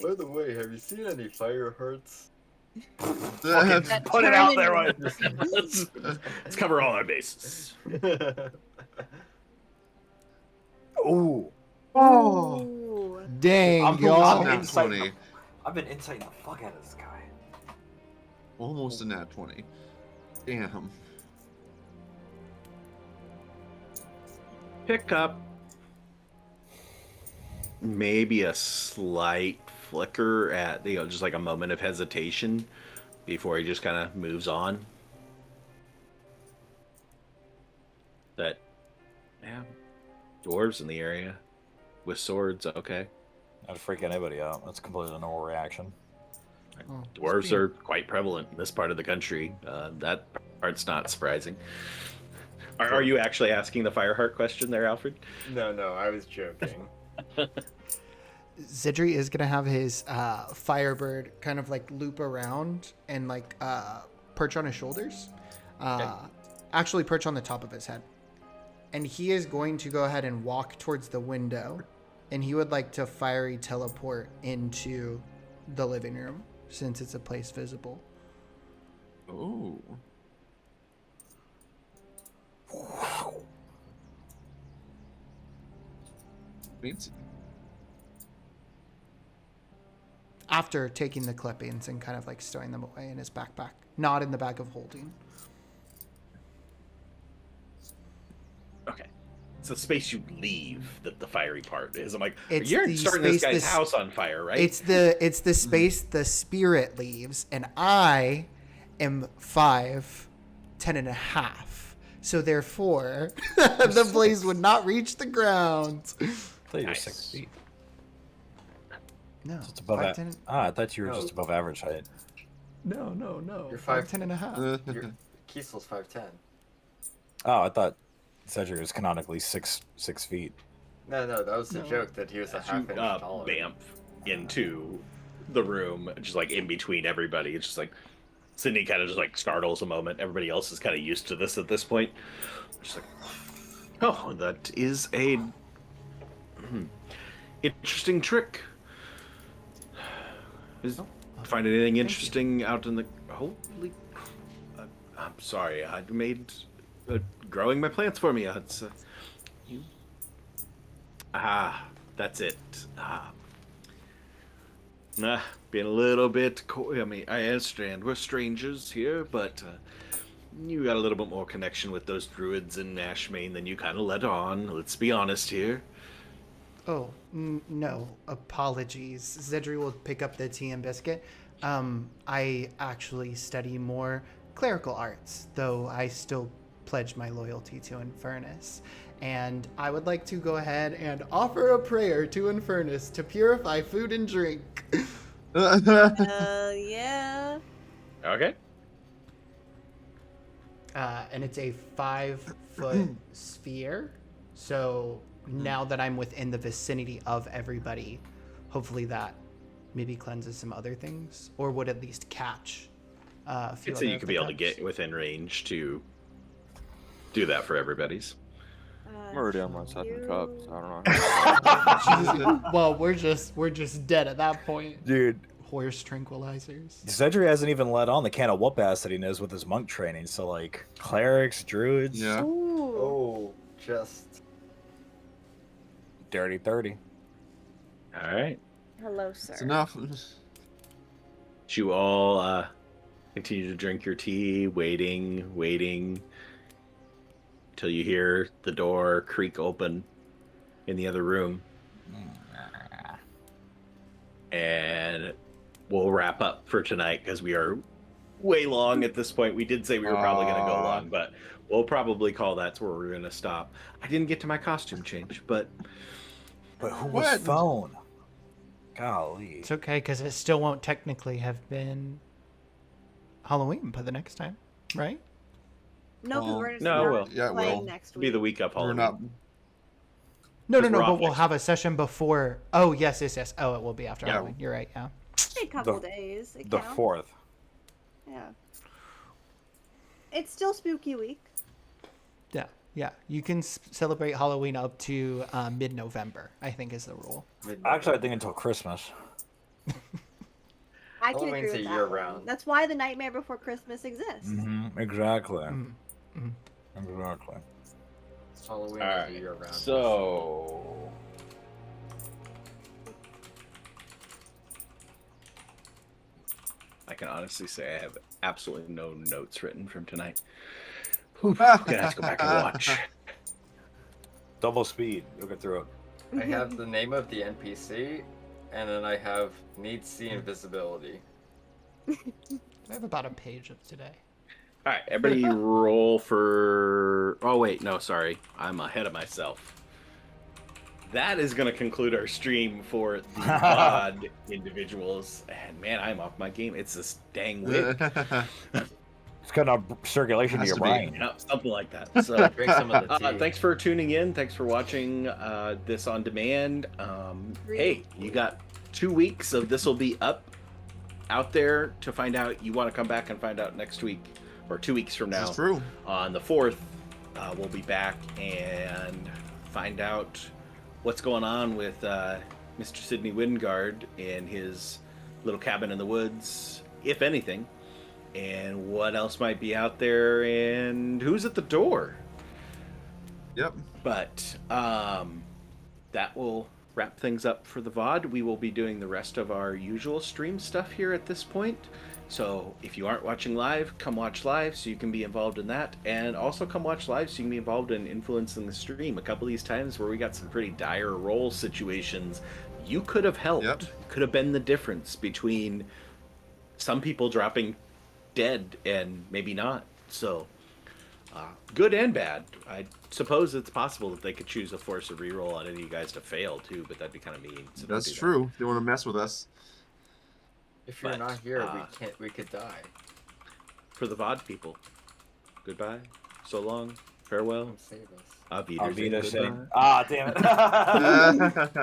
By the way, have you seen any fire hearts? Fucking put it out there. Right? Let's cover all our bases. Ooh. Oh, Ooh. Dang, I'm y'all. nat insighting 20. I've been inciting the fuck out of this guy. Almost a nat 20. Damn. Pick up maybe a slight flicker at, just like a moment of hesitation before he just kind of moves on. That, yeah, dwarves in the area with swords, okay. That'd freak anybody out. That's a completely normal reaction. Oh, Dwarves are quite prevalent in this part of the country. That part's not surprising. Are you actually asking the Fireheart question there, Alfred? No, I was joking. Zidri is gonna have his Firebird kind of like loop around and like perch on his shoulders. Actually perch on the top of his head. And he is going to go ahead and walk towards the window. And he would like to fiery teleport into the living room since it's a place visible. Oh. Fancy. After taking the clippings and kind of like stowing them away in his backpack, not in the bag of holding. Okay. It's the space you leave that the fiery part is. I'm like, It's you're the starting this space guy's house on fire, right? It's the space the spirit leaves, and I am 5, 10 and a half. So therefore, the blaze would not reach the ground. I thought you were Nice. 6 feet. No. Just above 5'10". I thought you were No. just above average height. No, no, no. You're 5'10" and a half. Kiesel's 5'10". Oh, I thought Cedric was canonically 6 feet. No, that was the No. joke that he was a As half you inch taller. bamf into the room, just like in between everybody. It's just like Sydney kind of just like startles a moment. Everybody else is kind of used to this at this point. Just like, oh, that is a interesting trick. Find anything interesting out in the holy? I'm sorry, I made growing my plants for me. It's you. That's it. Being a little bit coy. I mean, I understand we're strangers here, but you got a little bit more connection with those druids in Ashmain than you kind of let on. Let's be honest here. Oh, no. Apologies. Zedri will pick up the tea and biscuit. I actually study more clerical arts, though I still pledge my loyalty to Infernus. And I would like to go ahead and offer a prayer to Infernus to purify food and drink. Yeah. Okay. And it's a 5-foot sphere. So now that I'm within the vicinity of everybody, hopefully that maybe cleanses some other things, or would at least catch a few I'd say other you of could the be able to cups. get within range to do that for everybody's. I'm already on my second cup, so I don't know. Well, we're just dead at that point. Dude, Horse tranquilizers. Cedric hasn't even let on the can of whoop ass that he knows with his monk training. So like clerics, druids, Yeah. Ooh. Oh, just dirty 30. All right. Hello, sir. It's enough. You all continue to drink your tea, waiting till you hear the door creak open in the other room. And we'll wrap up for tonight because we are way long at this point. We did say we were probably going to go long, but we'll probably call that where we're going to stop. I didn't get to my costume change, but But who was What? phone? Golly. It's okay, because it still won't technically have been Halloween by the next time, right? No, because Well, we're just no, not well, yeah, it playing will. next it'll week. be the week up We're Halloween. not. No, Because we're but off we'll next have a session before. Oh, yes. Oh, it will be after Yeah. Halloween. You're right, yeah. A couple The- days. It The counts. 4th. Yeah. It's still spooky week. Yeah. You can celebrate Halloween up to mid-November, I think is the rule. Actually, I think until Christmas. I can agree Halloween's with a that year one. round. That's why the Nightmare Before Christmas exists. Exactly. Mhm. Exactly. Halloween All is a right. year round. So I can honestly say I have absolutely no notes written from tonight. Whew, I'm gonna have to go back and watch. Double speed. You'll get through it. I have the name of the NPC, and then I have needs see invisibility. I have about a page of today. All right, everybody roll for. Oh wait, no, sorry, I'm ahead of myself. That is going to conclude our stream for the odd individuals. And man, I'm off my game. It's this dang wig. It's got enough circulation to Has your to be. brain. Yeah, something like that. So Drink some of the tea. thanks for tuning in. Thanks for watching this on demand. Hey, you got 2 weeks of this will be up out there to find out. You want to come back and find out next week or 2 weeks from now. That's true. On the 4th, we'll be back and find out what's going on with Mr. Sidney Wyngard in his little cabin in the woods, if anything, and what else might be out there, and who's at the door. Yep. But that will wrap things up for the VOD. We will be doing the rest of our usual stream stuff here at this point. So if you aren't watching live, come watch live so you can be involved in that. And also come watch live so you can be involved in influencing the stream. A couple of these times where we got some pretty dire roll situations, you could have helped. Yep. You could have been the difference between some people dropping dead and maybe not. So Good and bad. I suppose it's possible that they could choose to force a reroll on any of you guys to fail too, but that'd be kind of mean. So don't That's do that. true. They want to mess with us. If you're But, not here, we could die. For the VOD people, goodbye, so long, farewell, Don't save us. auf I'll be Wiedersehen, the goodbye. same. Ah, damn it.